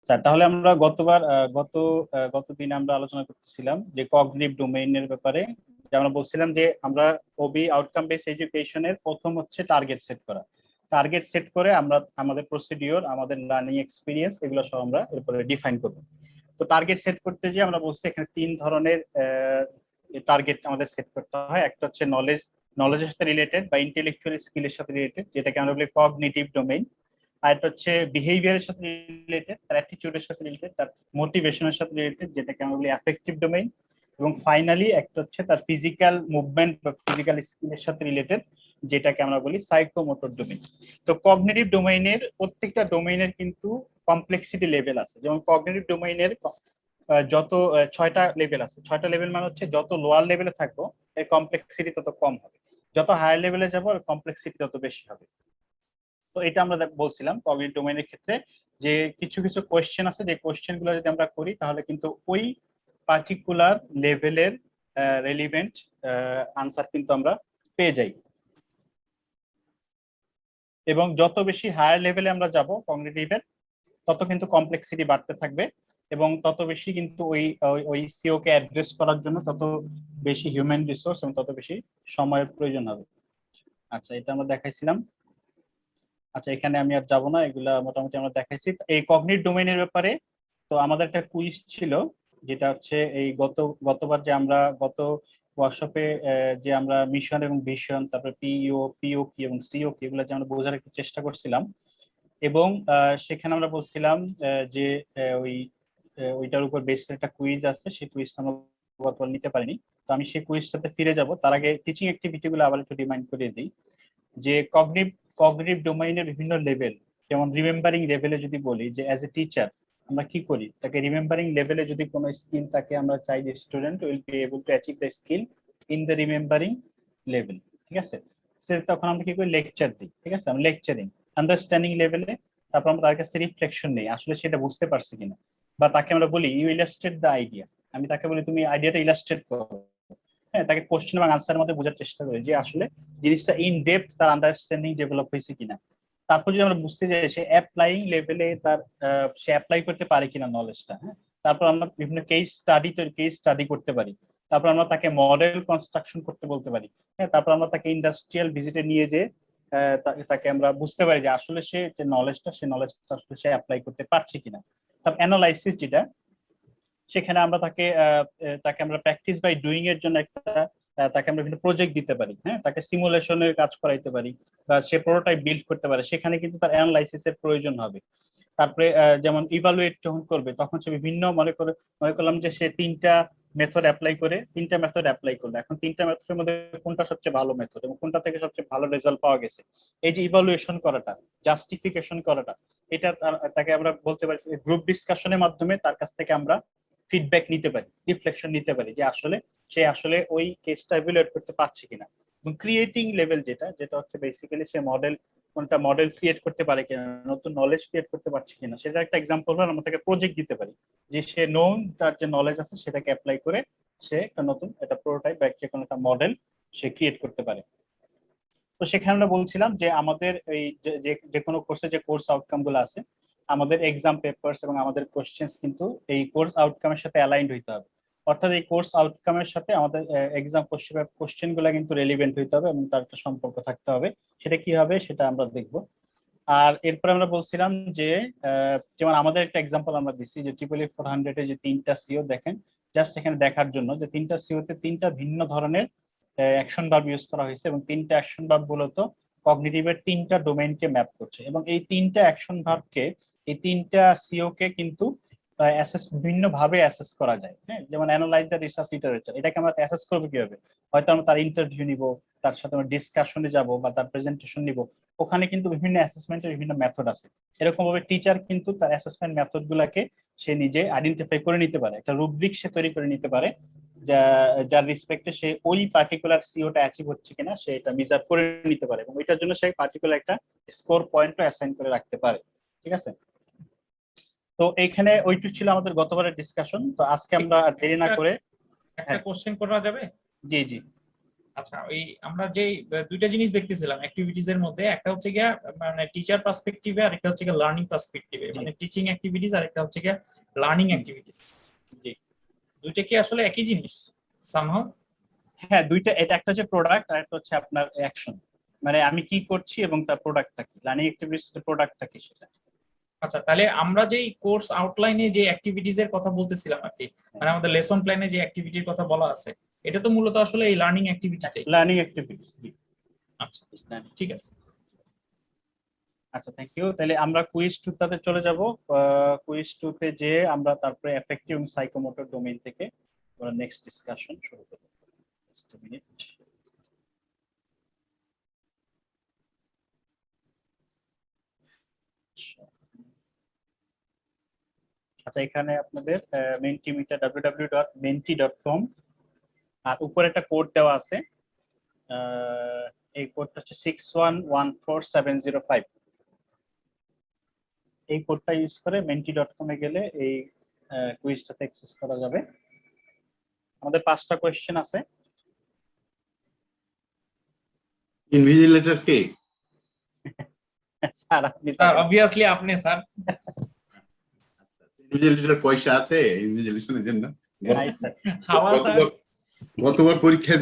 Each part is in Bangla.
স্যার তাহলে আমরা গত দিনে আমরা আলোচনা করতেছিলাম যে কগনিটিভ ডোমেইনের ব্যাপারে, যে আমরা বলছিলাম যে আমরা ওবি আউটকাম বেস এডুকেশনের প্রথম হচ্ছে টার্গেট সেট করা। টার্গেট সেট করে আমরা আমাদের প্রসিডিওর, আমাদের লার্নিং এক্সপিরিয়েন্স এগুলো সব আমরা এরপরে ডিফাইন করব। তো টার্গেট সেট করতে যে আমরা বলছি এখানে তিন ধরনের টার্গেট আমাদের সেট করতে হয়। একটা হচ্ছে নলেজের সাথে রিলেটেড বা ইন্টেলেকচুয়াল স্কিলের সাথে রিলেটেড, যেটাকে আমরা বলি কগনিটিভ ডোমেইন। আর এটা হচ্ছে বিহেভিয়ারের সাথে রিলেটেড, তার অ্যাটিটিউডের সাথে রিলেটেড, তার মোটিভেশনের সাথে রিলেটেড, যেটাকে আমরা বলি অ্যাফেক্টিভ ডোমেইন। এবং ফাইনালি একটা হচ্ছে তার ফিজিক্যাল মুভমেন্ট বা ফিজিক্যাল স্কিলের সাথে রিলেটেড, যেটাকে আমরা বলি সাইকোমোটর ডোমেইন। তো কগনিটিভ ডোমেইনের প্রত্যেকটা ডোমেইনের কিন্তু কমপ্লেক্সিটি লেভেল আছে। যেমন কগনিটিভ ডোমেইনের যত 6টা লেভেল আছে, 6টা লেভেল মানে হচ্ছে যত লোয়ার লেভেলে থাকবো এর কমপ্লেক্সিটি তত কম হবে, যত হায়ার লেভেলে যাবো এর কমপ্লেক্সিটি তত বেশি হবে। তো এটা আমরা বলছিলাম কগনিটিভ ডোমেইনের ক্ষেত্রে যে কিছু কিছু কোয়েশ্চেন আছে, যে কোয়েশ্চেন গুলো যদি আমরা করি তাহলে কিন্তু ওই পার্টিকুলার লেভেলের রেলিভেন্ট আনসার কিন্তু আমরা পেয়ে যাই। এবং যত বেশি হায়ার লেভেলে আমরা যাব কগনিটিভের, তত কিন্তু কমপ্লেক্সিটি বাড়তে থাকবে, এবং তত বেশি কিন্তু ওই ওই সিও কে অ্যাড্রেস করার জন্য তত বেশি হিউম্যান রিসোর্স এবং তত বেশি সময়ের প্রয়োজন হবে। আচ্ছা, এটা আমরা দেখাইছিলাম। আচ্ছা, এখানে আমি আর যাব না, এগুলা মোটামুটি আমরা দেখাইছি এই কগনিটিভ ডোমেইনের ব্যাপারে। তো আমাদের একটা কুইজ ছিল, যেটা হচ্ছে এই গতবার যে আমরা গত ওয়ার্কশপে যে আমরা মিশন এবং ভিশন, তারপরে পিও কি এবং সিও কি, এগুলো যে আমরা বোঝার একটু চেষ্টা করছিলাম। এবং সেখানে আমরা বলছিলাম যে ওইটার উপর বেস করে একটা কুইজ আছে, সেই কুইজটা আমরা গতবার নিতে পারিনি। তো আমি সেই কুইজটাতে ফিরে যাব, তার আগে টিচিং অ্যাক্টিভিটি গুলো আবার একটু রিমাইন্ড করে দিই। যে কগনিটিভ ডোমেইনের বিভিন্ন লেভেল, যেমন রিমেম্বারিং লেভেলে যদি বলি যে অ্যাজ এ টিচার আমরা কি করি, তাকে রিমেম্বারিং লেভেলে যদি কোনো স্কিল তাকে আমরা চাই যে student will be able to achieve the skill in the remembering level, ঠিক আছে, সে তখন আমরা কি করি, লেকচার দিই, ঠিক আছে, আমরা লেকচারিং। আন্ডারস্ট্যান্ডিং লেভেলে তারপর আমরা তার কাছে রিফ্লেকশন নেই, আসলে সেটা বুঝতে পারছে কিনা, বা তাকে আমরা বলি ইউ ইলাস্ট্রেট দ্য আইডিয়া, আমি তাকে বলি তুমি আইডিয়াটা ইলাস্ট্রেট করো। হ্যাঁ, তাকে কোশ্চেন এবং আনসারের মধ্যে বোঝার চেষ্টা করি যে আসলে জিনিসটা ইন ডেপথ তার আন্ডারস্ট্যান্ডিং ডেভেলপ হয়েছে কিনা। তারপর যদি আমরা বুঝতে যাই সে অ্যাপ্লাইং লেভেলে তার সে অ্যাপ্লাই করতে পারে কিনা নলেজটা। হ্যাঁ, তারপর আমরা বিভিন্ন কেস স্টাডি করতে পারি। তারপর আমরা তাকে মডেল কনস্ট্রাকশন করতে বলতে পারি। হ্যাঁ, তারপর আমরা তাকে ইন্ডাস্ট্রিয়াল ভিজিটে নিয়ে যে তাকে আমরা বুঝতে পারি যে আসলে সে যে নলেজটা আসলে সে অ্যাপ্লাই করতে পারছে কিনা। তারপর অ্যানালাইসিস, যেটা সেখানে আমরা তাকে আমরা প্র্যাকটিস বাই ডুইং এর জন্য একটা তাকে আমরা বিভিন্ন প্রজেক্ট দিতে পারি। হ্যাঁ, তাকে সিমুলেশনের কাজ করাইতে পারি, বা সে প্রোটোটাইপ বিল্ড করতে পারে, সেখানে কিন্তু তার অ্যানালাইসিসের প্রয়োজন হবে। তারপরে যেমন ইভালুয়েট যখন করবে তখন সে বিভিন্ন মনে করলাম যে সে তিনটা মেথড অ্যাপ্লাই করলো, এখন তিনটা মেথডের মধ্যে কোনটা সবচেয়ে ভালো মেথড এবং কোনটা থেকে সবচেয়ে ভালো রেজাল্ট পাওয়া গেছে, এই যে ইভালুয়েশন করাটা, জাস্টিফিকেশন করাটা, এটা তাকে আমরা বলতে পারি গ্রুপ ডিসকাশনের মাধ্যমে তার কাছ থেকে আমরা ফিডব্যাক নিতে পারি, রিফ্লেকশন নিতে পারি যে সে আসলে ওই কেসটা ইভালুয়েট করতে পারছে কিনা। এবং ক্রিয়েটিং লেভেল, যেটা যেটা হচ্ছে বেসিক্যালি সে কোনটা মডেল ক্রিয়েট করতে পারে কিনা, নতুন নলেজ ক্রিয়েট করতে পারছে কিনা, সেটা একটা এক্সাম্পল হলো আমরা তাকে প্রজেক্ট দিতে পারি যে সে তার যে নলেজ আছে সেটাকে অ্যাপ্লাই করে সে একটা নতুন একটা প্রোটোটাইপ বা যে কোনো একটা মডেল সে ক্রিয়েট করতে পারে। তো সেখানে আমরা বলছিলাম যে আমাদের এই যে কোনো কোর্সে যে কোর্স আউটকাম গুলো আছে, আমাদের এক্সাম পেপারস এবং আমাদের কোশ্চেন্স কিন্তু এই কোর্স আউটকামের সাথে অ্যালাইন্ড হইতে হবে। অর্থাৎ এই কোর্স আউটকামের সাথে আমাদের এক্সাম কোশ্চেন গুলো কিন্তু রেলিভেন্ট হইতে হবে এবং তার একটা সম্পর্ক থাকতে হবে। সেটা কি হবে সেটা আমরা দেখবো। আর এরপরে আমরা বলছিলাম যে যেমন আমাদের একটা এক্সাম্পল আমরা দিচ্ছি যে EEE 400 এর যে তিনটা সিও দেখেন, জাস্ট এখানে দেখার জন্য যে তিনটা সিওতে তিনটা ভিন্ন ধরনের অ্যাকশন ভার্ব ইউজ করা হয়েছে, এবং তিনটা অ্যাকশন ভার্ব মূলত কগনিটিভের তিনটা ডোমেইনকে ম্যাপ করছে, এবং এই তিনটা অ্যাকশন ভার্বকে এই তিনটা সিও কে কিন্তু ভিন্ন ভাবে অ্যাসেস করা যায়। হ্যাঁ, যেমন অ্যানালাইজ দ্য রিসার্চ লিটারেচার, এটাকে আমরা অ্যাসেস করবো কিভাবে, হয়তো আমরা তার ইন্টারভিউ নিব, তার সাথে আমরা ডিসকাশনে যাব বা তার প্রেজেন্টেশন নিব, ওখানে কিন্তু বিভিন্ন অ্যাসেসমেন্টের বিভিন্ন মেথড আছে। এরকম ভাবে টিচার কিন্তু তার অ্যাসেসমেন্ট মেথড গুলাকে সে নিজে আইডেন্টিফাই করে নিতে পারে, একটা রুব্রিক সে তৈরি করে নিতে পারে, যার রেসপেক্টে সে ওই পার্টিকুলার সিওটা অ্যাচিভ হচ্ছে কিনা সে এটা মেজার করে নিতে পারে, এবং ওইটার জন্য সে পার্টিকুলার একটা স্কোর পয়েন্টও অ্যাসাইন করে রাখতে পারে। ঠিক আছে, তো এইখানে ওইটুকু ছিল আমাদের গতবারের ডিসকাশন। তো আজকে আমরা দেরি না করে একটা কোশ্চেন করা যাবে? জি জি। আচ্ছা, ওই আমরা যে দুইটা জিনিস দেখতেছিলাম অ্যাক্টিভিটিজ এর মধ্যে, একটা হচ্ছে গিয়া মানে টিচার পার্সপেক্টিভে, আর একটা হচ্ছে গিয়া লার্নিং পার্সপেক্টিভে, মানে টিচিং অ্যাক্টিভিটিস আর একটা হচ্ছে গিয়া লার্নিং অ্যাক্টিভিটিস। জি, দুইটা কি আসলে একই জিনিস সামহাউ? হ্যাঁ, দুইটা, এটা একটা হচ্ছে প্রোডাক্ট আর একটা হচ্ছে আপনার অ্যাকশন, মানে আমি কি করছি এবং তার প্রোডাক্টটা কি, লার্নিং অ্যাক্টিভিটিস এর প্রোডাক্টটা কি সেটা। আচ্ছা, তাহলে আমরা যেই কোর্স আউটলাইনে যে অ্যাক্টিভিটিজ এর কথা বলতেছিলাম আর কি, মানে আমাদের লেসন প্ল্যানে যে অ্যাক্টিভিটির কথা বলা আছে, এটা তো মূলত আসলে এই লার্নিং অ্যাক্টিভিটিটাই। লার্নিং অ্যাক্টিভিটিস, আচ্ছা, ঠিক আছে। আচ্ছা, থ্যাংক ইউ। তাহলে আমরা কুইজ 2 তাতে চলে যাব। কুইজ 2 তে যে আমরা তারপরে এফেক্টিভ এবং সাইকোমোটর ডোমেইন থেকে আমরা নেক্সট ডিসকাশন শুরু করব। Just a minute. আচ্ছা, এখানে আপনাদের মেন্টিমিটার www.menti.com, আর উপরে একটা কোড দেওয়া আছে। এই কোডটা হচ্ছে 6114705। এই কোডটা ইউজ করে menti.com এ গেলে এই কুইজটাতে অ্যাক্সেস করা যাবে। আমাদের 5টা কোশ্চেন আছে। ইনভিজিলেটর কে? স্যার আপনি স্যার অবভিয়াসলি আপনি স্যার। ইনভিজিলেটর পয়সা আছে ইনভিজিলেশনের জন্য? হাওয়া স্যার। গতবার পরীক্ষা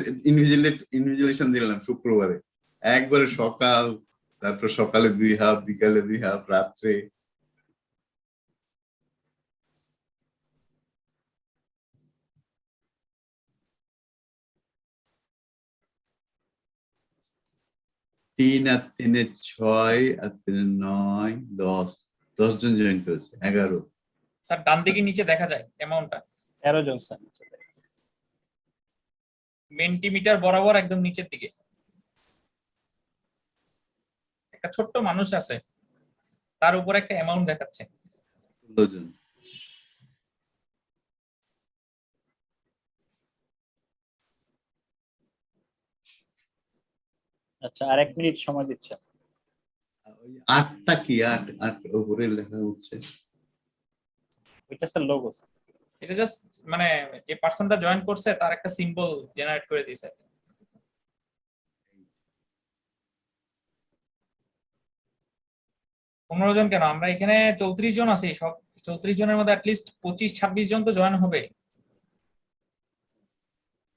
ইনভিজিলেশন দিলাম শুক্রবারে, একবারে সকাল, তারপর সকালে 2 হাফ, বিকালে 2 হাফ, রাত্রে। তিন আর 3 6 আর 3 9 10, 10 জন জয়েন করেছে, 11। স্যার ডান দিকে নিচে দেখা যায় অ্যামাউন্টটা 13 জন স্যার। মেন্টিমিটার বরাবর একদম নিচের দিকে একটা ছোট্ট মানুষ আছে, তার উপর একটা অ্যামাউন্ট দেখাচ্ছে। 16 জন। আচ্ছা, আর 1 মিনিট সময় দিচ্ছি। 8টা কি? 8 উপরে লেখা হচ্ছে। এটা স্যার লোগো। এটা জাস্ট মানে যে পারসনটা জয়েন করছে তার একটা সিম্বল জেনারেট করে দিয়েছে। 15 জন কেন, আমরা এখানে 34 জন আছি, সব 34 জনের মধ্যে অ্যাটলিস্ট 25-26 জন তো জয়েন হবে।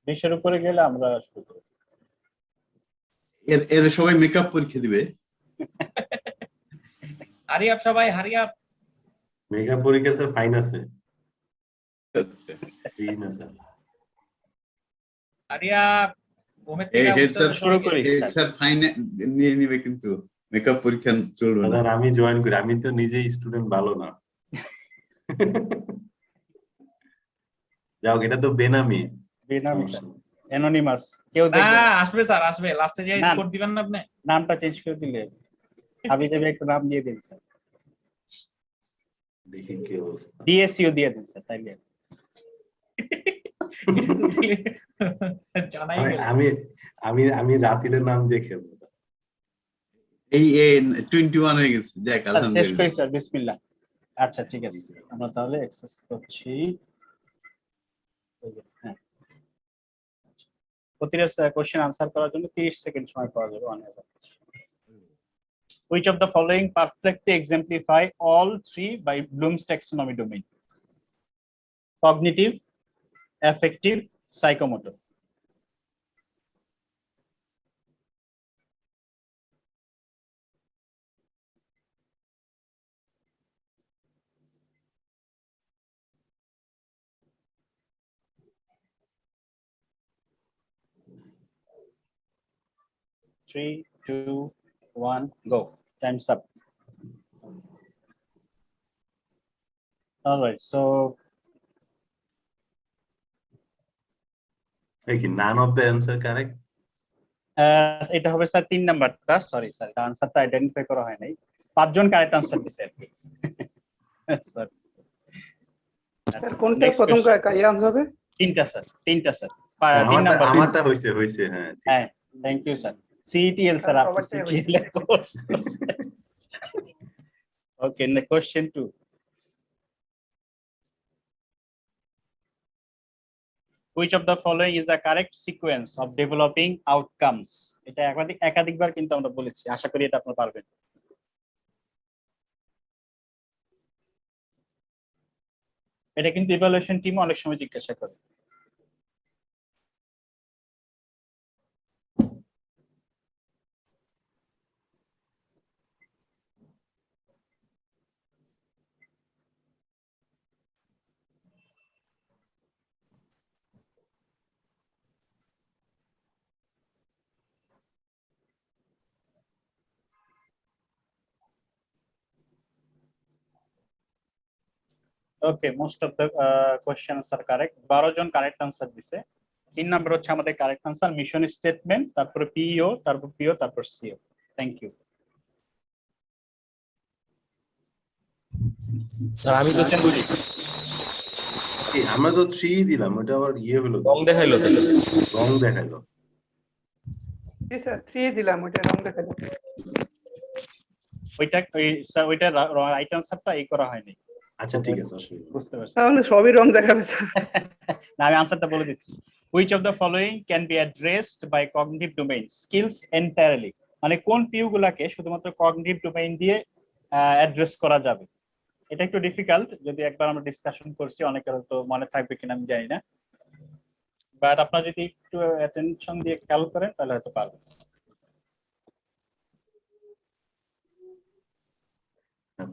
20 এর উপরে গেলে আমরা শুরু করব। এর সবাই মেকআপ পরীক্ষা দিবে। হারি আপ সবাই, হারি আপ। মেকআপ পরীক্ষা স্যার ফাইন আছে। আচ্ছা, তিন আছে। Hurry up. ঘুমের থেকে হেড স্যার শুরু করি। হেড স্যার ফাইন নিয়ে নিবে, কিন্তু মেকআপ পরীক্ষা চলবে না। স্যার আমি জয়েন করি, আমি তো নিজেই স্টুডেন্ট ভালো না। যাও, এটা তো বেনামি। বেনামি অ্যানোনিমাস, কেউ না দেখবে না। আসবে স্যার, আসবে লাস্টে যে না। স্কোর দিবেন না আপনি। নামটা চেঞ্জ করে দিলে আমি যাবে, একটু নাম দিয়ে দিন স্যার। দেখি কি অবস্থা। ডিএসইউ দিয়ে দিন স্যার, তাইলে জানাই আমি গেল। আমি আমি আমি রাতিলের নাম দেখে এই 21 হয়ে গেছে, যাক স্যার শেষ করি আলহামদুলিল্লাহ। স্যার, বিসমিল্লাহ। আচ্ছা, ঠিক আছে, আমরা তাহলে অ্যাক্সেস করছি। হ্যাঁ, প্রতিটা কোশ্চেন আনসার করার জন্য 30 সেকেন্ড সময় পাওয়া যাবে। Which of the following perfectly exemplify all three by Bloom's taxonomy domain? Cognitive, affective, psychomotor. Three, two, one, go. Time's up. All right, so দেখি none of the answer correct. এটা হবে স্যার 3 নাম্বারটা। সরি স্যার, এটা আনসারটা আইডেন্টিফাই করা হয় নাই। 5 জন কারেক্ট আনসার দিছে আর কি। স্যার কোনটা প্রথম কাজ হবে? 3টা স্যার, 3টা স্যার। 3 নাম্বার। আমারটা হইছে হ্যাঁ। হ্যাঁ, থ্যাংক ইউ স্যার। সিইটিএল স্যার, আপনি সিইটিএল এর কোর্স করছেন। ওকে, question 2। Which of the following is the correct sequence of developing outcomes? এটা একাধিকবার কিন্তু আমরা বলেছি, আশা করি এটা আপনারা পারবেন। এটা কিন্তু ইভালুয়েশন টিম অনেক সময় জিজ্ঞাসা করে। Okay, most of the questions are correct. 12 জন কারেক্ট আনসার দিছে। 3 নাম্বার হচ্ছে আমাদের কারেক্ট আনসার, মিশন স্টেটমেন্ট, তারপরে পিইও, তারপর পিও, তারপর সিও। Thank you. স্যার আমি তো আমরা তো 3 দিলাম, ওটা আবার ইয়ে হলো, রং দেখাইলো তো রং দেখাইলো। জি স্যার 3 দিলাম, ওইটা রং দেখালো। ওইটা রাইট আনসারটা এই করা হয়নি। আচ্ছা ঠিক আছে, অসুবিধা নেই। বুঝতে পারছি। তাহলে সবই রং দেখাবে স্যার। না, আমি আনসারটা বলে দিচ্ছি। Which of the following can be addressed by cognitive domain skills entirely? মানে কোন পিউ গুলাকে শুধুমাত্র কগনিটিভ ডোমেইন দিয়ে অ্যাড্রেস করা যাবে? এটা একটু ডিফিকাল্ট, যদি একবার আমরা ডিসকাশন করছি, অনেকের তো মনে থাকবে কিনা আমি জানি না, বাট আপনারা যদি একটু অ্যাটেনশন দিয়ে খেয়াল করেন তাহলে হয়তো পারবেন।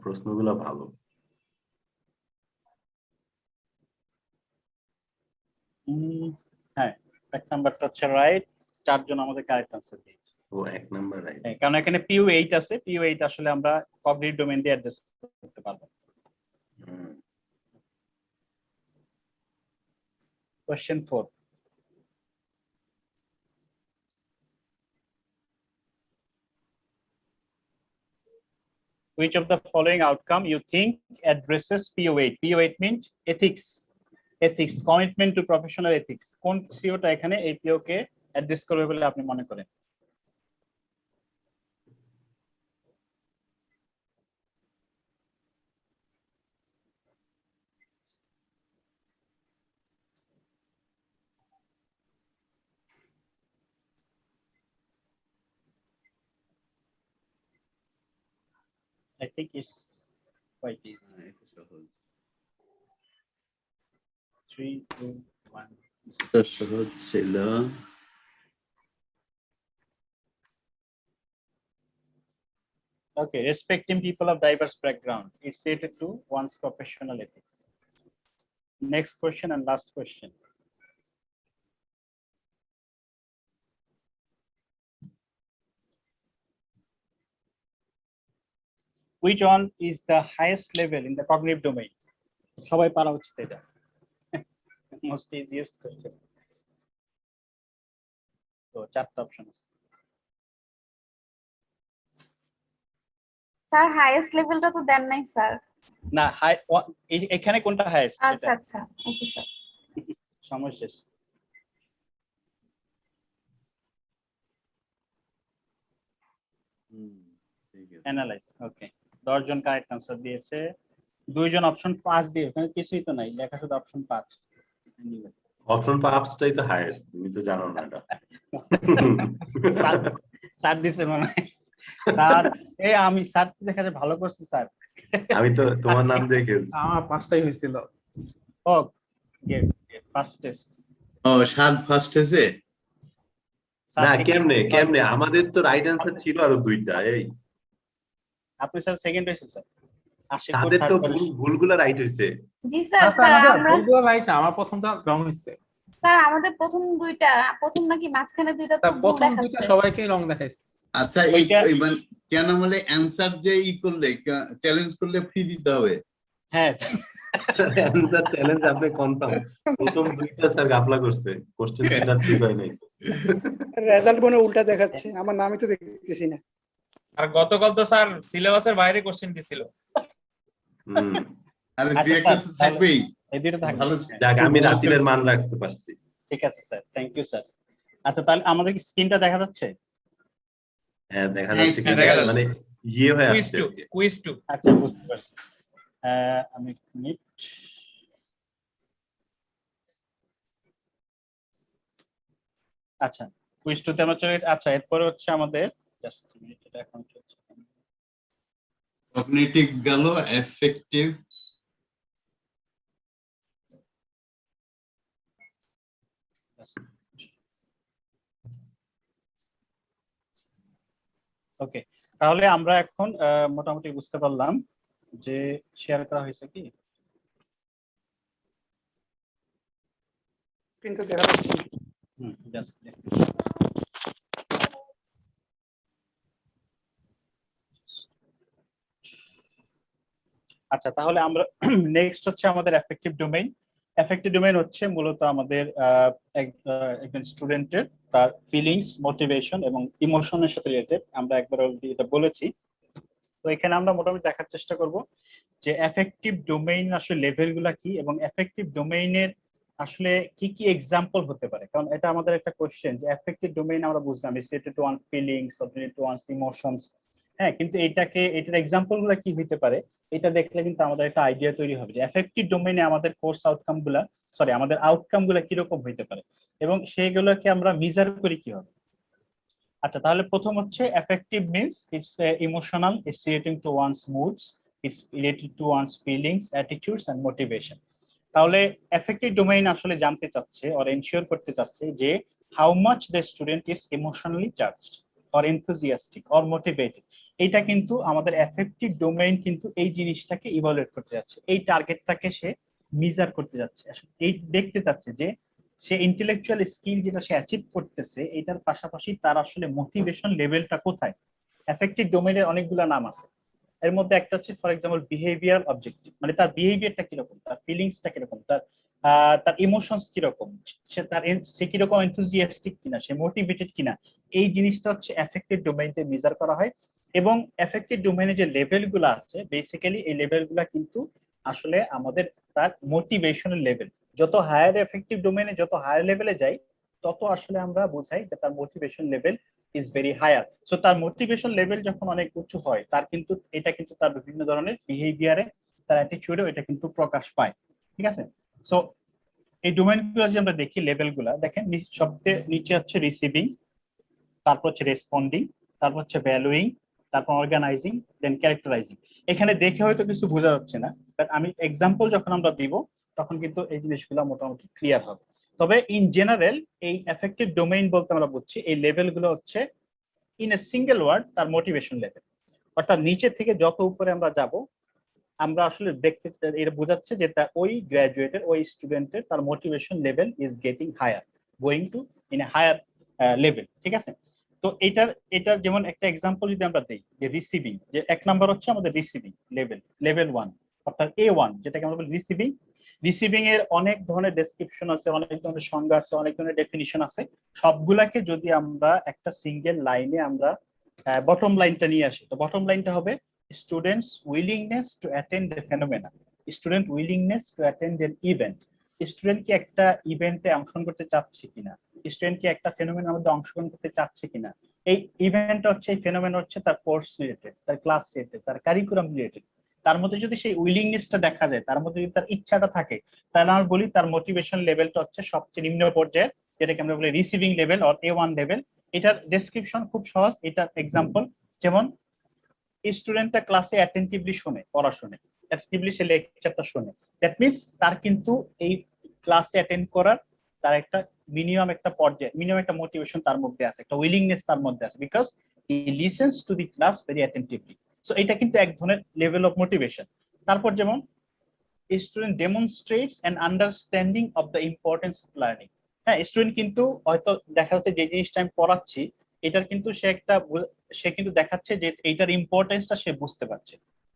প্রশ্নগুলো ভালো। হ্যাঁ, এক নাম্বারটা হচ্ছে রাইট। 4 জন আমাদের কারেক্ট আনসার দিয়েছে। ও 1 নাম্বার রাইট। হ্যাঁ, কারণ এখানে পিউ 8 আছে, পিউ 8 আসলে আমরা কগনিটিভ ডোমেইন দিয়ে অ্যাড্রেস করতে পারবো। Question 4. Which of the following outcome you think addresses PO8? PO8 means ethics. Ethics, commitment to professional ethics. কোন সিওটা এখানে এই পিও কে অ্যাড্রেস করবে বলে আপনি মনে করেন? I think it's quite easy. 3, 2, 1. সহজ ছিল। Okay, respecting people of diverse background is related to one's professional ethics. Next question and last question. Which one is the highest level in the cognitive domain? সবাই পারা উচিত এটা। Most easiest question. তো 4টা অপশন আছে। স্যার হাইয়েস্ট লেভেলটা তো দেন নাই স্যার। না, এখানে কোনটা হাইয়েস্ট? আচ্ছা আচ্ছা, ওকে স্যার। সময় শেষ। অ্যানালাইজ। ওকে, 10 জন কারেক্ট আনসার দিয়েছে। 2 জন অপশন 5 দিয়ে, ওখানে কিছুই তো নাই, লেখা শুধু অপশন 5। অপশন 5টাই তো হাইয়েস্ট, তুমি তো জানো না এটা। স্যার দিছে মনে হয়। স্যার আমি স্যার দেখা যায় ভালো করছি স্যার। আমি তো তোমার নাম দিয়ে খেলছি। আমার 5টাই হয়েছিল। ও ফার্স্ট টেস্ট। ও সাত ফার্স্ট হয়েছে। না, কেমনে আমাদের তো রাইট অ্যান্সার ছিল আরো 2টা। এই আপনি স্যার সেকেন্ড হয়েছে স্যার। তাদের তো ভুলগুলো রাইট হইছে। জি স্যার, স্যার আমরা ভুলগুলো রাইট না, আমার প্রথমটা রং হইছে। স্যার আমাদের প্রথম দুইটা, প্রথম নাকি মাঝখানে দুইটা তো ভুল প্রথম দুইটা দেখাচ্ছে। সবাইকেই রং দেখাইছে। আচ্ছা, এইবার কেন বলে অ্যানসার যে করলে চ্যালেঞ্জ করলে ফি দিতে হবে? হ্যাঁ, অ্যানসার চ্যালেঞ্জ আপনি কনফার্ম। প্রথম 2টা স্যার গাফলা করছে, কোশ্চেন সেটার ঠিক হয় নাই। রেজাল্ট মনে উল্টা দেখাচ্ছে, আমার নামই তো দেখতেছি না। আর গতকাল তো স্যার সিলেবাসের বাইরে কোশ্চেন দিছিল। আরে আচ্ছা, দুই একটা তো স্যার, থাকবেই। এই দুটো থাকবে। ভালো। যাক, আমি রাতিলের মান রাখতে পারছি। ঠিক আছে স্যার, থ্যাংক ইউ স্যার। আচ্ছা, তাহলে আমাদের কি স্ক্রিনটা দেখা যাচ্ছে? হ্যাঁ, দেখা হ্যাঁ, যাচ্ছে, হ্যাঁ, দেখা যাচ্ছে। মানে ইয়ে হয়ে কুইজ আসছে। 2, কুইজ 2। আচ্ছা, বুঝতে পারছি। আমি মিনিট আচ্ছা, কুইজ টুতে আমরা চলে গেছি। আচ্ছা, এরপরে হচ্ছে আমাদের জাস্ট মিনিট, এটা এখন চলছে। কগনিটিভ গেল, এফেক্টিভ ওকে, তাহলে আমরা এখন মোটামুটি বুঝতে পারলাম যে শেয়ার করা হয়েছে কি। কিন্তু দেখা যাচ্ছে না। জাস্ট আচ্ছা, তাহলে আমরা নেক্সট হচ্ছে আমাদের এফেক্টিভ ডোমেইন। এফেক্টিভ ডোমেইন হচ্ছে মূলত আমাদের একজন স্টুডেন্টের তার ফিলিংস, মোটিভেশন এবং ইমোশনের সাথে রিলেটেড। আমরা একবার অলরেডি এটা বলেছি। তো এখানে আমরা মোটামুটি দেখার চেষ্টা করব যে এফেক্টিভ ডোমেইন আসলে লেভেলগুলা কি এবং এফেক্টিভ ডোমেইনের আসলে কি কি এক্সাম্পল হতে পারে। কারণ এটা আমাদের একটা কোশ্চেন যে এফেক্টিভ ডোমেইন আমরা বুঝলাম is related two one feelings or related to one emotions. হ্যাঁ, কিন্তু এটার এক্সাম্পল গুলা কি হতে পারে এটা দেখলে কিন্তু আমাদের একটা আইডিয়া তৈরি হবে যে এফেক্টিভ ডোমেইনে আমাদের কোর্স আউটকাম গুলা, সরি আমাদের আউটকাম গুলা কিরকম হইতে পারে এবং সেইগুলোকে আমরা মেজার করি কিভাবে। আচ্ছা, তাহলে প্রথম হচ্ছে affective means it's emotional, it's relating to one's moods, it's related to one's feelings, attitudes and motivation. তাহলে এফেক্টিভ ডোমেইন আসলে জানতে চাচ্ছে অর এনশিওর করতে চাচ্ছে যে how much the student is emotionally charged or enthusiastic or motivated. এটা কিন্তু আমাদের এফেক্টিভ ডোমেইন কিন্তু এই জিনিসটাকে ইভালুয়েট করতে যাচ্ছে, এই টার্গেটটাকে সে মেজার করতে যাচ্ছে, এই দেখতে চাচ্ছে যে সে ইন্টেলেকচুয়াল স্কিল যেটা সে অ্যাচিভ করতেছে এটার পাশাপাশি তার আসলে মোটিভেশন লেভেলটা কোথায়। এফেক্টিভ ডোমেইনের অনেকগুলো নাম আছে, এর মধ্যে একটা হচ্ছে ফর এক্সাম্পল বিহেভিয়ার অবজেক্টিভ, মানে তার বিহেভিয়ারটা কিরকম, তার ফিলিংসটা কিরকম, তার ইমোশনস কিরকম, সে কিরকম এনথুজিয়াস্টিক কিনা, সে মোটিভেটেড কিনা, এই জিনিসটা হচ্ছে এফেক্টিভ ডোমেইনতে মেজার করা হয়। এবং এফেক্টিভ ডোমেইনে যে লেভেলগুলো আছে বেসিক্যালি এই লেভেলগুলো কিন্তু আসলে আমাদের তার মোটিভেশনের লেভেল। যত হায়ার এফেক্টিভ ডোমেইনে যত হায়ার লেভেলে যাই তত আসলে আমরা বোঝাই যে তার motivation level is very higher. So তার মোটিভেশন লেভেল যখন অনেক উঁচু হয় তার কিন্তু এটা কিন্তু তার বিভিন্ন ধরনের বিহেভিয়ারে, তার অ্যাটিটিউডে এটা কিন্তু প্রকাশ পায়। ঠিক আছে, সো এই ডোমেইনগুলো যে আমরা দেখি লেভেলগুলো দেখেন, সবচেয়ে নিচে হচ্ছে রিসিভিং, তারপর হচ্ছে রেসপন্ডিং, তারপর হচ্ছে ভ্যালুইং, তারপর অর্গানাইজিং, দেন ক্যারেক্টারাইজিং। এখানে দেখে হয়তো কিছু বোঝা যাচ্ছে না, বাট আমি এক্সাম্পল যখন আমরা দিব তখন কিন্তু এই জিনিসগুলো মোটামুটি ক্লিয়ার হবে। তবে ইন জেনারেল এই এফেক্টিভ ডোমেইন বলতে আমরা বুঝছি এই লেভেলগুলো হচ্ছে ইন এ সিঙ্গেল ওয়ার্ড তার মোটিভেশন লেভেল। অর্থাৎ নিচে থেকে যত উপরে আমরা যাব আমরা আসলে দেখতে, এটা বোঝাচ্ছে যে ওই গ্রাজুয়েটের ওই স্টুডেন্টের তার motivation level is getting higher, going to in a higher level. ঠিক আছে, তো এটার যেমন একটা এক্সাম্পল যদি আমরা দিই যে রিসিভিং, যে এক নাম্বার হচ্ছে আমাদের রিসিভিং লেভেল 1 অর্থাৎ A1 যেটাকে আমরা বলি রিসিভিং। রিসিভিং এর অনেক ধরনের ডেসক্রিপশন আছে, অনেক ধরনের সংজ্ঞা আছে, অনেক ধরনের ডেফিনিশন আছে। সবগুলাকে যদি আমরা একটা সিঙ্গেল লাইনে আমরা বটম লাইনটা নিয়ে আসি, তো বটম লাইনটা হবে students willingness to attend the phenomena, student willingness to attend N event. Student কি একটা ইভেন্টে অংশগ্রহণ করতে চাচ্ছে কিনা, স্টুডেন্ট কি একটা ফেনোমেনার মধ্যে অংশগ্রহণ করতে চাচ্ছে কিনা। এই ইভেন্ট হচ্ছে, এই ফেনোমেনা হচ্ছে তার কোর্স রিলেটেড, তার ক্লাস রিলেটেড, তার কারিকুলাম রিলেটেড। তার মধ্যে যদি সেই উইলিংনেসটা দেখা যায়, তার মধ্যে যদি তার ইচ্ছাটা থাকে, তাহলে আমরা বলি তার মোটিভেশন লেভেলটা হচ্ছে সবচেয়ে নিম্ন পর্যায়ের, যেটাকে আমরা বলি receiving level or A1 level. এটার ডেসক্রিপশন খুব সহজ, এটার এক্সাম্পল যেমন স্টুডেন্টটা ক্লাসে অ্যাটেন্টিভলি শোনে, পড়াশোনে অ্যাটেন্টিভলি সে লেকচারটা শোনে, দ্যাট মিন্স তার কিন্তু এই ক্লাসে অ্যাটেন্ড করার তার একটা মিনিমাম একটা পর্যায়ে, মিনিমাম একটা মোটিভেশন তার মধ্যে আছে, একটা উইলিংনেস তার মধ্যে আছে, because he listens to the class very attentively. So এটা কিন্তু এক ধরনের লেভেল অফ মোটিভেশন। তারপর যেমন student demonstrates an understanding of the importance of learning. হ্যাঁ, স্টুডেন্ট কিন্তু হয়তো দেখা যাচ্ছে যে জিনিসটা আমি পড়াচ্ছি এটার কিন্তু সে কিন্তু দেখাচ্ছে যে এইটার ইম্পর্টেন্সটা সে বুঝতে পারছে,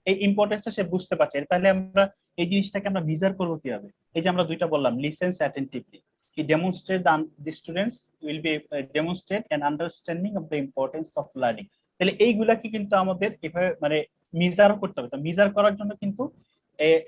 এই ইম্পর্টেন্সটা সে বুঝতে পারছে। তাহলে আমরা এই জিনিসটাকে আমরা মেজার করবো কিভাবে? এই যে আমরা দুইটা বললাম, listens attentively, he demonstrate the students will be demonstrate an understanding of the importance of learning। তাহলে এইগুলাকে কিন্তু আমাদের এভাবে মানে মেজার করতে হবে। তো মেজার করার জন্য কিন্তু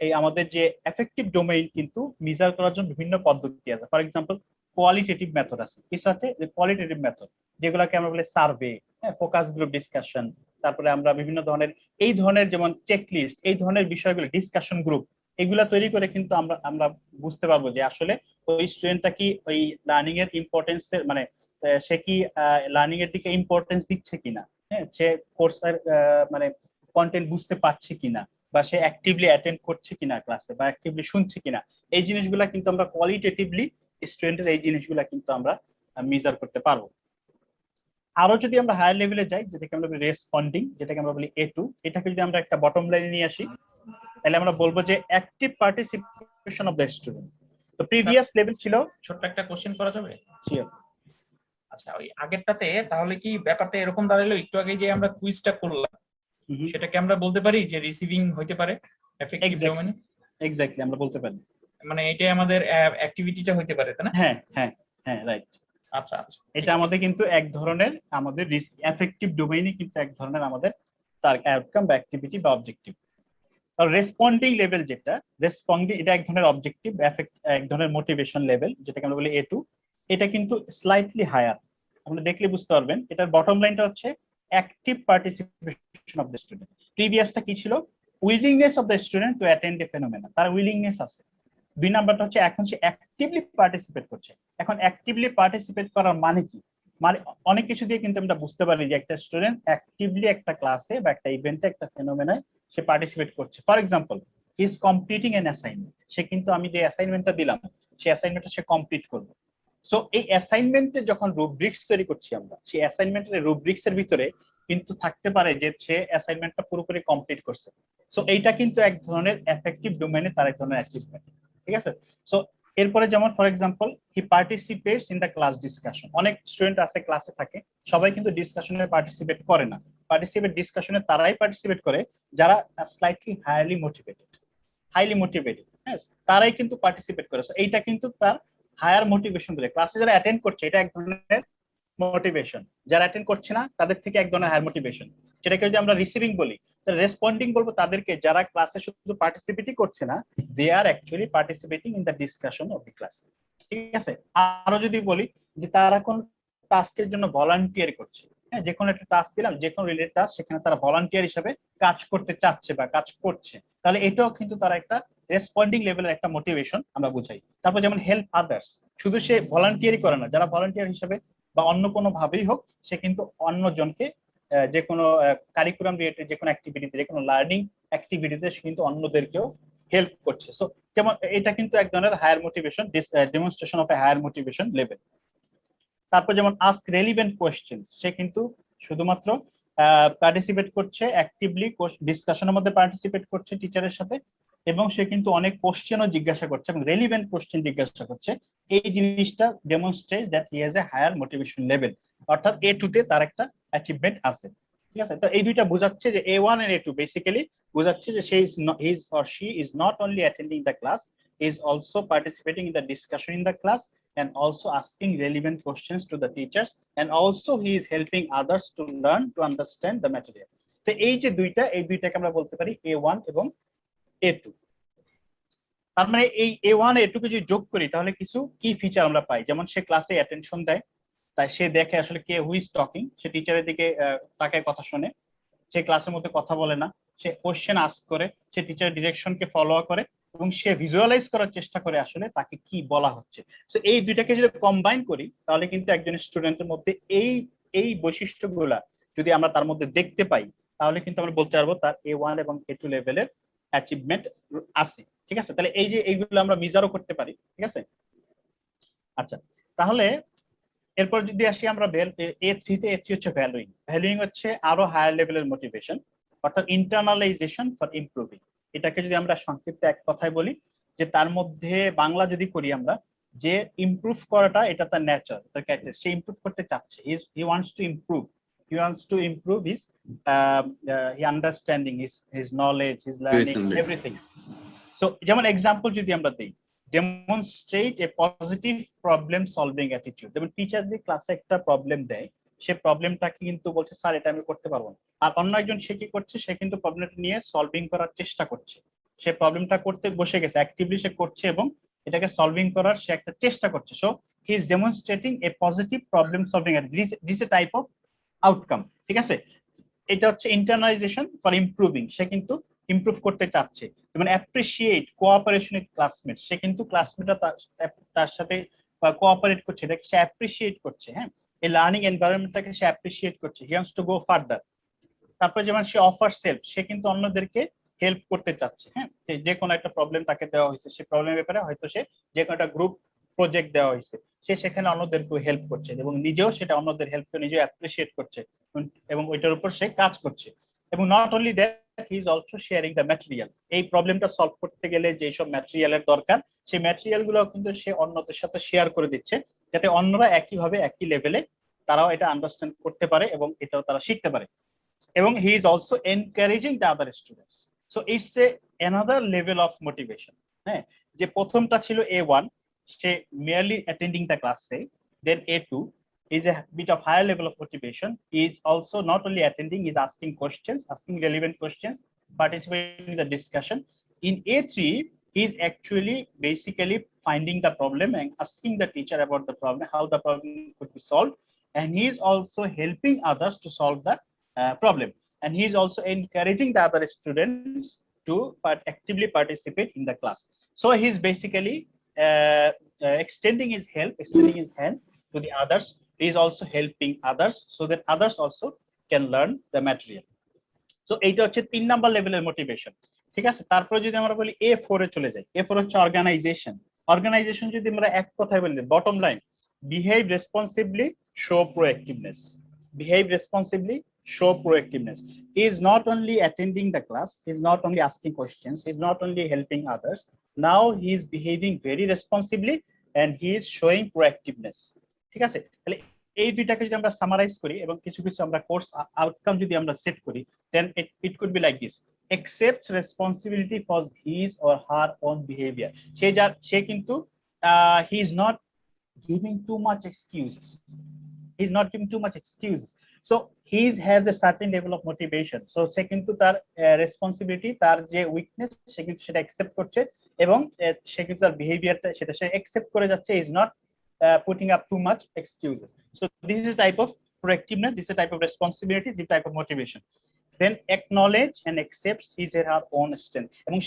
এই আমাদের যে এফেক্টিভ ডোমেইন কিন্তু মেজার করার জন্য বিভিন্ন পদ্ধতি আছে। ফর এক্সাম্পল কোয়ালিটেটিভ মেথড আছে, কিছু আছে কোয়ালিটেটিভ মেথড যেগুলোকে আমরা বলি সার্ভে, ফোকাস গ্রুপ ডিসকাশন, তারপরে আমরা বিভিন্ন ধরনের এই ধরনের যেমন চেকলিস্ট, এই ধরনের বিষয়গুলো ডিসকাশন গ্রুপ, এগুলা তৈরি করে কিন্তু আমরা বুঝতে পারবো যে আসলে ওই স্টুডেন্টটা কি ওই লার্নিং এর ইম্পর্টেন্স এর মানে সে কি লার্নিং এর দিকে ইম্পর্টেন্স দিচ্ছে কিনা, হ্যাঁ, সে কোর্সের মানে কন্টেন্ট বুঝতে পারছে কিনা, বা সে অ্যাক্টিভলি অ্যাটেন্ড করছে কিনা ক্লাসে, বা অ্যাক্টিভলি শুনছে কিনা, এই জিনিসগুলা কিন্তু আমরা কোয়ালিটেটিভলি স্টুডেন্টের এই জিনিসগুলা কিন্তু আমরা মেজার করতে পারবো। আরো যদি আমরা হায়ার লেভেলে যাই, যেটাকে আমরা বলি রেসপন্ডিং, যেটাকে আমরা বলি A2, এটাকে যদি আমরা একটা বটম লাইনে নিয়ে আসি, তাহলে আমরা বলবো যে active participation of the student. তো প্রিভিয়াস লেভেল ছিল, ছোট্ট একটা কোশ্চেন করা যাবে? Sure. আচ্ছা, ওই আগেরটাতে তাহলে কি ব্যাপারটা এরকম দাঁড়ালো, একটু আগে যে আমরা কুইজটা করলাম সেটাকে আমরা বলতে পারি যে রিসিভিং হইতে পারে এফেক্টিভ Exactly. ডোমেইনে? এক্স্যাক্টলি আমরা বলতে পারি। মানে এটাই আমাদের অ্যাক্টিভিটিটা হইতে পারে, তাই না? হ্যাঁ হ্যাঁ হ্যাঁ, রাইট। আচ্ছা আচ্ছা, এটা আমাদের কিন্তু এক ধরনের আমাদের এফেক্টিভ ডোমেইনই কিন্তু এক ধরনের আমাদের তার আউটকাম বা অ্যাক্টিভিটি বা অবজেক্টিভ। আর রেসপন্ডিং লেভেল যেটা, রেসপন্ডিং এটা এক ধরনের অবজেক্টিভ, এক ধরনের মোটিভেশন লেভেল, যেটাকে আমরা বলি A2। এটা কিন্তু স্লাইটলি হায়ার, আপনি দেখলে বুঝতে পারবেন। এটার বটম লাইনটা হচ্ছে active participation of the student. প্রিভিয়াসটা কি ছিল? Willingness of the student to attend a phenomena, তার উইলিংনেস আছে। 2 নাম্বারটা হচ্ছে এখন সে অ্যাক্টিভলি পার্টিসিপেট করছে। এখন অ্যাক্টিভলি পার্টিসিপেট করার মানে কি? মানে অনেক কিছু দিয়ে কিন্তু আমরা বুঝতে পারি যে একটা স্টুডেন্ট অ্যাক্টিভলি একটা ক্লাসে বা একটা ইভেন্টে, একটা ফেনোমেনায় সে পার্টিসিপেট করছে। For example, he is completing an assignment, সে কিন্তু আমি যে অ্যাসাইনমেন্টটা দিলাম সেই অ্যাসাইনমেন্টটা সে কমপ্লিট করবে। সো এই অ্যাসাইনমেন্টে যখন রুব্রিক্স তৈরি করছি আমরা, সেই অ্যাসাইনমেন্টের রুব্রিক্স এর ভিতরে কিন্তু থাকতে পারে যে সে অ্যাসাইনমেন্টটা পুরোপুরি কমপ্লিট করছে। সো এইটা কিন্তু এক ধরনের এফেক্টিভ ডোমেইনে তার এক ধরনের অ্যাচিভমেন্ট, ঠিক আছে? সো এরপরে যেমন for example, he participates in the class discussion. অনেক স্টুডেন্ট আছে ক্লাসে থাকে, সবাই কিন্তু ডিসকাশনে পার্টিসিপেট করে না। ডিসকাশনে তারাই পার্টিসিপেট করে যারা স্লাইটলি হাইলি মোটিভেটেড, হ্যাঁ, তারাই কিন্তু পার্টিসিপেট করে। সো এইটা কিন্তু তার হায়ার মোটিভেশন বলে। ক্লাসে যারা অ্যাটেন্ড করছে এটা এক ধরনের মোটিভেশন, যারা অ্যাটেন্ড করছে না তাদের থেকে এক ধরনের হায়ার মোটিভেশন, সেটাকে যদি আমরা রিসিভিং বলি। রেসপন্ডিং বলবো তাদেরকে যারা ক্লাসে শুধু পার্টিসিপেটই করছে না, they are actually participating in the discussion of the class, ঠিক আছে? আরো যদি বলি যে তারা কোন টাস্কের জন্য ভলান্টিয়ার করছে, হ্যাঁ, যে কোনো একটা টাস্ক দিলাম, যে কোনো রিলেটেড টাস্ক, সেখানে তারা ভলান্টিয়ার হিসেবে কাজ করতে চাচ্ছে বা কাজ করছে, তাহলে এটাও কিন্তু তারা একটা রেসপন্ডিং লেভেলের একটা মোটিভেশন আমরা বুঝাই। তারপর যেমন হেল্প আদার্স, শুধু সে ভলান্টিয়ারই করে না, যারা ভলান্টিয়ার হিসেবে বা অন্য কোনো ভাবেই হোক, সে কিন্তু অন্যজনকে যে কোনো কারিকুলাম রিলেটেড যে কোনো অ্যাক্টিভিটিতে, যে কোনো লার্নিং অ্যাক্টিভিটিতে সে কিন্তু অন্যদেরকেও হেল্প করছে। সো যেমন এটা কিন্তু এক ধরনের higher motivation, demonstration of a higher motivation level. তারপর যেমন আস্ক রেলিভেন্ট কোয়েশ্চেন্স, সে কিন্তু শুধুমাত্র পার্টিসিপেট করছে, অ্যাক্টিভলি ডিসকাশনের মধ্যে পার্টিসিপেট করছে টিচারের সাথে, এবং সে কিন্তু অনেক কোশ্চেনও জিজ্ঞাসা করছে এবং রেলিভেন্ট কোশ্চেন জিজ্ঞাসা করছে। এই জিনিসটা demonstrate that he has a higher motivation level, অর্থাৎ A2 তে তার একটা অ্যাচিভমেন্ট আছে, ঠিক আছে? তো এই দুইটা বোঝাচ্ছে যে A1 and A2 বেসিক্যালি বোঝাচ্ছে যে his or she is not only attending the class, is also participating in the discussion in the class, and also asking relevant questions to the teachers, and also he is helping others to learn to understand the material. তো এই যে এই দুইটাকে আমরা বলতে পারি A1 এবং A2। তার মানে এই A1 A2 কে যদি যোগ করি তাহলে কিছু কি ফিচার আমরা পাই, যেমন সে ক্লাসে অ্যাটেনশন দেয়, তাই সে দেখে আসলে কে হু ইজ টকিং, সে টিচারের দিকে তাকায়, কথা শুনে, সে ক্লাসের মধ্যে কথা বলে না, সে কোশ্চেন আস্ক করে, সে টিচারের ডিরেকশনকে ফলো করে, এবং সে ভিজুয়ালাইজ করার চেষ্টা করে আসলে তাকে কি বলা হচ্ছে। সো এই দুইটাকে যদি কম্বাইন করি তাহলে কিন্তু একজন স্টুডেন্টের মধ্যে এই বৈশিষ্ট্যগুলা যদি আমরা তার মধ্যে দেখতে পাই, তাহলে কিন্তু আমরা বলতে পারবো তার A1 এবং A2 লেভেলের অ্যাচিভমেন্ট আছে, ঠিক আছে? তাহলে এই যে এইগুলো আমরা মেজারও করতে পারি, ঠিক আছে? আচ্ছা, তাহলে এরপর যদি আসি আমরা A3 তে, A3 হচ্ছে ভ্যালুইং হচ্ছে আরো হায়ার লেভেলের মোটিভেশন, অর্থাৎ ইন্টারনালাইজেশন ফর ইমপ্রুভিং। এটাকে যদি আমরা সংক্ষিপ্ত এক কথায় বলি, যে তার মধ্যে বাংলা যদি করি আমরা, যে ইমপ্রুভ করাটা এটা তার নেচার, তার ক্যারেক্টার, সে ইমপ্রুভ করতে চাচ্ছে, he wants to improve, his understanding, his knowledge, his learning, everything. So যেমন এক্সাম্পল যদি আমরা দেই, ডেমনস্ট্রেট এ পজিটিভ প্রবলেম সলভিং অ্যাটিটিউড। যেমন টিচার যদি ক্লাসে একটা প্রবলেম দেয়, সে প্রবলেমটাকে কিন্তু বলছে স্যার এটা আমি করতে পারবো না, আর অন্য একজন সে কি করছে, সে কিন্তু প্রবলেমটা নিয়ে সলভিং করার চেষ্টা করছে, সে প্রবলেমটা করতে বসে গেছে, অ্যাক্টিভলি সে করছে এবং এটাকে সলভিং করার সে একটা চেষ্টা করছে। So he is demonstrating A positive problem solving attitude, this A type of outcome, ঠিক আছে? এটা হচ্ছে ইন্টারনালাইজেশন ফর ইমপ্রুভিং, সে কিন্তু ইমপ্রুভ করতে চাচ্ছে। যেমন অ্যাপ্রিশিয়েট কোঅপারেশন উইথ ক্লাসমেট, সে কিন্তু ক্লাসমেটরা তার সাথে কোঅপারেট করছে, এটাকে সে অ্যাপ্রিশিয়েট করছে, হ্যাঁ, এই লার্নিং এনভায়রনমেন্টটাকে সে অ্যাপ্রিসিয়েট করছে, he wants to go further. তারপরে যেমন সে অফার সেলফ, সে কিন্তু অন্যদেরকে হেল্প করতে চাচ্ছে। হ্যাঁ, যে কোনো একটা প্রবলেম তাকে দেওয়া হয়েছে, সেই প্রবলেমের ব্যাপারে হয়তো সে যে কোনো একটা গ্রুপ প্রজেক্ট দেওয়া হয়েছে, সে সেখানে অন্যদেরকে হেল্প করছে এবং নিজেও সেটা অন্যদের হেল্পকে নিজেও অ্যাপ্রিসিয়েট করছে এবং ওইটার উপর সে কাজ করছে। এবং not only that, he is also sharing the material. এই প্রবলেমটা সলভ করতে গেলে যেসব ম্যাটেরিয়ালের দরকার, সেই ম্যাটেরিয়াল গুলো কিন্তু সে অন্যদের সাথে শেয়ার করে দিচ্ছে, যাতে অন্যরা একইভাবে একই লেভেলে তারাও এটা আন্ডারস্ট্যান্ড করতে পারে এবং এটাও তারা শিখতে পারে। এবং he is also encouraging the other students. So it's a another level of motivation. হ্যাঁ, যে প্রথমটা ছিল A1, say merely attending the class say, then A2 is a bit of higher level of motivation. He is also not only attending, he is asking questions, asking relevant questions, participating in the discussion. In A3, he is actually basically finding the problem and asking the teacher about the problem, how the problem could be solved, and he is also helping others to solve the problem, and he is also encouraging the other students to actively participate in the class. So he is basically extending his hand to the others. He is also helping others so that others also can learn the material. So এইটা হচ্ছে 3 নাম্বার লেভেলের মোটিভেশন। ঠিক আছে, তারপরে যদি আমরা বলি A4 এ চলে যাই, A4 হচ্ছে অর্গানাইজেশন। অর্গানাইজেশন যদি আমরা এক কথায় বলি, bottom line, behave responsibly, show proactiveness. Behave responsibly, show proactiveness. He is not only attending the class, he is not only asking questions, he is not only helping others. Now he is behaving very responsibly and he is showing proactiveness. ঠিক আছে, তাহলে এই দুইটাকে যদি আমরা সামারাইজ করি এবং কিছু কিছু আমরা কোর্স আউটকাম যদি আমরা সেট করি, then it could be like this: accepts responsibility for his or her own behavior. সে কিন্তু he is not giving too much excuses. He is not giving too much excuses. So he has a certain level of motivation. So সে কিন্তু তার রেসপন্সিবিলিটি, তার যে উইকনেস, সে কিন্তু সেটা অ্যাকসেপ্ট করছে এবং সে কিন্তু তার বিহেভিয়ারটা সেটা সে অ্যাকসেপ্ট করে যাচ্ছে, is not putting up too much excuses. So this is a type of proactiveness, this is a type of responsibility, this is a type of motivation. Then acknowledge and accepts his or her own strength. এবং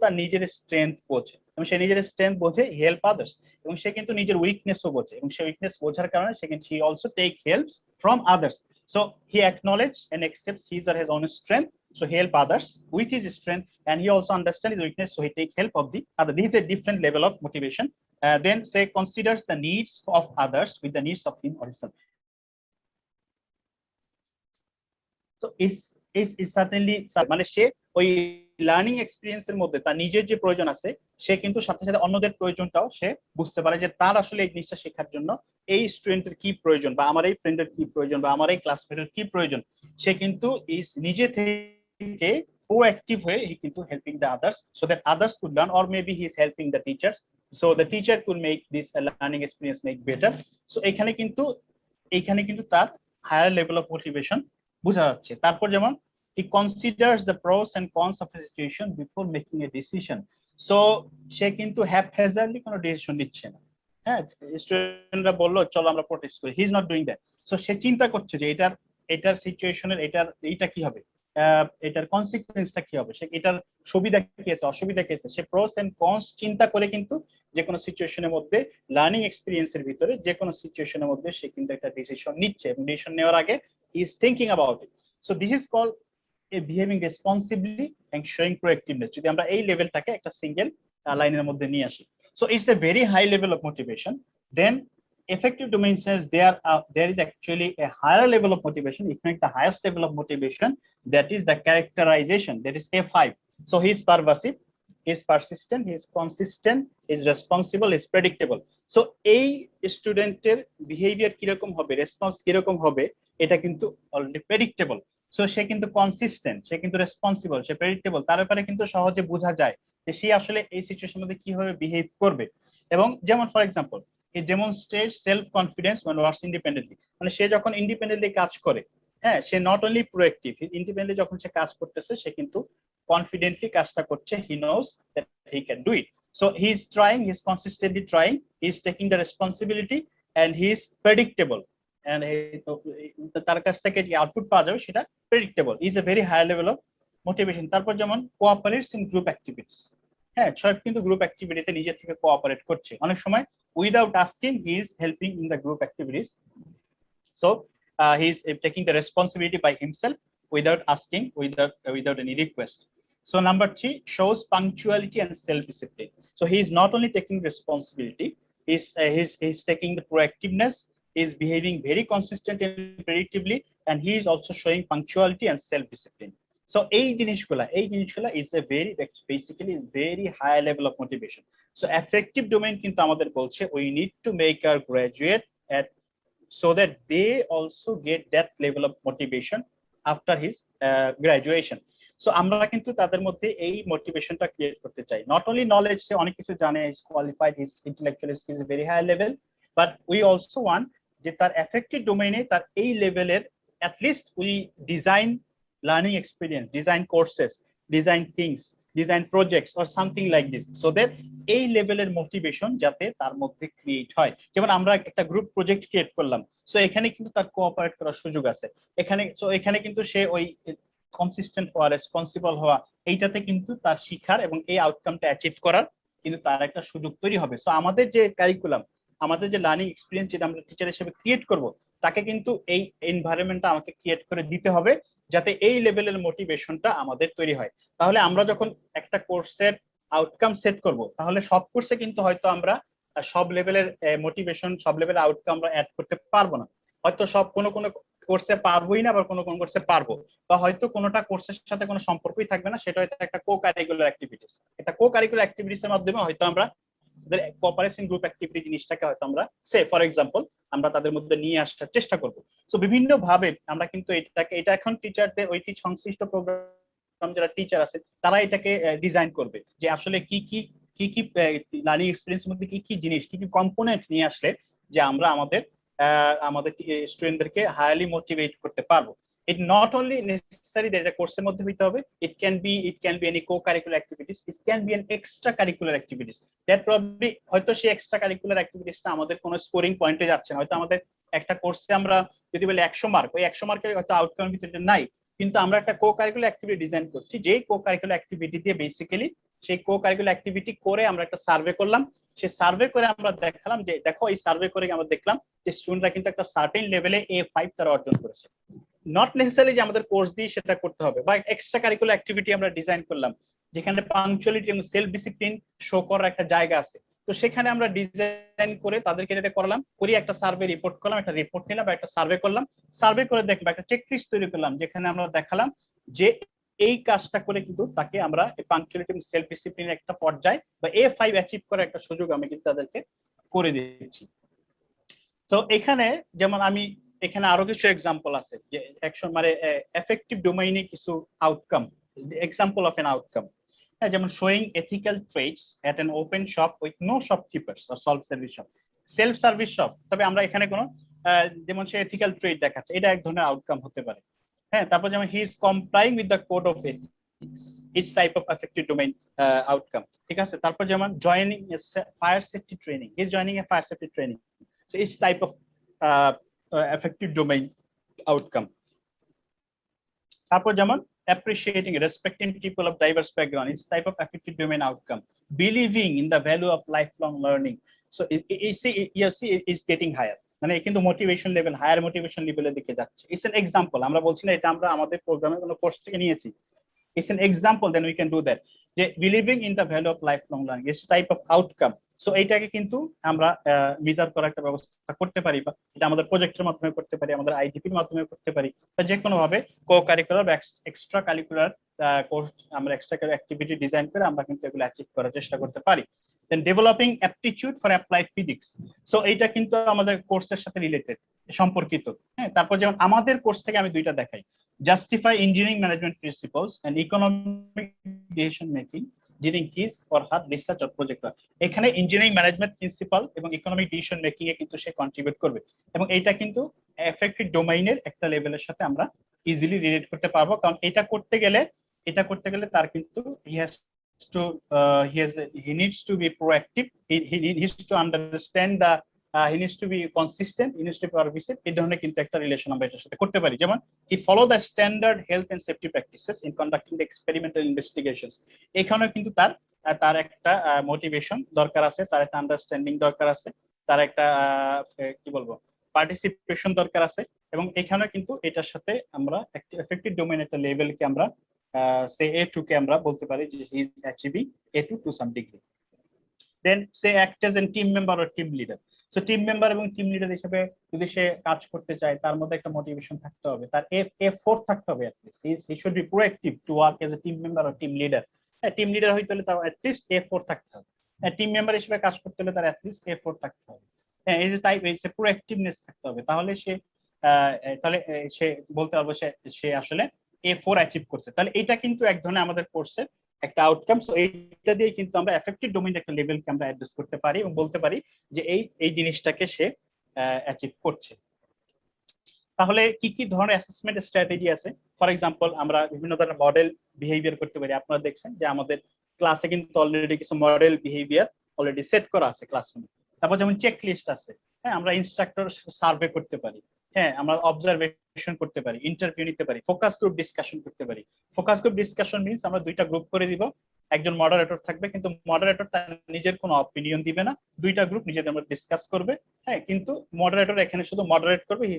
তার নিজের স্ট্রেংথ বোঝে এবং সে নিজের স্ট্রেংথ বোঝে, হেল্প আদার্স, এবং সে কিন্তু নিজের উইকনেসও বোঝে এবং সে উইকনেস বোঝার কারণে সে কিন্তু he also take helps from others. So he acknowledge and accepts his or his own strength, so he help others with his strength, and he also understand his weakness, so he take help of the other. This is a different level of motivation. Then say considers the needs of others with the needs of him or herself. So is certainly মানে সে ওই লার্নিং এক্সপিরিয়েন্সের মধ্যে তার নিজের যে প্রয়োজন আছে, সে কিন্তু সাথে সাথে অন্যদের প্রয়োজনটাও সে বুঝতে পারে, যে তার আসলে এই জিনিসটা শেখার জন্য এই স্টুডেন্টের কি প্রয়োজন, বা আমার এই ফ্রেন্ডের কি প্রয়োজন, বা আমার এই ক্লাসমেটের কি প্রয়োজন। সে কিন্তু নিজে থেকে proactive হয়ে he কিন্তু helping the others so that others could learn, or maybe he is helping the teachers so the teacher could make this learning experience make better. So এইখানে কিন্তু তার হায়ার লেভেল অফ মোটিভেশন বোঝা যাচ্ছে। তারপর যেমন he considers the pros and cons of a situation before making a decision. So সে কিন্তু haphazardly কোনো ডিসিশন নিচ্ছে না। হ্যাঁ, স্টুডেন্টরা বললো চলো আমরা প্রোটেস্ট করি, he is not doing that. So সে চিন্তা করছে যে এটার সিচুয়েশনের এইটা কি হবে, এটার কনসিকুয়েন্সটা কি হবে, সে এটার সুবিধা কি আছে, অসুবিধা কি আছে, সে প্রোস এন্ড কনস চিন্তা করে কিন্তু যে কোনো সিচুয়েশনের মধ্যে, লার্নিং এক্সপিরিয়েন্সের ভিতরে যে কোনো সিচুয়েশনের মধ্যে সে কিন্তু একটা ডিসিশন নিচ্ছে, এবং ডিসিশন নেওয়ার আগে he is thinking about it. So this is called behaving responsibly and showing proactiveness, যদি আমরা এই লেভেলটাকে একটা সিঙ্গেল লাইনের মধ্যে নিয়ে আসি। So it's a very high level of motivation. Then effective domain says there is actually a higher level of motivation, if not the highest level of motivation, that is the characterization, that is A5. So he is pervasive, he is persistent, he is consistent, he is responsible, he is predictable. So এই স্টুডেন্টের বিহেভিয়ার কিরকম হবে, রেসপন্স কিরকম হবে, এটা কিন্তু অলরেডি প্রেডিক্টেবল। সো সে কিন্তু কনসিস্টেন্ট, সে কিন্তু রেসপন্সিবল, সে প্রেডিক্টেবল, তার ব্যাপারে কিন্তু সহজে বোঝা যায় যে সে আসলে এই সিচুয়েশনের মধ্যে কিভাবে বিহেভ করবে। এবং যেমন for example, he demonstrate self confidence when works independently, মানে সে যখন ইন্ডিপেন্ডেন্টলি কাজ করে, হ্যাঁ, সে নট অনলি প্রোঅ্যাক্টিভ, ইন্ডিপেন্ডেন্টলি যখন সে কাজ করতেছে সে কিন্তু কনফিডেন্টলি কাজটা করছে, he knows that he can do it. So he is trying, he is consistently trying, he is taking the responsibility, and he is predictable, and তার কাছ থেকে যে আউটপুট পাওয়া যাবে সেটা predictable, is a very high level of motivation. তারপর যেমন কোঅপারেটস ইন গ্রুপ অ্যাক্টিভিটিস, হ্যাঁ, সোয়েব কিন্তু গ্রুপ অ্যাক্টিভিটিতে নিজে থেকে কোঅপারেট করছে, অনেক সময় without asking he is helping in the group activities. So he is taking the responsibility by himself without asking, without any request. So number 3 shows punctuality and self-discipline. So he is not only taking responsibility, he's taking the proactiveness, he is behaving very consistent and predictably, and he is also showing punctuality and self-discipline. So এই জিনিসগুলা is a basically very high level of motivation. So affective domain কিন্তু আমাদের বলছে we need to make our graduate at so that they also get that level of motivation after his graduation. So আমরা কিন্তু তাদের মধ্যে এই মোটিভেশনটা ক্রিয়েট করতে চাই। নট অনলি নলেজ, সে অনেক কিছু জানে, is qualified, his intellectual skills very high level, but we also want যে তার এফেক্টিভ ডোমেইনে তার এই লেভেলের at least we design learning experience, design courses, design things, design projects or something like this, so that এই লেভেলের মোটিভেশন যাতে তার মধ্যে ক্রিয়েট হয়। যেমন আমরা একটা গ্রুপ প্রজেক্ট ক্রিয়েট করলাম, সো এখানে কিন্তু তার কোঅপারেট করার সুযোগ আছে এখানে কিন্তু সে ওই কনসিস্টেন্ট হওয়া, রেসপন্সিবল হওয়া, এইটাতে কিন্তু তার শিখার এবং এই আউটকামটা অ্যাচিভ করার কিন্তু তার একটা সুযোগ তৈরি হবে। সো আমাদের যে কারিকুলাম, আমাদের যে লার্নিং এক্সপিরিয়েন্স যেটা আমরা টিচার হিসেবে ক্রিয়েট করব, তাকে কিন্তু এই এনভায়রনমেন্টটা আমাকে ক্রিয়েট করে দিতে হবে যাতে এই লেভেলের মোটিভেশনটা আমাদের তৈরি হয়। তাহলে আমরা যখন একটা কোর্সের আউটকাম সেট করব, তাহলে সব কোর্সে কিন্তু হয়তো আমরা সব লেভেলের মোটিভেশন, সব লেভেলের আউটকাম আমরা অ্যাড করতে পারবো না। হয়তো সব কোনো কোর্সে পারবোই না, আবার কোনো কোর্সে পারবো, বা হয়তো কোনোটা কোর্সের সাথে কোনো সম্পর্কই থাকবে না, সেটা হয়তো একটা কো কারিকুলার অ্যাক্টিভিটিস। এটা কো কারিকুলার অ্যাক্টিভিটিস এর মাধ্যমে হয়তো আমরা কোঅপারেশন গ্রুপ অ্যাক্টিভিটি জিনিসটাকে হয়তো আমরা ফর এক্সাম্পল আমরা তাদের মধ্যে নিয়ে আসার চেষ্টা করব। সো বিভিন্ন ভাবে আমরা কিন্তু এটা এখন টিচারদের ওইটি সংশ্লিষ্ট প্রোগ্রাম যারা টিচার আছে তারা এটাকে ডিজাইন করবে যে আসলে কি কি লার্নিং এক্সপিরিয়েন্সের মধ্যে কি কি জিনিস, কি কি কম্পোনেন্ট নিয়ে আসলে যে আমরা আমাদের স্টুডেন্টদেরকে হাইলি মোটিভেট করতে পারবো। It not only necessary that a course মধ্যে হইতে হবে, it can be any co-curricular activities, it can be an extracurricular activities that probably হয়তো সেই extracurricular activitiesটা আমাদের কোনো স্কোরিং পয়েন্টে যাচ্ছে না, হয়তো আমাদের একটা কোর্সে আমরা যদি বলি 100 মার্ক, ওই 100 মার্কের হয়তো আউটকাম ভিতরে নাই, কিন্তু আমরা একটা কো-কারিকুলার অ্যাক্টিভিটি ডিজাইন করছি, যেই কো-কারিকুলার অ্যাক্টিভিটি দিয়ে বেসিক্যালি সেই কো-কারিকুলার অ্যাক্টিভিটি করে আমরা একটা সার্ভে করলাম, সেই সার্ভে করে আমরা দেখালাম যে দেখো এই সার্ভে করে আমরা দেখলাম যে স্টুডেন্টরা কিন্তু একটা সার্টেন লেভেলে A5 তারা অর্জন করেছে। নট নেসেসারি যে আমাদের কোর্স দিয়ে সেটা করতে হবে, বা এক্সট্রা কারিকুলার অ্যাক্টিভিটি আমরা ডিজাইন করলাম যেখানে পাংচুয়ালিটি এবং সেলফ ডিসিপ্লিন শো করার একটা জায়গা আছে, তো সেখানে আমরা ডিজাইন করে তাদেরকে এটা করালাম, করি একটা সার্ভে রিপোর্ট করলাম, একটা রিপোর্ট নিলাম বা একটা সার্ভে করলাম, সার্ভে করে দেখলাম একটা চেকলিস্ট তৈরি করলাম যেখানে আমরা দেখালাম যে এই কাজটা করে কিন্তু তাকে আমরা পাংচুয়ালিটি এবং সেলফ ডিসিপ্লিনের একটা পর্যায় বা A5 অ্যাচিভ করার একটা সুযোগ আমি কিন্তু তাদেরকে করে দিয়েছি। তো এখানে যেমন আমি এখানে আরো কিছু এক্সাম্পল আছে যে অ্যাকশন মানে এফেক্টিভ ডোমেইনে কিছু outcome, example of an outcome, যেমন showing ethical traits at an open shop with no shopkeepers or self service shop, তবে আমরা এখানে কোনো যেমন সে এথিক্যাল ট্রেড দেখাচ্ছে, এটা এক ধরনের আউটকাম হতে পারে। হ্যাঁ, তারপর যেমন he is কমপ্লাইং with the code of ethics, it's type of effective domain outcome, ঠিক আছে। তারপর যেমন joining fire safety training, he is joining A fire safety training, so it's type of effective domain outcome. তারপর যেমন appreciating, respecting people of diverse background is type of effective domain outcome. Believing in the value of lifelong learning, so you see it is getting higher, মানে কিন্তু মোটিভেশন লেভেল, হায়ার মোটিভেশন লেভেলের দিকে যাচ্ছে। ইটস এন এক্সাম্পল, আমরা বলছি না এটা আমরা আমাদের প্রোগ্রামের কোনো কোর্স থেকে নিয়েছি, it's an example, then we can do that, যে believing in the value of lifelong learning it's type of outcome. So এইটাকে কিন্তু আমরা মেজার করার একটা ব্যবস্থা করতে পারি, বা এটা আমাদের প্রজেক্টের মাধ্যমে করতে পারি, আমাদের আইডিপির মাধ্যমে করতে পারি, বা যে কোনো ভাবে কো কারিকুলার বা এক্সট্রা কারিকুলার কোর্স আমরা এক্সট্রা অ্যাক্টিভিটি ডিজাইন করে আমরা কিন্তু এগুলো অ্যাচিভ করার চেষ্টা করতে পারি। Then developing aptitude for applied physics, so এইটা কিন্তু আমাদের কোর্সের সাথে রিলেটেড, সম্পর্কিত। হ্যাঁ, তারপর যেমন আমাদের কোর্স থেকে আমি দুইটা দেখাই, justify engineering management principles and economic decision making during his or her research or project work, এখানে ইঞ্জিনিয়ারিং ম্যানেজমেন্ট প্রিন্সিপাল এবং ইকোনমিক ডিসিশন মেকিং এ কিন্তু সে কন্ট্রিবিউট করবে, এবং এটা কিন্তু এফেক্টিভ ডোমেইনের একটা লেভেলের সাথে আমরা ইজিলি রিলেট করতে পারবো, কারণ এটা করতে গেলে তার কিন্তু he needs to be proactive, he needs to understand the he needs to be consistent, he needs to be pervasive, এই ধরনের কিন্তু একটা রিলেশন আমরা এটার সাথে করতে পারি। যেমন he follow the standard health and safety practices in conducting the experimental investigations, এখানেও কিন্তু তার তার একটা মোটিভেশন দরকার আছে, তার একটা আন্ডারস্ট্যান্ডিং দরকার আছে, তার একটা কি বলবো পার্টিসিপেশন দরকার আছে। এবং এখানে কিন্তু এটার সাথে আমরা এফেক্টিভ ডোমেইন একটা লেভেলকে আমরা সে A2 কে আমরা বলতে পারি যে he is achieving A2 to some degree. Then সে act as an team member or team leader. So team member এবং টিম লিডার হিসেবে যদি সে কাজ করতে চায়, তার মধ্যে একটা মোটিভেশন থাকতে হবে, তার A4 থাকতে হবে at least. He should be proactive to work as a team member or team leader. হ্যাঁ, টিম লিডার হইতে হলে তার অ্যাটলিস্ট A4 থাকতে হবে। হ্যাঁ, টিম মেম্বার হিসেবে কাজ করতে হলে তার অ্যাটলিস্ট A4 থাকতে হবে। হ্যাঁ, এই যে টাইপ, এই যে প্রোঅ্যাক্টিভনেস থাকতে হবে, তাহলে সে তাহলে সে বলতে পারবো সে আসলে A4 অ্যাচিভ করছে। তাহলে এটা কিন্তু এক ধরনের আমাদের কোর্সের একটা আউটকাম। সো এইটা দিয়ে কিন্তু আমরা এফেক্টিভ ডোমেইন একটা লেভেলকে আমরা অ্যাড্রেস করতে পারি এবং বলতে পারি যে এই জিনিসটাকে সে অ্যাচিভ করছে। তাহলে কি কি ধরনের অ্যাসেসমেন্ট স্ট্র্যাটেজি আছে? ফর এক্সাম্পল, আমরা বিভিন্ন ধরনের মডেল বিহেভিয়ার করতে পারি। আপনারা দেখছেন যে আমাদের ক্লাসে কিন্তু অলরেডি কিছু মডেল বিহেভিয়ার অলরেডি সেট করা আছে ক্লাসরুমে। তারপর যেমন চেক লিস্ট আছে। হ্যাঁ, আমরা ইনস্ট্রাক্টর সার্ভে করতে পারি। হ্যাঁ, আমরা অবজারভেশন করতে পারি, ইন্টারভিউ নিতে পারি, ফোকাস গ্রুপ ডিসকাশন করতে পারি। ফোকাস গ্রুপ ডিসকাশন মিন্স আমরা দুইটা গ্রুপ করে দিব, একজন মডারেটর থাকবে, কিন্তু মডারেটর তার নিজের কোনো অপিনিয়ন দিবে না, দুইটা গ্রুপ নিজেদের মধ্যে ডিসকাস করবে। হ্যাঁ, কিন্তু মডারেটর এখানে শুধু মডারেট করবে, he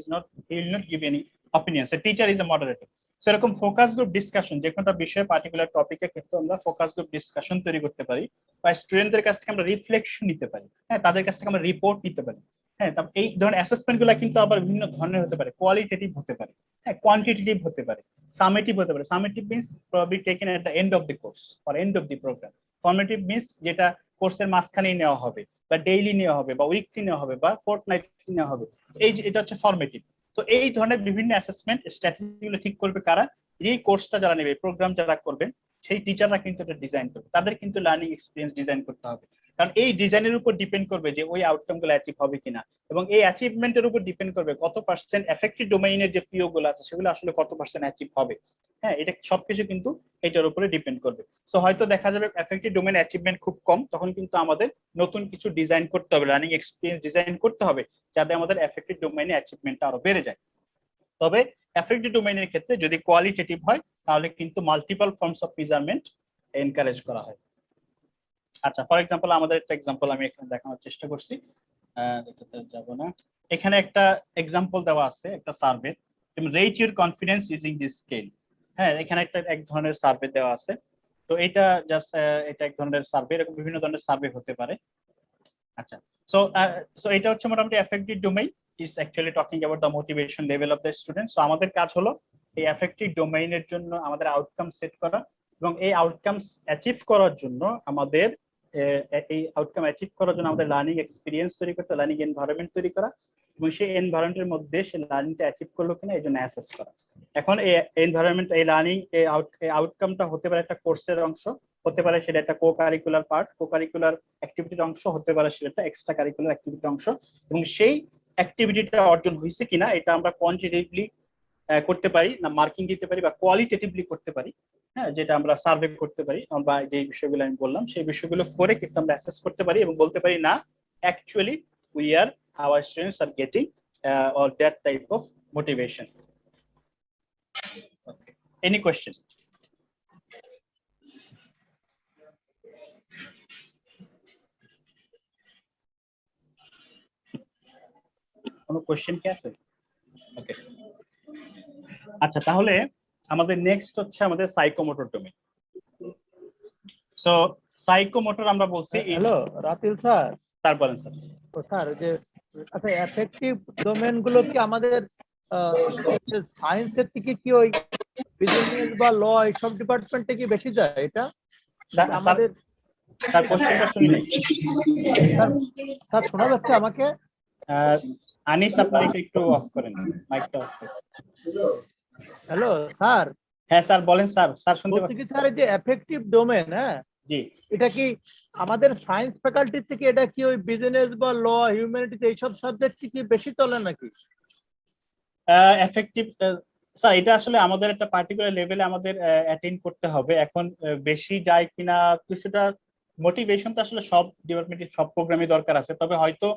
will not give any opinion. Teacher is a moderator. সেরকম ফোকাস গ্রুপ ডিসকাশন, যে কোনো বিষয়ে পার্টিকুলার টপিকের ক্ষেত্রে আমরা ফোকাস গ্রুপ ডিসকাশন তৈরি করতে পারি, বা স্টুডেন্টদের কাছ থেকে আমরা রিফ্লেকশন নিতে পারি। হ্যাঁ, তাদের কাছ থেকে আমরা রিপোর্ট নিতে পারি। হ্যাঁ, এই ধরনের অ্যাসেসমেন্ট গুলো কিন্তু আবার বিভিন্ন ধরনের হতে পারে, কোয়ালিটেটিভ হতে পারে, হ্যাঁ, কোয়ান্টিটেটিভ হতে পারে, সামেটিভ হতে পারে। Summative means probably taken at the end of the course or end of the program. Formative means যেটা কোর্সের মাঝখানেই নেওয়া হবে, বা ডেইলি নেওয়া হবে, বা উইকলি নেওয়া হবে, বা ফোর্টনাইটলি নেওয়া হবে। এই যে এটা হচ্ছে ফর্মেটিভ। তো এই ধরনের বিভিন্ন অ্যাসেসমেন্ট স্ট্র্যাটেজি গুলো ঠিক করবে কারা? এই কোর্সটা যারা নেবে, প্রোগ্রাম যারা করবেন, সেই টিচাররা কিন্তু এটা ডিজাইন করবে। তাদের কিন্তু লার্নিং এক্সপিরিয়েন্স ডিজাইন করতে হবে, কারণ এই ডিজাইনের উপর ডিপেন্ড করবে যে ওই আউটকাম গুলো অ্যাচিভ হবে কিনা, এবং এই অ্যাচিভমেন্টের উপর ডিপেন্ড করবে কত পার্সেন্ট এফেক্টিভ ডোমেইনের যে পিও গুলো আছে সেগুলো আসলে কত পার্সেন্ট অ্যাচিভ হবে। হ্যাঁ, এটা সবকিছু কিন্তু এটার উপরে ডিপেন্ড করবে। সো হয়তো দেখা যাবে এফেক্টিভ ডোমেইন অ্যাচিভমেন্ট খুব কম, তখন কিন্তু আমাদের নতুন কিছু ডিজাইন করতে হবে, লার্নিং এক্সপিরিয়েন্স ডিজাইন করতে হবে, যাতে আমাদের এফেক্টিভ ডোমেইনে অ্যাচিভমেন্টটা আরো বেড়ে যায়। তবে এফেক্টিভ ডোমেইনের ক্ষেত্রে যদি কোয়ালিটেটিভ হয়, তাহলে কিন্তু multiple forms of measurement encourage করা হয়। আচ্ছা, ফর এক্সাম্পল আমাদের একটা এক্সাম্পল আমি এখানে দেখানোর চেষ্টা করছি, এটাতে যাব না। এখানে একটা এক্সাম্পল দেওয়া আছে একটা survey, rate your confidence using this scale. হ্যাঁ, এখানে এক ধরনের সার্ভে দেওয়া আছে। তো এটা জাস্ট এটা এক ধরনের সার্ভে, এরকম বিভিন্ন ধরনের সার্ভে হতে পারে। আচ্ছা, সো এটা হচ্ছে মোটামুটি effective domain is actually talking about the motivation level of the student. So আমাদের কাজ হলো এই এফেক্টিভ ডোমেইনের জন্য আমাদের আউটকাম সেট করা, এবং এই আউটকামস অ্যাচিভ করার জন্য আমাদের আমাদের লার্নিং এক্সপিরিয়েন্স তৈরি করতে, লার্নিং এনভায়রনমেন্ট তৈরি করা, এবং সেই এনভায়রনমেন্টের মধ্যে সে লার্নিংটা অ্যাচিভ করলো কিনা এই জন্য অ্যাসেস করা। এখন এই এনভায়রনমেন্ট, এই লার্নিং, এই আউটকামটা হতে পারে একটা কোর্সের অংশ, হতে পারে সেটা একটা কো-কারিকুলার পার্ট, কো-কারিকুলার অ্যাক্টিভিটির অংশ, হতে পারে সেটা একটা এক্সট্রা কারিকুলার অ্যাক্টিভিটির অংশ, এবং সেই অ্যাক্টিভিটিটা অর্জন হয়েছে কিনা এটা আমরা কোয়ান্টিটেটিভলি করতে পারি, না মার্কিং দিতে পারি, বা কোয়ালিটেটিভলি করতে পারি। হ্যাঁ, যেটা আমরা সার্ভে করতে পারি, বা যে বিষয়গুলো আমি বললাম সেই বিষয়গুলো করে কিন্তু আমরা অ্যাসেস করতে পারি এবং বলতে পারি না actually our students are getting or that type of motivation. Okay. Any question? কোনো কোশ্চেন কি আছে? ওকে, আচ্ছা, তাহলে আমাদের নেক্সট হচ্ছে আমাদের সাইকোমোটর ডোমেইন। সো সাইকোমোটর আমরা বলছি। Hello Ratil sir. স্যার বলেন স্যার। তো স্যার যে আচ্ছা, এফেক্টিভ ডোমেইন গুলো কি আমাদের সায়েন্সের থেকে কি ওই বিজনেস বা ল এইসব ডিপার্টমেন্টে কি বেশি যায় এটা? আমাদের স্যার কোশ্চেনটা শুনি নাই। স্যার শোনা যাচ্ছে আমাকে? আনিস, আপনি একটু অফ করেন মাইকটা অফ করেন। Hello sir. হ্যাঁ স্যার বলেন স্যার। স্যার শুনতে পাচ্ছি কি স্যার, এই যে এফেক্টিভ ডোমেইন, হ্যাঁ জি, এটা কি আমাদের সায়েন্স ফ্যাকাল্টি থেকে এটা কি ওই বিজনেস বা ল, হিউম্যানিটিজ এইসব সাবজেক্ট কি বেশি চলে নাকি? এফেক্টিভ স্যার, এটা আসলে আমাদের একটা পার্টিকুলার লেভেলে আমাদের অ্যাটেইন করতে হবে। এখন বেশি যায় কিনা কিছুটা মোটিভেশন তো আসলে সব ডিপার্টমেন্টে সব প্রোগ্রামে দরকার আছে, তবে হয়তো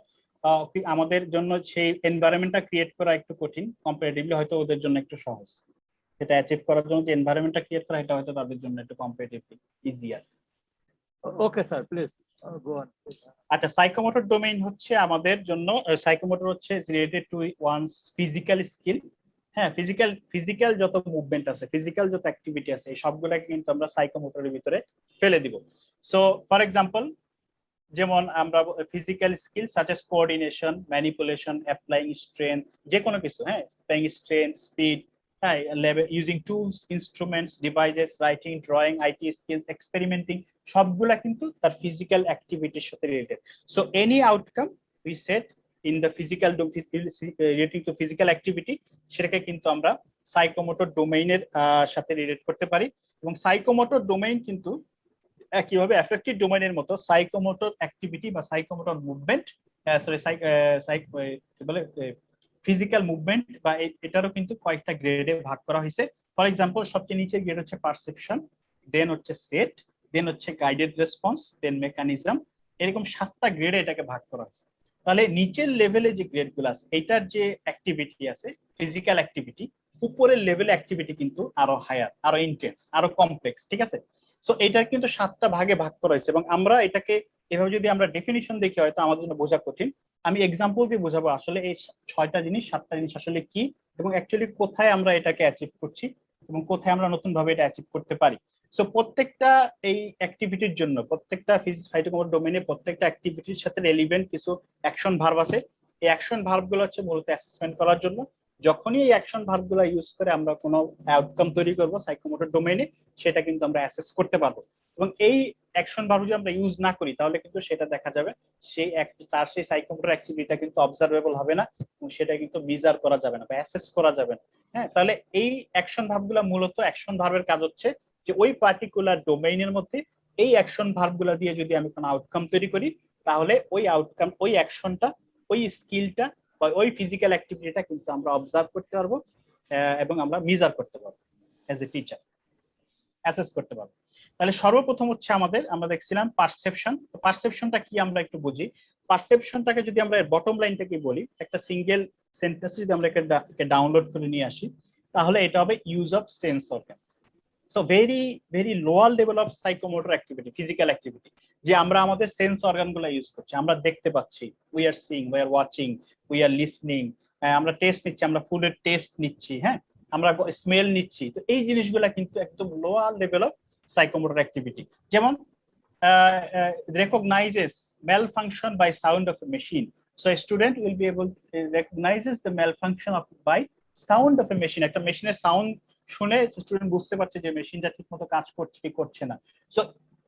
আমাদের জন্য সেই এনভায়রনমেন্টটা ক্রিয়েট করা একটু কঠিন, কম্পারেটিভলি হয়তো ওদের জন্য একটু সহজ। সেটা অ্যাচিভ করার জন্য যে এনভায়রনমেন্টটা ক্রিয়েট করা, এটা হয়তো তাদের জন্য একটু comparatively easier. Okay, sir, please go on. আচ্ছা, সাইকোমোটর ডোমেইন হচ্ছে আমাদের জন্য, সাইকোমোটর হচ্ছে related to one's physical skill. হ্যাঁ, ফিজিক্যাল যত মুভমেন্ট আছে, ফিজিক্যাল যত অ্যাক্টিভিটি আছে, এই সবগুলোকে কিন্তু আমরা সাইকোমোটরের ভিতরে ফেলে দিব। সো ফর এক্সাম্পল, যেমন আমরা physical skill such as coordination, manipulation, applying strength, যে কোনো কিছু, হ্যাঁ, অ্যাপ্লাইং স্ট্রেংথ, স্পিড, হ্যাঁ, using tools, instruments, devices, writing, drawing, IT skills, experimenting, সবগুলা কিন্তু তার ফিজিক্যাল অ্যাক্টিভিটির সাথে related. So any outcome we set in the physical relating to physical activity, সেটাকে কিন্তু আমরা সাইকোমোটর ডোমেইনের সাথে রিলেট করতে পারি। এবং সাইকোমোটর ডোমেইন কিন্তু একইভাবে অ্যাফেক্টিভ ডোমেইনের মতো সাইকোমোটর অ্যাক্টিভিটি বা সাইকোমোটর মুভমেন্ট, বলে ফিজিক্যাল মুভমেন্ট বা এটারও কিন্তু কয়েকটা গ্রেডে ভাগ করা হয়েছে। ফর এক্সাম্পল, সবচেয়ে নিচের গ্রেড হচ্ছে পারসেপশন, দেন হচ্ছে সেট, দেন হচ্ছে গাইডেড রেসপন্স, দেন মেকানিজম, এরকম 7টা গ্রেডে এটাকে ভাগ করা হয়েছে। তাহলে নিচের লেভেলে যে গ্রেডগুলো আছে, এটার যে অ্যাক্টিভিটি আছে ফিজিক্যাল অ্যাক্টিভিটি, উপরের লেভেলে অ্যাক্টিভিটি কিন্তু আরো হায়ার, আরো ইন্টেন্স, আরো কমপ্লেক্স, ঠিক আছে? সো এটার কিন্তু 7টা ভাগে ভাগ করা হয়েছে এবং আমরা এটাকে এভাবে যদি আমরা ডেফিনিশন দেখি হয়তো আমাদের জন্য বোঝা কঠিন। আমি এক্সাম্পল দিয়ে বোঝাবো আসলে এই 6টা জিনিস, 7টা জিনিস আসলে কি এবং অ্যাকচুয়ালি কোথায় আমরা এটাকে অ্যাচিভ করছি এবং কোথায় আমরা নতুন ভাবে এটা অ্যাচিভ করতে পারি। সো প্রত্যেকটা এই অ্যাক্টিভিটির জন্য, প্রত্যেকটা সাইকোমোটর ডোমেইনে প্রত্যেকটা অ্যাক্টিভিটির সাথে রেলিভেন্ট কিছু অ্যাকশন ভার্ব আছে। এই অ্যাকশন ভার্বগুলো হচ্ছে মূলত অ্যাসেসমেন্ট করার জন্য। যখনই এই অ্যাকশন ভার্বগুলো ইউজ করে আমরা কোনো আউটকাম তৈরি করব সাইকোমোটর ডোমেইনে, সেটা কিন্তু আমরা অ্যাসেস করতে পারবো। এবং এই অ্যাকশন ভার্ব যদি আমরা ইউজ না করি তাহলে কিন্তু সেটা দেখা যাবে তার সেই সাইকোমোটর অ্যাক্টিভিটিটা কিন্তু অবজারভেবল হবে না এবং সেটা কিন্তু মেজার করা যাবে না বা অ্যাসেস করা যাবে না। হ্যাঁ, তাহলে এই অ্যাকশন ভার্বগুলো মূলত, অ্যাকশন ভার্বের কাজ হচ্ছে যে ওই পার্টিকুলার ডোমেইনের মধ্যে এই অ্যাকশন ভার্বগুলো দিয়ে যদি আমি কোনো আউটকাম তৈরি করি, তাহলে ওই আউটকাম, ওই অ্যাকশনটা, ওই স্কিলটা বা ওই ফিজিক্যাল অ্যাক্টিভিটিটা কিন্তু আমরা অবজার্ভ করতে পারবো এবং আমরা মেজার করতে পারবো অ্যাজ এ টিচার, অ্যাসেস করতে পারবো। তাহলে সর্বপ্রথম হচ্ছে আমরা দেখছিলাম পারসেপশন। তো পারসেপশনটা কি আমরা একটু বুঝি। পারসেপশনটাকে যদি আমরা বটম লাইনটাকে বলি, একটা সিঙ্গেল সেন্টেন্স যদি আমরা এটাকে ডাউনলোড করে নিয়ে আসি, তাহলে এটা হবে use of sense organs. So very lower level of psychomotor activity, physical activity, যে আমরা আমাদের সেন্স অর্গানগুলো ইউজ করছি। আমরা দেখতে পাচ্ছি, we are seeing, we are watching, we are listening, আমরা টেস্ট নিচ্ছি, আমরা ফুডের টেস্ট নিচ্ছি, হ্যাঁ, আমরা স্মেল নিচ্ছি। তো এই জিনিসগুলা কিন্তু একদম lower level of psychomotor activity. যেমন recognizes malfunction by sound of a machine. So a student will be able to recognizes the malfunction by sound of a machine. একটা মেশিনের সাউন্ড শুনে স্টুডেন্ট বুঝতে পারছে যে মেশিনটা ঠিকমতো কাজ করছে কি করছে না। So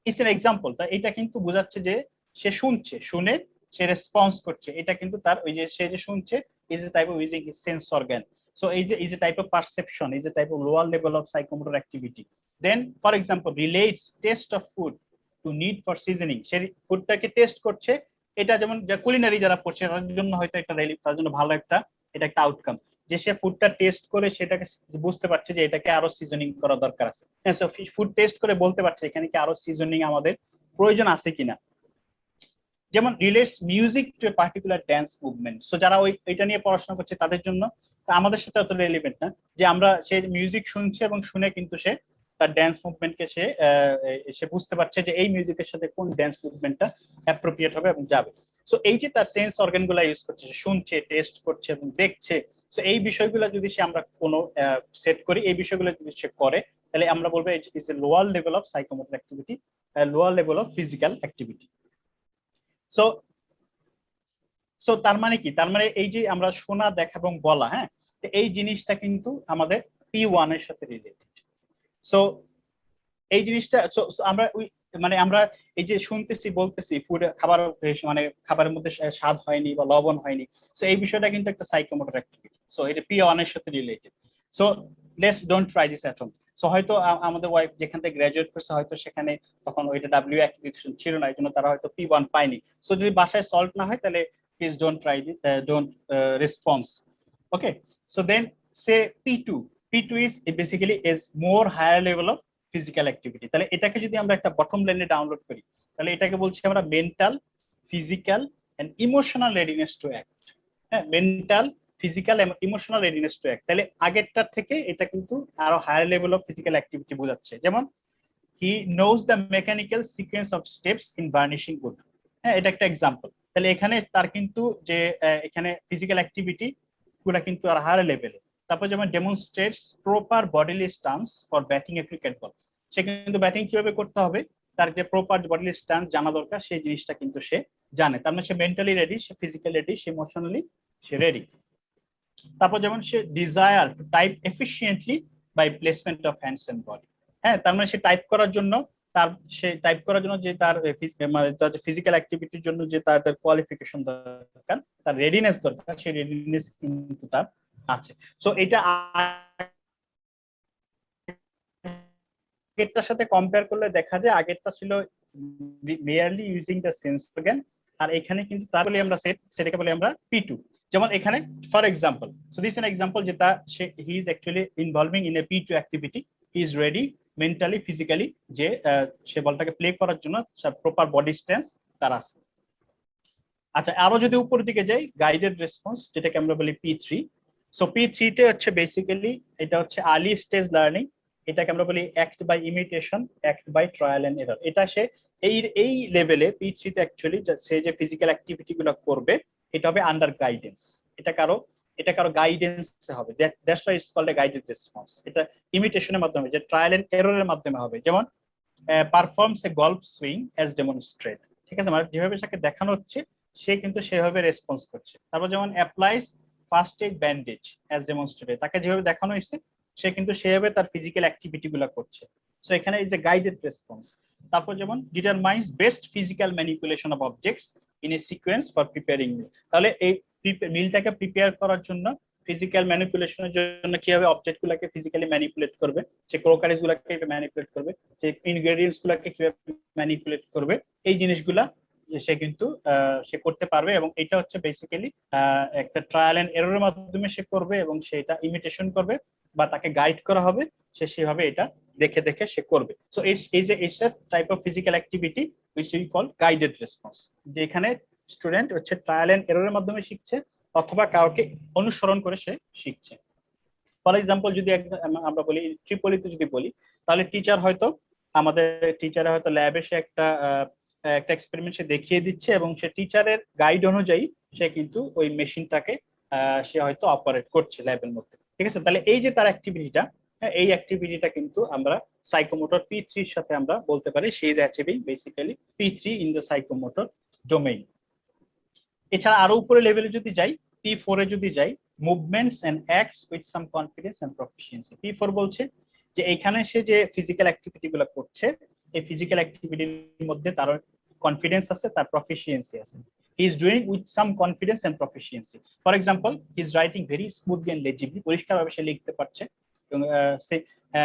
it's an example. তা এটা কিন্তু বোঝাচ্ছে যে সে শুনছে, শুনে সে রেসপন্স করছে। এটা কিন্তু তার ওই যে সে যে শুনছে is a type of using his sense organ. So is a type of perception, is a type of lower level of psychomotor activity. Then for example, relates taste of food to need for seasoning. সে ফুডটাকে টেস্ট করছে, এটা যেমন কুলিনারি যারা পড়ছে তাদের জন্য হয়তো একটা তার জন্য ভালো একটা, এটা একটা আউটকাম যে সে ফুডটা টেস্ট করে সেটাকে বুঝতে পারছে যে এটাকে আরো সিজনিং করা দরকার আছে। হ্যাঁ, সো ফুড টেস্ট করে বলতে পারছে এখানে কি আরো সিজনিং আমাদের প্রয়োজন আছে কিনা। যেমন relates music to a particular dance movement. So যারা এটা নিয়ে পড়াশোনা করছে তাদের জন্য, আমাদের সাথে অত রেলিভেন্ট না, যে আমরা সে মিউজিক শুনছে এবং শুনে কিন্তু সে তার ড্যান্স মুভমেন্টকে সে বুঝতে পারছে যে এই মিউজিকের সাথে কোন ড্যান্স মুভমেন্টটা অ্যাপ্রোপ্রিয়েট হবে এবং যাবে। সো এই যে তার সেন্স অর্গানগুলো ইউজ করছে, সে শুনছে, টেস্ট করছে এবং দেখছে। সো এই বিষয়গুলো যদি সে আমরা কোনো সেট করি, এই বিষয়গুলো যদি সে করে, তাহলে আমরা বলবো it's a lower level of psychomotor activity, lower level of physical activity. So so তার মানে কি, তার মানে এই যে আমরা শোনা, দেখা এবং বলা, হ্যাঁ, এই জিনিসটা কিন্তু আমাদের P1 এর সাথে রিলেটেড। সো এই জিনিসটা আমরা মানে আমরা এই যে শুনতেছি, বলতেছি, ফুড খাবার মানে খাবারের মধ্যে স্বাদ হয়নি বা লবণ হয়নি, সো এই বিষয়টা কিন্তু একটা সাইকোমোটর অ্যাক্টিভিটি। সো এটা P1 এর সাথে related. So let's don't try this at home. So হয়তো আমাদের ওয়াইফ যেখান থেকে গ্রাজুয়েট করছে হয়তো সেখানে তখন ওইটা W অ্যাক্টিভিশন ছিল না, এই জন্য তারা হয়তো P1 পায়নি। সো যদি বাসায় সলভ না হয় তাহলে please don't try this, don't response. Okay, so then say P2 is basically is more higher level of physical activity. তাহলে এটাকে যদি আমরা একটা বটম লাইনে ডাউনলোড করি, তাহলে এটাকে বলছি আমরা mental, physical and emotional readiness to act. হ্যাঁ, মেন্টাল, ফিজিক্যাল এবং ইমোশনাল রেডিনেস টু অ্যাক্ট। তাহলে আগেরটার থেকে এটা কিন্তু আরো higher level of physical activity বোঝাচ্ছে। যেমন he knows the mechanical sequence of steps in varnishing wood. হ্যাঁ, এটা একটা এক্সাম্পল। তাহলে এখানে তার কিন্তু যে এখানে ফিজিক্যাল অ্যাক্টিভিটি গুলা কিন্তু আর হায়ার লেভেলে। তারপর যেমন demonstrates proper bodily stance for batting a cricket ball. সে কিন্তু ব্যাটিং কিভাবে করতে হবে তার যে প্রপার বডিলি স্টান্স জানা দরকার, সেই জিনিসটা কিন্তু সে জানে। তার মানে সে মেন্টালি রেডি, সে ফিজিক্যালি রেডি, সে ইমোশনালি সে রেডি। তারপর যেমন সে desire to type efficiently by placement of hands and body. হ্যাঁ, তার মানে সে টাইপ করার জন্য যে তার ফিজিক্যাল অ্যাক্টিভিটির জন্য যে তার কোয়ালিফিকেশন দরকার, তার রেডিনেস দরকার, সেই রেডিনেস কিন্তু তার আছে। সো এটা আগেরটার সাথে কম্পেয়ার করলে দেখা যায় আগেরটা ছিল merely using the sense organ, আর এখানে কিন্তু তার বলে আমরা সেটাকে বলি আমরা P2। যেমন এখানে for example, so this an example যেটা he is actually involving in a P2 activity, he is ready mentally physically যে সে বলটাকে প্লে করার জন্য প্রপার বডি স্ট্যান্স তার আছে। আচ্ছা, আরো যদি উপরের দিকে যাই, গাইডেড রেসপন্স যেটাকে আমরা বলি P3। সো P3 তে হচ্ছে বেসিক্যালি এটা হচ্ছে আর্লি স্টেজ লার্নিং, এটাকে আমরা বলি act by imitation, act by trial and error. এটা সে এই লেভেলে P3 তে অ্যাকচুয়ালি সে যে ফিজিক্যাল অ্যাক্টিভিটি গুলো করবে এটা হবে আন্ডার গাইডেন্স, এটা কারো গাইডেন্স হবে, that's why it's called a guided response. এটা ইমিটেশনের মাধ্যমে, যে ট্রায়াল এন্ড এররের মাধ্যমে হবে। যেমন পারফর্মস এ গলফ সুইং অ্যাজ ডেমনস্ট্রেট, ঠিক আছে, মানে যেভাবে তাকে দেখানো হচ্ছে সে কিন্তু সেভাবে রেসপন্স করছে। তারপর যেমন applies first aid bandage as demonstrated, তাকে যেভাবে দেখানো হয়েছে সে কিন্তু সেভাবে তার ফিজিক্যাল অ্যাক্টিভিটি গুলো করছে। সো এখানে ইজ এ গাইডেড রেসপন্স। তারপর যেমন determines best physical manipulation of objects in a sequence for preparing meal. তাহলে এই মিলটাকে প্রিপেয়ার করার জন্য ফিজিক্যাল ম্যানিপুলেশনের জন্য কিভাবে অবজেক্ট গুলাকে ফিজিক্যালি ম্যানিপুলেট করবে, সে ক্রোকারিজ গুলাকে ম্যানিপুলেট করবে, যে ইনগ্রেডিয়েন্টস গুলাকে কিভাবে ম্যানিপুলেট করবে, এই জিনিসগুলা সে কিন্তু সে করতে পারবে। এবং এটা হচ্ছে বেসিক্যালি একটা ট্রায়াল এন্ড এররের মাধ্যমে সে করবে, এবং সেটা ইমিটেশন করবে বা তাকে গাইড করা হবে, সে সেভাবে এটা দেখে দেখে সে করবে। So it's a type of physical activity which we call guided response, যেখানে স্টুডেন্ট হচ্ছে ট্রায়াল এন্ড এররের মাধ্যমে শিখছে অথবা কাউকে অনুসরণ করে সে শিখছে। ফর এক্সাম্পল যদি আমরা বলি ট্রিপলিতে যদি বলি, তাহলে আমাদের টিচার হয়তো ল্যাবে সে একটা এক্সপেরিমেন্ট সে দেখিয়ে দিচ্ছে, এবং সে টিচারের গাইড অনুযায়ী সে কিন্তু ওই মেশিনটাকে সে হয়তো অপারেট করছে ল্যাবের মধ্যে, ঠিক আছে। তাহলে এই যে তার অ্যাক্টিভিটিটা, এই অ্যাক্টিভিটিটা কিন্তু আমরা সাইকোমোটর P3 এর সাথে আমরা বলতে পারি she is achieving basically P3 in the psychomotor domain. এছাড়া আরো উপরে লেভেলে যদি যাই, P4 এ যদি যাই, movements and acts with some confidence and proficiency. P4 বলছে যে এখানে সে যে ফিজিক্যাল অ্যাক্টিভিটি গুলো করছে, এই ফিজিক্যাল অ্যাক্টিভিটির মধ্যে তার কনফিডেন্স আছে, তার প্রফিসিয়েন্সি আছে। He is doing with some confidence and proficiency. For example, he is writing very smoothly and legibly, পরিষ্কারভাবে সে লিখতে পারছে। এবং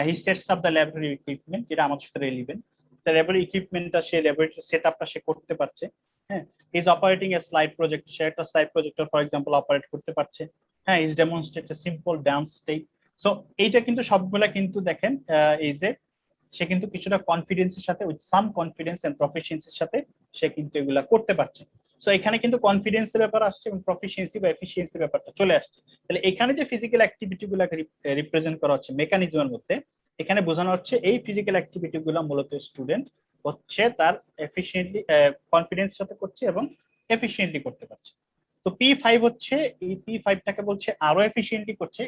he sets up the laboratory equipment, যেটা আমাদের সাথে রিলেভেন্ট, দ্য ল্যাবরেটরি ইকুইপমেন্টটা সে ল্যাবরেটরি সেটআপটা সে করতে পারছে। হ্যাঁ, he is operating a slide projector, সে একটা slide projector for example operate করতে পারছে। হ্যাঁ, is demonstrate a simple dance step. So এইটা কিন্তু সবগুলা কিন্তু দেখেন এই যে সে কিন্তু কিছুটা কনফিডেন্সের সাথে, উইথ সাম কনফিডেন্স এন্ড প্রফিসিয়েন্সির সাথে সে কিন্তু এগুলা করতে পারছে। সো এখানে কিন্তু কনফিডেন্সের ব্যাপার আসছে এবং প্রফিসিয়েন্সি বা এফিসিয়েন্সির ব্যাপারটা চলে আসছে। তাহলে এখানে যে ফিজিক্যাল অ্যাক্টিভিটি গুলাকে রিপ্রেজেন্ট করা হচ্ছে মেকানিজমের মধ্যে, এখানে বোঝানো হচ্ছে এই ফিজিক্যাল অ্যাক্টিভিটি গুলা মূলত স্টুডেন্ট হচ্ছে তার এফিশিয়েন্টলি কনফিডেন্সের সাথে করছে এবং এফিশিয়েন্টলি করতে পারছে। তো P5 হচ্ছে এই P5টাকে বলছে আরো এফিশিয়েন্টলি করছে।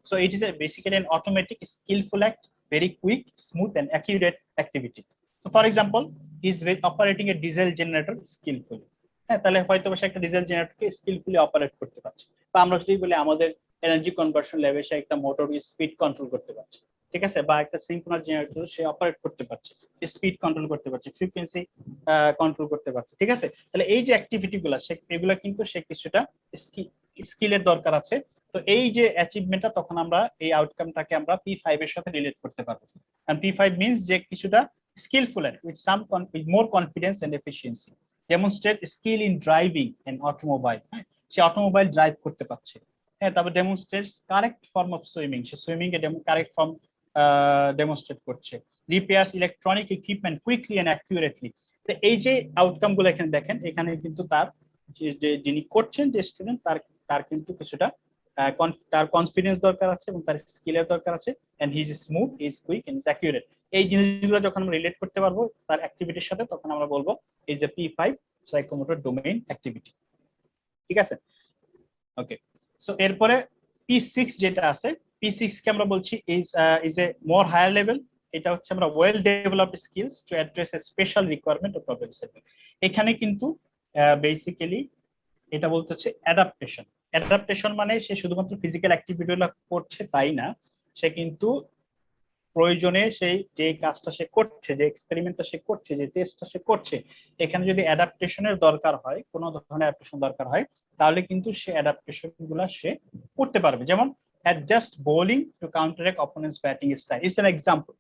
So it is basically an automatic skillful act, very quick, smooth and accurate activity. So for example, is operating a diesel generator skillfully. হ্যাঁ, তাহলে হয়তো সে একটা ডিজেল জেনারেটরকে স্কিলফুলি অপারেট করতে পারছে। বা আমরা যদি বলি আমাদের এনার্জি কনভার্সন ল্যাবে সে একটা মোটর স্পিড কন্ট্রোল করতে পারছে, ঠিক আছে, বা একটা সিনক্রোনাস জেনারেটর সে অপারেট করতে পারছে, স্পিড কন্ট্রোল করতে পারছে, ফ্রিকোয়েন্সি কন্ট্রোল করতে পারছে, ঠিক আছে। তাহলে এই যে অ্যাক্টিভিটি গুলা এগুলা কিন্তু সে কিছুটা স্কিলের দরকার আছে। তো এই যে অ্যাচিভমেন্টটা, তখন আমরা এই আউটকামটাকে আমরা P5 এর সাথে রিলেট করতে পারবো। কারণ P5 মিন্স যে কিছুটা skillful and with some with more confidence and efficiency. Demonstrate skill in driving and automobile, সে অটোমোবাইল ড্রাইভ করতে পারছে। হ্যাঁ, তারপর demonstrates correct form of swimming, সে swimming a correct form demonstrate করছে। Repairs electronic equipment quickly and accurately. তো এই যে আউটকাম গুলো এখানে দেখেন, এখানে কিন্তু তার যে যিনি করছেন যে স্টুডেন্ট, তার কিন্তু কিছুটা তার কনফিডেন্স দরকার আছে এবং তার স্কিলের দরকার আছে, and he is smooth, he is quick and is accurate. এই জিনিসগুলো যখন আমরা রিলেট করতে পারবো তার অ্যাক্টিভিটির সাথে, তখন আমরা বলবো এই যে P5 সাইকোমোটর ডোমেইন অ্যাক্টিভিটি। ঠিক আছে, ওকে। সো এরপরে P6 যেটা আছে, P6 কে আমরা বলছি is a more higher level. এটা হচ্ছে আমরা well developed skills to address a special requirement of problem solving. এখানে কিন্তু বেসিক্যালি এটা বলতে হচ্ছে অ্যাডাপ্টেশন। অ্যাডাপ্টেশন মানে সে শুধুমাত্র ফিজিক্যাল অ্যাক্টিভিটিগুলো করছে তাই না, সে কিন্তু প্রয়োজনে সেই যে কাজটা সে করছে, যে এক্সপেরিমেন্টটা সে করছে, যে টেস্টটা সে করছে, এখানে যদি অ্যাডাপ্টেশনের দরকার হয়, কোনো ধরনের অ্যাডাপ্টেশন দরকার হয়, তাহলে কিন্তু সে অ্যাডাপ্টেশন গুলা সে করতে পারবে। যেমন adjust bowling to counteract opponents batting style, it's an example.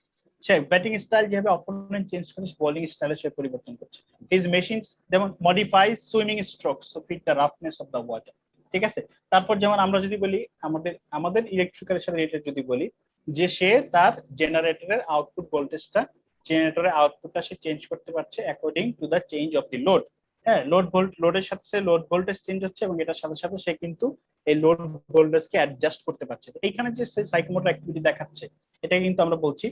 সে ব্যাটিং স্টাইল যেভাবে অপোনেন্ট চেঞ্জ করছে, বোলিং স্টাইলে সে পরিবর্তন করছে। হিজ মেশিনস যেমন modify swimming strokes to fit the roughness of the water. ঠিক আছে, তারপর যেমন আমরা যদি বলি আমাদের ইলেকট্রিক্যালের সাথে রিলেটেড যদি বলি, যে সে তার জেনারেটরের আউটপুট ভোল্টেজটা, জেনারেটরের আউটপুটটা সে চেঞ্জ করতে পারছে according to the change of the load. হ্যাঁ, লোডের সাথে সে লোড ভোল্টেজ চেঞ্জ হচ্ছে এবং এটার সাথে সাথে সে কিন্তু এই লোড ভোল্টেজকে অ্যাডজাস্ট করতে পারছে। এইখানে যে সাইকোমোটর অ্যাক্টিভিটি দেখাচ্ছে, এটা কিন্তু আমরা বলছি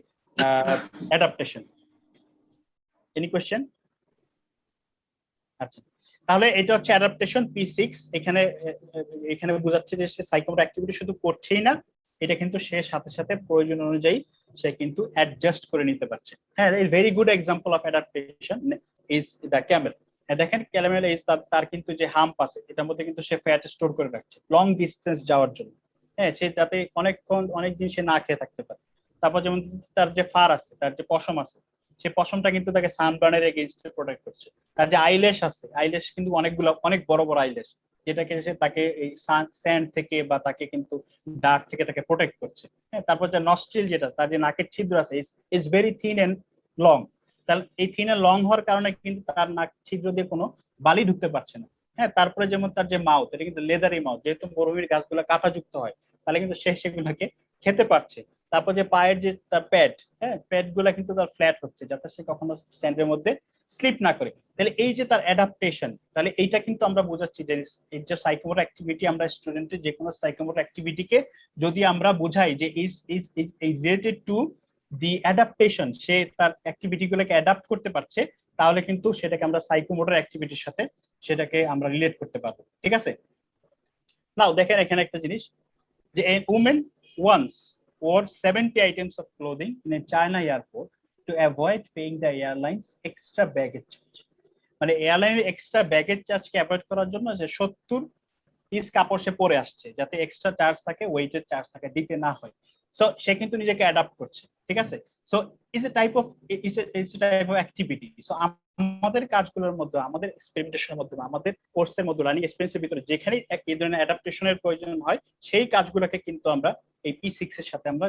অ্যাডাপ্টেশন। Any question? আচ্ছা, তাহলে এটা হচ্ছে অ্যাডাপ্টেশন P6। এখানে বোঝাচ্ছে যে সে সাইকোমোটর অ্যাক্টিভিটি শুধু করছেই না, এটা কিন্তু সে সাথে সাথে প্রয়োজন অনুযায়ী সে কিন্তু অ্যাডজাস্ট করে নিতে পারছে। হ্যাঁ, a very good example of adaptation is the Camel. দেখেন ক্যামেল ইজ তার কিন্তু যে হাম্প আছে, এটার মধ্যে কিন্তু সে ফ্যাট স্টোর করে রাখছে লং ডিস্টেন্স যাওয়ার জন্য। হ্যাঁ, সে যাতে অনেকদিন সে না খেয়ে থাকতে পারে। তারপর যেমন তার যে ফার আছে, তার যে পশম আছে, সেই পশমটা কিন্তু তাকে সানবার্নের এগেইনস্টে প্রোটেক্ট করছে। তার যে আইল্যাশ আছে, আইল্যাশ কিন্তু অনেক বড় বড় আইল্যাশ, যেটাকে সে তাকে এই স্যান্ড থেকে বা তাকে কিন্তু ডার্ক থেকে তাকে প্রোটেক্ট করছে। হ্যাঁ, তারপর যে নস্ট্রিল, যেটা তার যে নাকের ছিদ্র আছে, is very thin and long. তাহলে এই থিন এন্ড লং হওয়ার কারণে কিন্তু তার নাক ছিদ্র দিয়ে কোনো বালি ঢুকতে পারছে না। হ্যাঁ, তারপরে যেমন তার যে মাউথ, এটা কিন্তু লেদারি মাউথ, যেহেতু মরুভূমির গাছগুলো কাঁটাযুক্ত হয়, তাহলে কিন্তু সে সেগুলোকে খেতে পারছে। তারপর যে পায়ের যে তার প্যাড, হ্যাঁ, প্যাড গুলা কিন্তু তার ফ্ল্যাট হচ্ছে, যাতে সে কখনো স্যান্ডের মধ্যে স্লিপ না করে। তাহলে এই যে তার অ্যাডাপ্টেশন, তাহলে এইটা কিন্তু আমরা বোঝাচ্ছি যে এই যে সাইকোমোটর অ্যাক্টিভিটি, আমরা স্টুডেন্টের যে কোনো সাইকোমোটর অ্যাক্টিভিটিকে যদি আমরা বোঝাই যে is related to the adaptation, সে তার অ্যাক্টিভিটি গুলোকে অ্যাডাপ্ট করতে পারছে, তাহলে কিন্তু সেটাকে আমরা সাইকোমোটর অ্যাক্টিভিটির সাথে সেটাকে আমরা রিলেট করতে পারবো। ঠিক আছে, নাও দেখেন এখানে একটা জিনিস, যে a woman once wore 70 items of clothing in a China airport to avoid paying the airlines extra baggage charge। মানে এয়ারলাইনের এক্সট্রা ব্যাগেজ চার্জকে অ্যাভয়েড করার জন্য যে 70 পিস কাপড় সে পরে আসছে, যাতে এক্সট্রা চার্জ থাকে, ওয়েটের চার্জ থাকে, দিতে না হয়। সো সে কিন্তু নিজেকে অ্যাডাপ্ট করছে। ঠিক আছে, so is a type of activity. So আমাদের কাজগুলোর মধ্যে, আমাদের এক্সপেরিমেন্টেশনের মধ্যে, আমাদের কোর্সের মধ্যে, লার্নিং এক্সপেরিয়েন্সের ভিতরে যেখানে এই ধরনের অ্যাডাপ্টেশনের প্রয়োজন হয়, সেই কাজগুলোকে কিন্তু আমরা এই P6 এর সাথে আমরা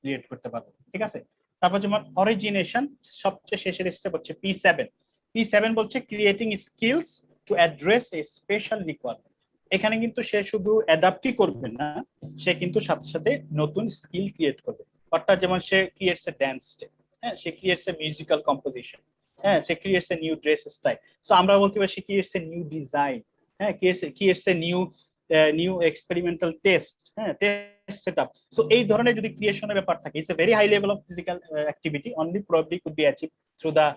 রিলেট করতে পারবো। ঠিক আছে, তারপর যেমন অরিজিনেশন, সবচেয়ে শেষের স্টেপ হচ্ছে P7 বলছে creating skills to address a special requirement. এখানে কিন্তু সে শুধু অ্যাডাপ্টই করবে না, সে কিন্তু সাথে সাথে নতুন স্কিল ক্রিয়েট করবে। অর্থাৎ যেমন সে ক্রিয়েটস এ ড্যান্স স্টেপ, হ্যাঁ, সে ক্রিয়েটস এ মিউজিক্যাল কম্পোজিশন, হ্যাঁ, সে creates a new dress style. So আমরা বলতে পারি সে ক্রিয়েটস এ নিউ ডিজাইন, হ্যাঁ, creates a new experimental test, হ্যাঁ, টেস্ট সেটআপ। সো এই ধরনের যদি ক্রিয়েশনের ব্যাপার থাকে, it's a very high level of physical activity, only probably could be achieved through the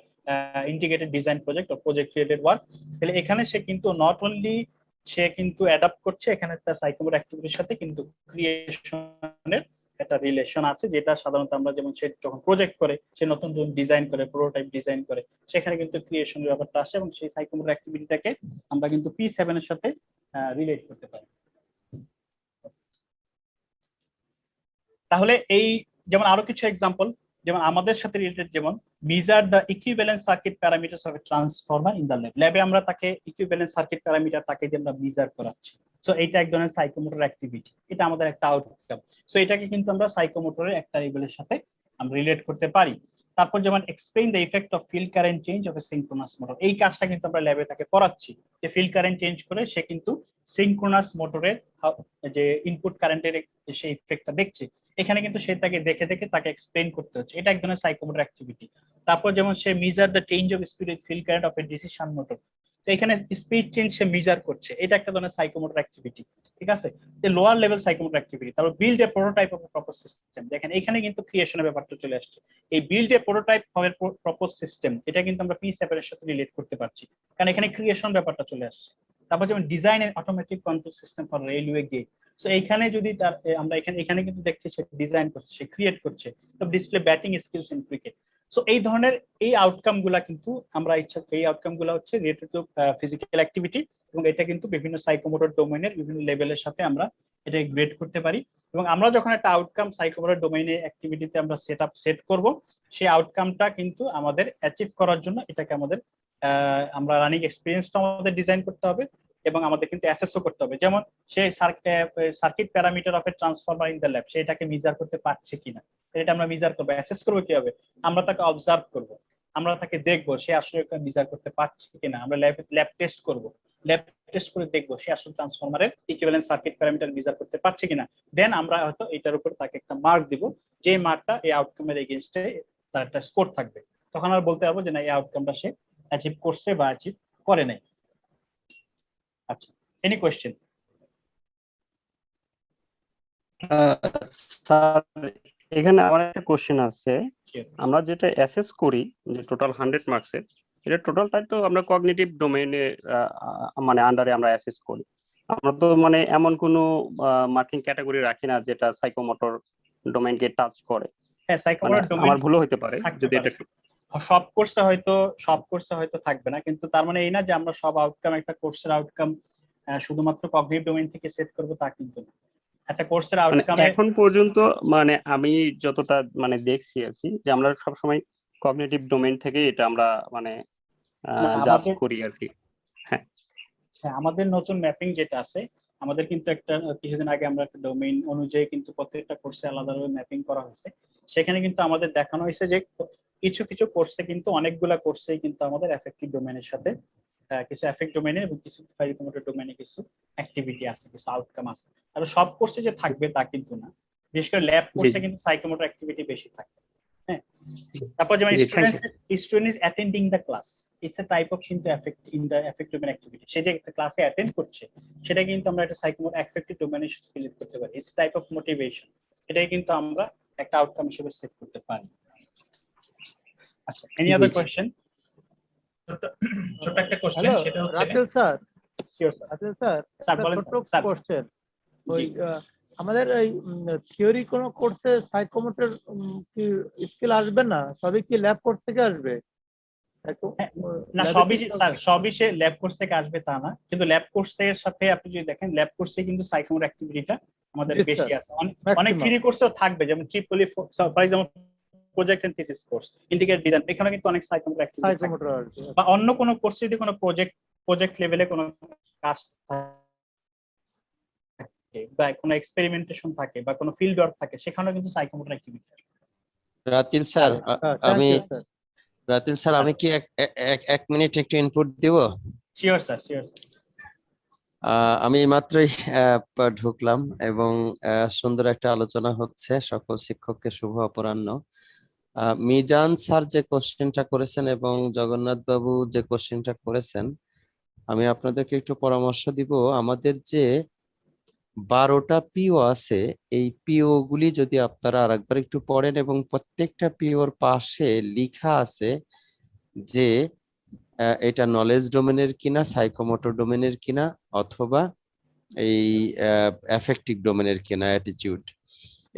integrated design project or project related work. তাহলে এখানে সে কিন্তু নট অনলি সে কিন্তু অ্যাডাপ্ট করছে, এখানে একটা সাইকোমোটর অ্যাক্টিভিটির সাথে কিন্তু ক্রিয়েশনের একটা রিলেশন আছে, যেটা সাধারণত আমরা যেমন সে যখন প্রজেক্ট করে, সে নতুন ডিজাইন করে, প্রোটোটাইপ ডিজাইন করে, সেখানে কিন্তু ক্রিয়েশনের ব্যাপারটা আসে, এবং সেই সাইকোমোটর অ্যাক্টিভিটিটাকে আমরা কিন্তু P7 এর সাথে রিলেট করতে পারি। তাহলে এই যেমন আরো কিছু এক্সাম্পল, যেমন আমাদের সাথে রিলেটেড, যেমন measure the equivalence circuit parameters of A transformer in the ল্যাবে আমরা তাকে ইকুইভ্যালেন্স সার্কিট প্যারামিটার তাকে দিয়ে আমরা মেজার করাচ্ছি। সো এটা এক ধরনের সাইকোমোটর অ্যাক্টিভিটি, এটা আমাদের একটা আউটকাম। সো এটাকে কিন্তু আমরা সাইকোমোটরের একটা লেভেলের সাথে আমরা রিলেট করতে পারি। তারপর যেমন explain the effect of field current change of A synchronous motor, এই কাজটা কিন্তু আমরা ল্যাবে তাকে করাচ্ছি, যে ফিল্ড কারেন্ট চেঞ্জ করে সে কিন্তু সিনক্রোনাস মোটরের যে ইনপুট কারেন্টের সেই ইফেক্টটা দেখছে। এখানে কিন্তু সে তাকে দেখে দেখে তাকে এক্সপ্লেইন করতে হচ্ছে, এটা এক ধরনের সাইকোমোটর অ্যাক্টিভিটি। তারপর যেমন সে measure the change of speed with field current of a decision motor, তো এখানে স্পিড চেঞ্জ সে মেজার করছে, এটা একটা ধরনের সাইকোমোটর অ্যাক্টিভিটি, ঠিক আছে? Lower level psychomotor activity. তারপর build a prototype of propose system, দেখেন এখানে কিন্তু ক্রিয়েশনের ব্যাপারটা চলে আসছে। এই build a prototype of propose system, এটা কিন্তু আমরা P7 এর সাথে রিলেট করতে পারছি, কারণ এখানে ক্রিয়েশন ব্যাপারটা চলে আসছে। তারপর যেমন design and automatic control system for railway gate, so এইখানে যদি তার আমরা এখানে কিন্তু দেখছি সে ডিজাইন করছে, সে ক্রিয়েট করছে। তো display batting skills in cricket. So এই ধরনের এই আউটকাম গুলা কিন্তু আমরা এই আউটকাম গুলা হচ্ছে রিলেটেড টু ফিজিক্যাল অ্যাক্টিভিটি, এবং এটা কিন্তু বিভিন্ন সাইকোমোটর ডোমেইনের বিভিন্ন লেভেলের সাথে আমরা এটা গ্রেড করতে পারি। এবং আমরা যখন একটা আউটকাম সাইকোমোটর ডোমেইনে অ্যাক্টিভিটিতে আমরা সেট করব, সেই আউটকামটা কিন্তু আমাদের অ্যাচিভ করার জন্য এটাকে আমাদের আমরা রানিং এক্সপিরিয়েন্সটা আমাদের ডিজাইন করতে হবে, এবং আমাদের কিন্তু অ্যাসেসও করতে হবে। যেমন সেই circuit parameter of A transformer in the lab, সেটাকে মেজার করতে পারছে কিনা, এটা আমরা মেজার করবো। অ্যাসেস করবো কিভাবে? আমরা তাকে অবজার্ভ করব, আমরা তাকে দেখবো সে আসলে মেজার করতে পারছে কিনা। আমরা ল্যাব টেস্ট করব, ল্যাব টেস্ট করে দেখবো সে আসলে ট্রান্সফরমারের ইকুইভ্যালেন্ট সার্কিট প্যারামিটার মেজার করতে পারছে কিনা। দেন আমরা হয়তো এটার উপর তাকে একটা মার্ক দিব, যে মার্কটা এই আউটকামের এগেইনস্টে তার একটা স্কোর থাকবে। তখন আমরা বলতে পারবো যে না, এই আউটকামটা সে অ্যাচিভ করছে বা অ্যাচিভ করে নাই। আচ্ছা, এনি কোয়েশ্চেন? স্যার এখানে আমার একটা কোশ্চেন আছে। আমরা যেটা অ্যাসেস করি যে টোটাল 100 মার্কসের, এটা টোটালটাই তো আমরা কগনিটিভ ডোমেইনে মানে আন্ডারে আমরা অ্যাসেস করি। আমরা তো মানে এমন কোনো মার্কিং ক্যাটাগরি রাখি না যেটা সাইকোমোটর ডোমেইনকে টাচ করে। হ্যাঁ, মানে সাইকোমোটর ডোমেইন আমার ভুলও হতে পারে থাকতে যদি পারে। এটা একটু সব কোর্সে হয়তো থাকবে না, কিন্তু তার মানে এই না যে আমরা সব আউটকাম, একটা কোর্সের আউটকাম শুধুমাত্র কগনিটিভ ডোমেইন থেকে সেট করব, তা কিন্তু না। একটা কোর্সের মানে আউটকামে এখন পর্যন্ত মানে আমি যতটা মানে দেখছি আর কি, যে আমরা সবসময় কগনিটিভ ডোমেইন থেকে এটা আমরা মানে জাজ আমাদের করি আর কি। হ্যাঁ, হ্যাঁ, আমাদের নতুন ম্যাপিং যেটা আছে, আমাদের কিন্তু একটা কিছুদিন আগে আমরা একটা ডোমেইন অনুযায়ী কিন্তু প্রত্যেকটা কোর্সে আলাদাভাবে ম্যাপিং করা হয়েছে। সেখানে কিন্তু আমাদের দেখানো হয়েছে যে কিছু কিছু কোর্সে কিন্তু অনেকগুলা কোর্সেই কিন্তু আমাদের এফেক্টিভ ডোমেইনের সাথে কিছু এফেক্ট ডোমেইনে এবং কিছু সাইকোমোটর ডোমেইনে কিছু অ্যাক্টিভিটি আছে, কিছু আউটকাম আছে। আর সব কোর্সে যে থাকবে তা কিন্তু না, বিশেষ করে ল্যাব কোর্সে কিন্তু সাইকোমোটর অ্যাক্টিভিটি বেশি থাকে। হ্যাঁ, তারপর যেমন জি, thank you. Student is attending the class, it's a type of কিন্তু effect in the effective domain activity. সে যে একটা ক্লাসে অ্যাটেন্ড করছে, সেটা কিন্তু আমরা একটা সাইকোমোটর এফেক্টিভ ডোমেইনের সাথে রিলেট করতে পারি। ইটস টাইপ অফ মোটিভেশন, এটাই কিন্তু আমরা একটা আউটকাম হিসেবে সেট করতে পারি। আচ্ছা, এনি আদার কোশ্চেন? ছোট একটা কোশ্চেন, হ্যালো সেটা হচ্ছে Russell sir, sure sir. Russell sir sir একটা বলেন ছোট্ট স্যার। কোশ্চেন। ওই আমাদের এই থিওরি কোন কোর্সে সাইকোমোটর কি স্কিল আসবে না? সবই কি ল্যাব কোর্স থেকে আসবে? না, সবই স্যার, সবই সে ল্যাব কোর্স থেকে আসবে তা না, কিন্তু ল্যাব কোর্সের সাথে আপনি যদি দেখেন, ল্যাব কোর্সে কিন্তু সাইকোমোটর অ্যাক্টিভিটিটা আমাদের Yes, বেশি sir. আছে। অনেক থিওরি কোর্সেও থাকবে, যেমন ট্রিপলি for example project and thesis course, integrated design, এখানে কিন্তু অনেক সাইকোমোটর অ্যাক্টিভিটি থাকে। সাইকোমোটর আসবে। বা অন্য কোনো কোর্সে যদি কোনো প্রজেক্ট লেভেলে কোনো কাজ থাকে বা কোনো এক্সপেরিমেন্টেশন থাকে বা কোনো ফিল্ড ওয়ার্ক থাকে, সেখানেও কিন্তু সাইকোমোটর অ্যাক্টিভিটি থাকে। রাতিল স্যার আমি স্যার রাতিল স্যার আমি কি এক মিনিট একটু ইনপুট দিব? Sure sir, sure sir. আমি মাত্রই ঢুকলাম এবং সুন্দর একটা আলোচনা হচ্ছে। সকল শিক্ষককে শুভ অপরাহ্ন। মিজান স্যার যে কোশ্চেনটা করেছেন এবং জগন্নাথ বাবু যে কোশ্চেনটা করেছেন, আমি আপনাদেরকে একটু পরামর্শ দিব। আমাদের যে 12টা পিও আছে, এই পিও গুলি যদি আপনারা আরেকবার একটু পড়েন, এবং প্রত্যেকটা পিওর পাশে লেখা আছে যে এটা নলেজ ডোমেনের কিনা, সাইকোমোটর ডোমেনের কিনা, অথবা এই অ্যাফেক্টিভ ডোমেনের কিনা, অ্যাটিটিউড।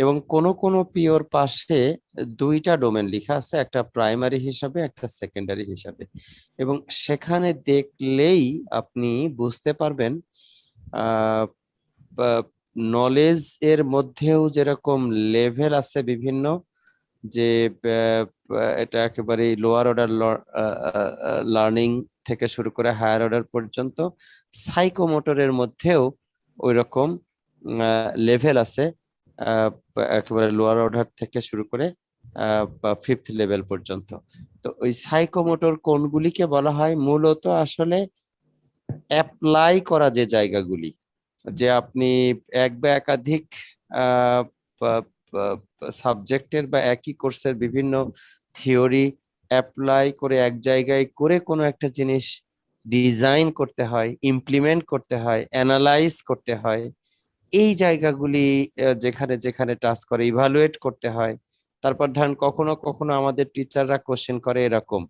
এবং কোন কোন পিওর পাশে 2টা ডোমেন লেখা আছে, একটা প্রাইমারি হিসাবে, একটা সেকেন্ডারি হিসাবে। এবং সেখানে দেখলেই আপনি বুঝতে পারবেন নলেজ এর মধ্যেও যেরকম লেভেল আছে বিভিন্ন, যে এটা একেবারে লোয়ার অর্ডার লার্নিং থেকে শুরু করে হায়ার অর্ডার পর্যন্ত, সাইকোমোটরের মধ্যেও ওই রকম লেভেল আছে, একেবারে লোয়ার অর্ডার থেকে শুরু করে 5th লেভেল পর্যন্ত। তো ওই সাইকোমোটর কোনগুলিকে বলা হয় মূলত আসলে অ্যাপ্লাই করা যে জায়গাগুলি, যে আপনি এক বা একাধিক সাবজেক্টের বা একই কোর্সের বিভিন্ন থিওরি অ্যাপ্লাই করে এক জায়গায় করে কোনো একটা জিনিস ডিজাইন করতে হয়, ইমপ্লিমেন্ট করতে হয়, অ্যানালাইজ করতে হয়, এই জায়গাগুলি যেখানে যেখানে টাস্ক করে ইভালুয়েট করতে হয়। তারপর ধরেন কখনো কখনো আমাদের টিচাররা কোশ্চেন করে এরকম,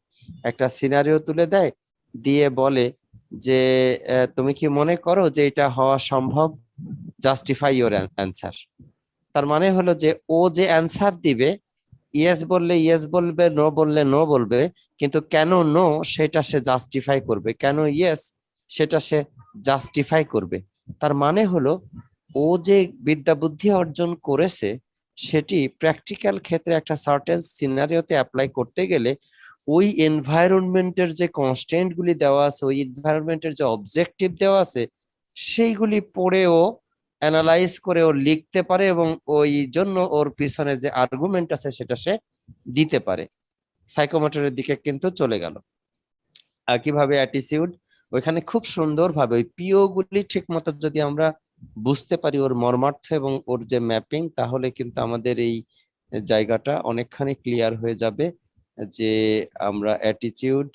একটা সিনারিও তুলে দেয়, দিয়ে বলে যে তুমি কি মনে করো যে এটা হওয়া সম্ভব, জাস্টিফাই ইওর অ্যান্সার। তার মানে হলো যে ও যে অ্যান্সার দিবে, ইয়েস বললে ইয়েস বলবে, নো বললে নো বলবে, কিন্তু কেন নো সেটা সে জাস্টিফাই করবে, কেন ইয়েস সেটা সে জাস্টিফাই করবে। তার মানে হলো ও যে বিদ্যা বুদ্ধি অর্জন করেছে সেটি প্র্যাকটিক্যাল ক্ষেত্রে একটা সার্টেন সিনারিওতে অ্যাপ্লাই করতে গেলে ওই এনভায়রনমেন্টের যে কনস্ট্যান্ট গুলি দেওয়া আছে, ওই এনভায়রনমেন্টের যে অবজেক্টিভ দেওয়া আছে, সেইগুলি পড়েও অ্যানালাইজ করে ও লিখতে পারে এবং ওই জন্য ওর পিছনে যে আর্গুমেন্ট আছে সেটা সে দিতে পারে। সাইকোমোটরের দিকে কিন্তু চলে গেল। আর কিভাবে অ্যাটিটিউড, ওইখানে খুব সুন্দরভাবে ওই পিও গুলি ঠিক মতো যদি আমরা বুঝতে পারি ওর মর্মার্থ এবং ওর যে ম্যাপিং, তাহলে কিন্তু আমাদের এই জায়গাটা অনেকখানি ক্লিয়ার হয়ে যাবে যে আমরা অ্যাটিটিউড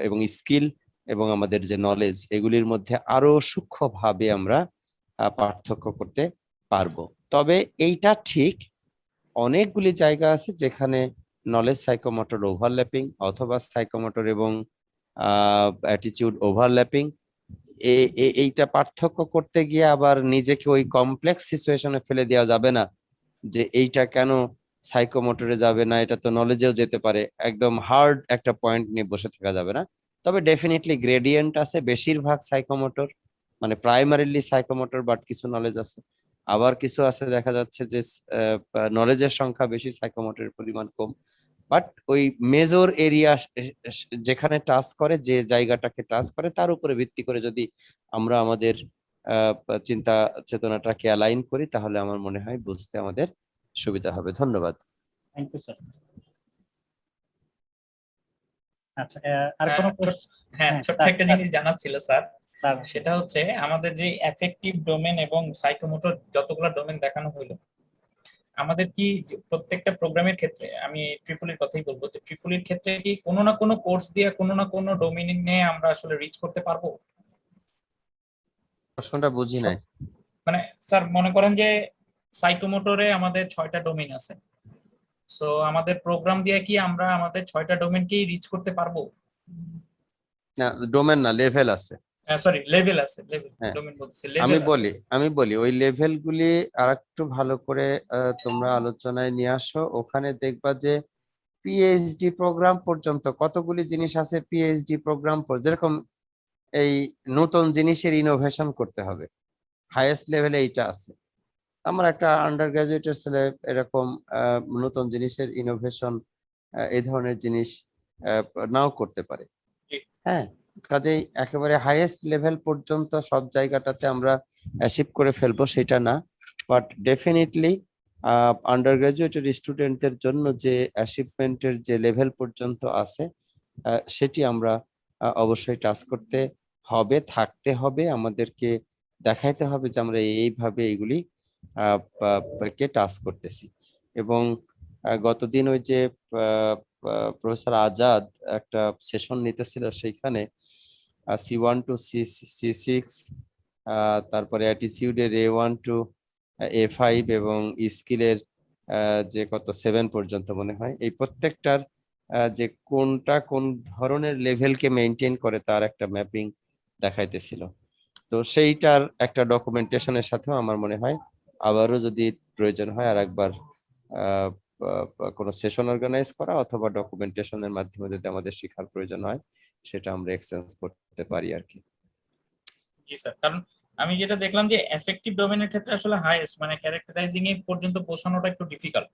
এবং স্কিল এবং আমাদের যে নলেজ, এগুলির মধ্যে আরো সূক্ষ্মভাবে আমরা পার্থক্য করতে পারবো। তবে এইটা ঠিক, অনেকগুলি জায়গা আছে যেখানে নলেজ সাইকোমোটর ওভারল্যাপিং অথবা সাইকোমোটর এবং অ্যাটিটিউড ওভারল্যাপিং, এইটা পার্থক্য করতে গিয়ে আবার নিজেকে ওই কমপ্লেক্স সিচুয়েশনে ফেলে দেওয়া যাবে না যে এইটা কেন সাইকোমোটরে যাবে না, এটা তো নলেজেও যেতে পারে, একদম হার্ড একটা পয়েন্ট নিয়ে বসে থাকা যাবে না। তবে ডেফিনেটলি গ্রেডিয়েন্ট আছে, বেশিরভাগ সাইকোমোটর মানে প্রাইমারিলি সাইকোমোটর, বাট কিছু নলেজ আছে, আবার কিছু আছে দেখা যাচ্ছে যে নলেজের সংখ্যা বেশি, সাইকোমোটরের পরিমাণ কম। বাট ওই মেজর এরিয়া যেখানে টাচ করে, যে জায়গাটাকে টাচ করে, তার উপরে ভিত্তি করে যদি আমরা আমাদের চিন্তা চেতনাটাকে অ্যালাইন করি, তাহলে আমার মনে হয় বুঝতে আমাদের সুবিধা হবে। ধন্যবাদ। Thank you sir. আচ্ছা, আর কোনো হ্যাঁ, ছোট্ট একটা জিনিস জানার ছিল স্যার, সেটা হচ্ছে আমাদের যে এফেক্টিভ ডোমেন এবং সাইকোমোটর যতগুলো ডোমেন দেখানো হলো, আমাদের কি প্রত্যেকটা প্রোগ্রামের ক্ষেত্রে, আমি ট্রিপলির কথাই বলবো, যে ট্রিপলির ক্ষেত্রে কি কোনো না কোনো কোর্স দিয়ে কোনো না কোনো ডোমেন নিয়ে আমরা আসলে রিচ করতে পারবো? প্রশ্নটা বুঝি নাই। মানে স্যার মনে করেন যে সাইকোমোটরে আমাদের 6টা ডোমেন আছে, সো আমাদের প্রোগ্রাম দিয়ে কি আমরা আমাদের 6টা ডোমেনকেই রিচ করতে পারবো? না, ডোমেন না, লেভেল আছে। সরি, লেভেল আছে, লেভেল হ্যাঁ, ডোমেন বলতেছি, আমি লেভেল আছে। বলি ওই লেভেল গুলি আরেকটু ভালো করে তোমরা আলোচনায় নিয়ে আসো। ওখানে দেখবা যে পিএইচডি প্রোগ্রাম পর্যন্ত কতগুলি জিনিস আছে, পিএইচডি প্রোগ্রাম যেরকম এই নতুন জিনিসের ইনোভেশন করতে হবে, হাইয়েস্ট লেভেলে এইটা আছে। আমার একটা আন্ডার গ্রাজুয়েটের ছেলে এরকম নতুন জিনিসের ইনোভেশন, এই ধরনের জিনিস নাও করতে পারে। হ্যাঁ, কাজেই একেবারে হাইয়েস্ট লেভেল পর্যন্ত সব জায়গাটাতে আমরা অ্যাচিভ করে ফেলবো সেটা না, বাট ডেফিনেটলি আন্ডার গ্রাজুয়েটের স্টুডেন্টদের জন্য যে অ্যাচিভমেন্টের যে লেভেল পর্যন্ত আছে সেটি আমরা অবশ্যই টাচ করতে হবে, থাকতে হবে, আমাদেরকে দেখাইতে হবে যে আমরা এইভাবে এইগুলি কে টাচ করতেছি। এবং গতদিন ওই যে প্রফেসর আজাদ একটা সেশন নিতেছিল, সেইখানে C1 to C6, তারপরে অ্যাটিটিউডের A1 to A5 এবং স্কিলের যে কত 7 পর্যন্ত মনে হয়, এই প্রত্যেকটার যে কোনটা কোন ধরনের লেভেলকে মেনটেন করে তার একটা ম্যাপিং দেখাইতেছিল। তো সেইটার একটা ডকুমেন্টেশনের সাথেও আমার মনে হয় আবারও যদি প্রয়োজন হয় আর একবার কোনো সেশন অর্গানাইজ করা অথবা ডকুমেন্টেশনের মাধ্যমে যদি আমাদের শেখার প্রয়োজন হয়, সেটা আমরা এক্সচেঞ্জ করতে পারি আর কি। জি স্যার, কারণ আমি যেটা দেখলাম যে এফেক্টিভ ডোমেনের ক্ষেত্রে আসলে হাইয়েস্ট মানে ক্যারেক্টারাইজিং এ পর্যন্ত পৌঁছানোটা একটু ডিফিকাল্ট।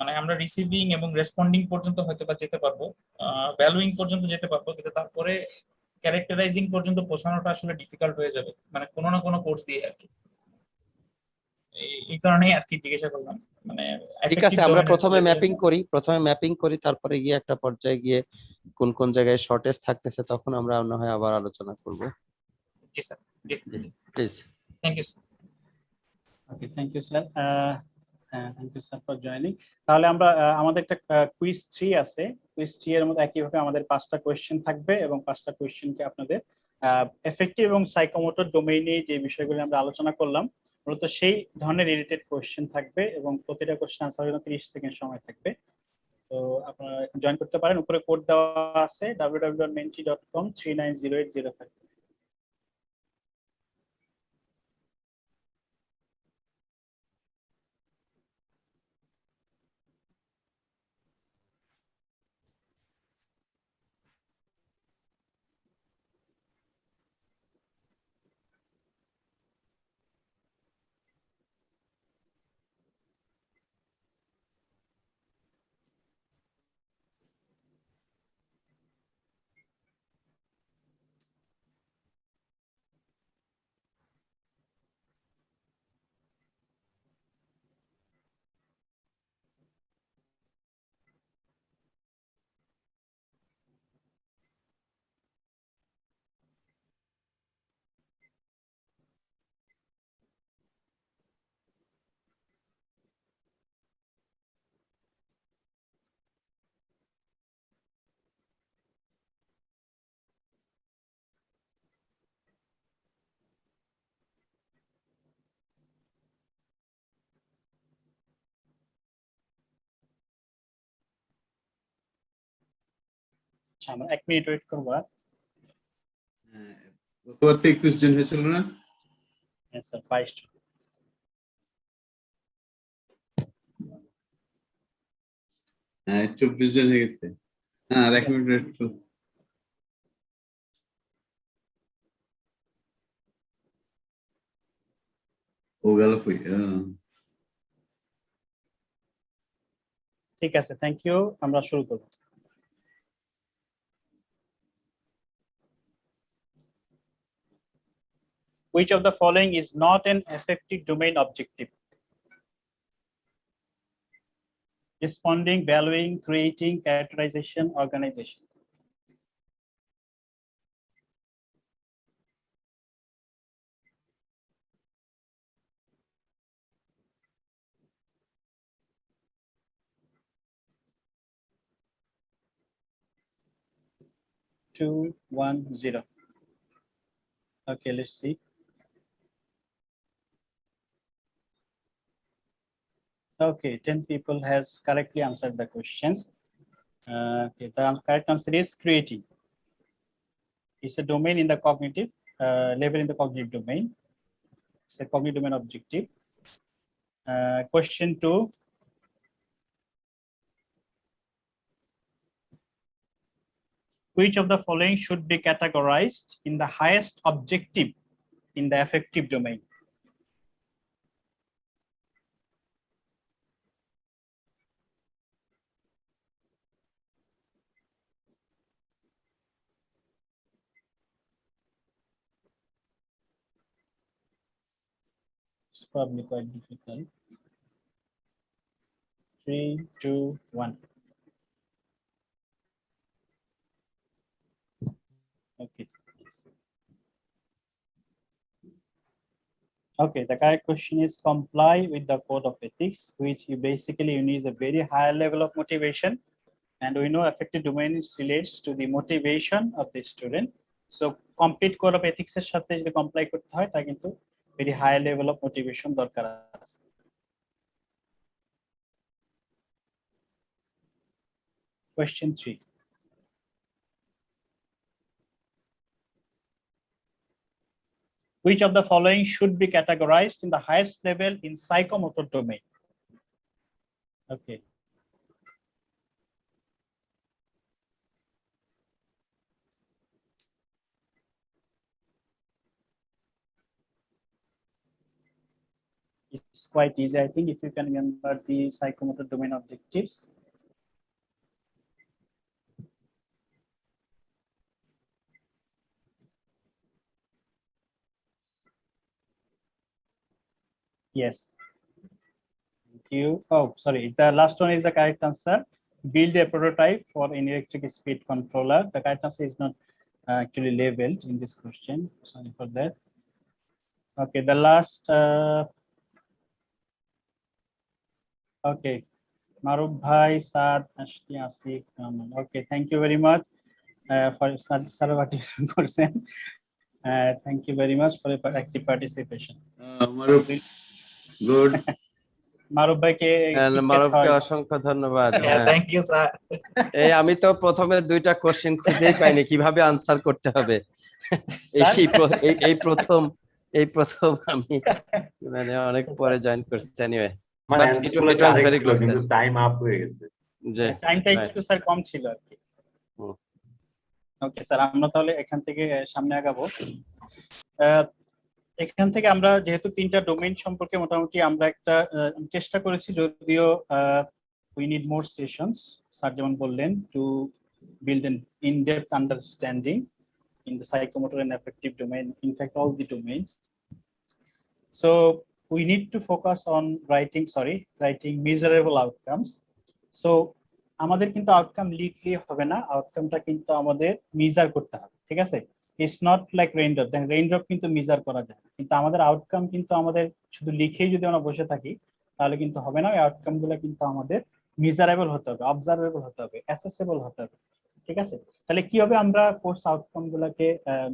মানে আমরা রিসিভিং এবং রেসপন্ডিং পর্যন্ত হয়তো বা যেতে পারবো, ভ্যালুইং পর্যন্ত যেতে পারবো, কিন্তু তারপরে ক্যারেক্টারাইজিং পর্যন্ত পৌঁছানোটা আসলে ডিফিকাল্ট হয়ে যাবে, মানে কোনো না কোনো কোর্স দিয়ে আর কি। এই কারণেই আর কি জিজ্ঞাসা করলাম। মানে ঠিক আছে, আমরা প্রথমে ম্যাপিং করি, তারপরে গিয়ে একটা পর্যায়ে গিয়ে কোন কোন জায়গায় শর্টেজ থাকতেছে তখন আমরা না হয় আবার আলোচনা করব। জি sir, please. Thank you sir. Okay, thank you sir. Thank you sir for joining. তাহলে আমরা আমাদের একটা কুইজ 3 আছে, কুইজ 3 এর মধ্যে একইভাবে আমাদের 5টা কোয়েশ্চেন থাকবে এবং 5টা কোয়েশ্চেনকে আপনাদের এফেক্টিভ এবং সাইকোমোটর ডোমেইনে যে বিষয়গুলো আমরা আলোচনা করলাম মূলত সেই ধরনের রিলেটেড কোয়েশ্চেন থাকবে এবং প্রতিটা কোয়েশ্চেন আনসার জন্য 30 সেকেন্ড সময় থাকবে। তো আপনারা জয়েন করতে পারেন, উপরে কোড দেওয়া আছে www.menti.com 390805। আচ্ছা, আমরা 1 মিনিট ওয়েট করবো। গতবার তো 21 জন হয়েছিল না? হ্যাঁ স্যার, 22 জন। হ্যাঁ 24 জন হয়ে গেছে। হ্যাঁ আর 1 মিনিট wait করো। ও গেল কই? ঠিক আছে, থ্যাংক ইউ, আমরা শুরু করব। Which of the following is not an affective domain objective? Responding, valuing, creating, characterization, organization. Two, 1, 0. Okay, let's see. Okay, 10 people has correctly answered the questions. Okay, the correct answer is creating. It's a domain in the cognitive level in the cognitive domain. It's a cognitive domain objective. Question 2. Which of the following should be categorized in the highest objective in the affective domain? It's probably quite difficult. 3, 2, 1. Okay. Okay, the correct question is comply with the code of ethics, which you basically need a very high level of motivation. And we know affective domain relates to the motivation of the student. So complete code of ethics এর সাথে যদি comply করতে হয় তা কিন্তু very high level of motivation দরকার আছে। Question 3. Which of the following should be categorized in the highest level in psychomotor domain? Okay. It's quite easy, I think, if you can remember the psychomotor domain objectives. Yes. Thank you. Oh, sorry. The last one is the correct answer. Build a prototype for an electric speed controller. The correct answer is not actually labeled in this question. Sorry for that. Okay, the last okay, Maruf ভাই, Saad, Ashki, Asif, okay, thank you very much for sir করছেন। Thank you very much for active participation. Good. Maruf ভাইকে মারুফকে অসংখ্য ধন্যবাদ। হ্যাঁ, থ্যাংক ইউ স্যার। এই আমি তো প্রথমে 2টা কোশ্চেন খুঁজেই পাইনি কিভাবে আনসার করতে হবে। এই প্রথম আমি মানে অনেক পরে জয়েন করছি। এনিওয়ে, আমার বাট অ্যানসার ইট গুলো ওয়াজ কারেক্ট ভেরি ছিল গুড কিন্তু স্যার। টাইম আপ হয়ে গেছে। জি, টাইমটা right. একটু স্যার কম ছিল আর কি। হুম। ওকে স্যার, আমরা তাহলে এখান থেকে সামনে আগাবো। এখান থেকে আমরা যেহেতু 3টা ডোমেইন সম্পর্কে মোটামুটি আমরা একটা চেষ্টা করেছি, যদিও we need more sessions, sir যেমন বললেন, to build an in-depth understanding in the psychomotor and affective domain, in fact all the domains. So we need to focus on writing measurable outcomes. So আমাদের কিন্তু আউটকাম লিখলে হবে না, আউটকামটা কিন্তু আমাদের মেজার করতে হবে, ঠিক আছে? It's not like raindrop. দেখেন রেইনড্রপ কিন্তু মেজার করা যায় না, কিন্তু আমাদের আউটকাম কিন্তু আমাদের শুধু লিখেই যদি আমরা বসে থাকি তাহলে কিন্তু হবে না। এই আউটকাম গুলো কিন্তু আমাদের মেজারেবল হতে হবে, অবজারভেবল হতে হবে, অ্যাসেসেবল হতে হবে, ঠিক আছে? তাহলে কিভাবে আমরা কোর্স আউটকাম গুলাকে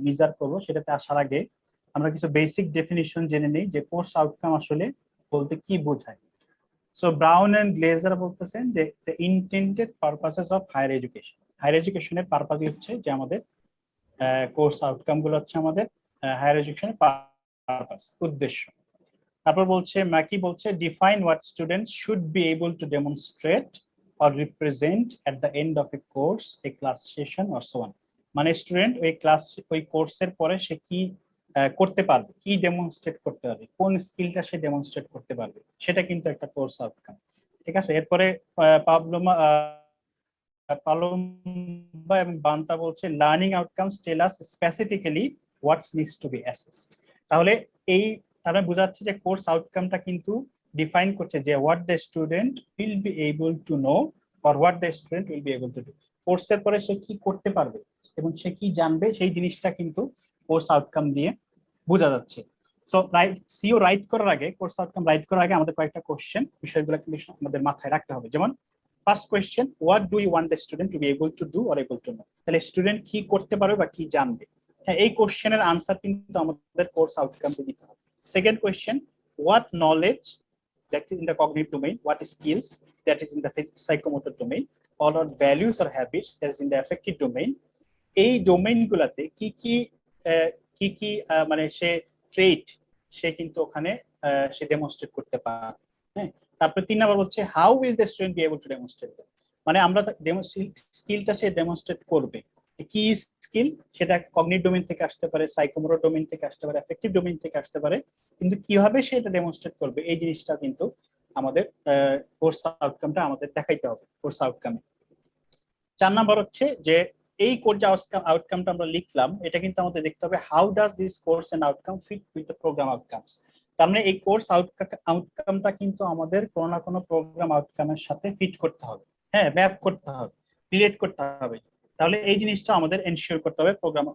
মেজার করবো, সেটাতে আসার আগে আমরা কিছু বেসিক ডেফিনিশন জেনে নিই যে কোর্স আউটকাম আসলে বলতে কি বোঝায়। সো ব্রাউন এন্ড গ্লেজার বলতেছেন যে the intended purposes of higher education. Higher এডুকেশনের পারপাসই হচ্ছে যে আমাদের কোর্স আউটকাম গুলো হচ্ছে আমাদের হায়ার এডুকেশনের পারপাস, উদ্দেশ্য। তারপর বলছে ম্যাকি বলছে define what students should be able to demonstrate or represent at the end of A course, A class session or so on. মানে স্টুডেন্ট ওই কোর্সের পরে সে কি করতে পারবে, কি ডেমনস্ট্রেট করতে পারবে, কোন স্কিলটা সে ডেমনস্ট্রেট করতে পারবে, সেটা কিন্তু একটা কোর্স আউটকাম, ঠিক আছে? এরপরে পালোম্বা এবং বান্তা বলছে learning outcomes tell us specifically what's needs to be assessed. তাহলে এই তারা বোঝাচ্ছে যে কোর্স আউটকামটা কিন্তু ডিফাইন করছে যে what the student will be able to no or what the student will be able to do. কোর্সের পরে সে কি করতে পারবে এবং সে কি জানবে, সেই জিনিসটা কিন্তু কোর্স আউটকাম দিয়ে বোঝা যাচ্ছে। সো সিও রাইট করার আগে, কোর্স আউটকাম রাইট করার আগে আমাদের কয়েকটা কোশ্চেন, বিষয়গুলো কিন্তু আমাদের মাথায় রাখতে হবে। যেমন first question, what do you want the student to be able to do or able to know. তাহলে স্টুডেন্ট কি করতে পারবে বা কি জানবে, হ্যাঁ, এই কোশ্চেনের আনসার কিন্তু আমাদের কোর্স আউটকামে দিতে হবে। Second question, what knowledge that is in the cognitive domain, what skills that is in the psychomotor domain, or what values or habits that is in the affective domain। এই ডোমেইন গুলাতে কি কি মানে সে ট্রেট সে কিন্তু ওখানে সে ডেমনস্ট্রেট করতে পারে, হ্যাঁ। তারপরে 3 নাম্বার বলছে how will the student B able to demonstrate, মানে আমরা স্কিলটা সে ডেমনস্ট্রেট করবে, কি স্কিল, সেটা কগনিটিভ ডোমেইন থেকে আসতে পারে, সাইকোমোটর ডোমেইন থেকে আসতে পারে, অ্যাফেক্টিভ ডোমেইন থেকে আসতে পারে, কিন্তু কিভাবে সে এটা ডেমনস্ট্রেট করবে এই জিনিসটা কিন্তু আমাদের কোর্স আউটকামটা আমাদের দেখাইতে হবে কোর্স আউটকামে। 4 নাম্বার হচ্ছে যে এই কোর্স আউটকামটা আমরা লিখলাম, এটা কিন্তু আমাদের দেখতে হবে how does this course and outcome fit with the program outcomes. তার মানে এই কোর্স আউটকামটা কিন্তু আমাদের কোনো না কোনো প্রোগ্রাম আউটকামের সাথে ফিট করতে হবে, হ্যাঁ, ম্যাপ করতে হবে, রিলেট করতে হবে। তাহলে এই জিনিসটা আমাদের এনশিওর করতে হবে প্রোগ্রাম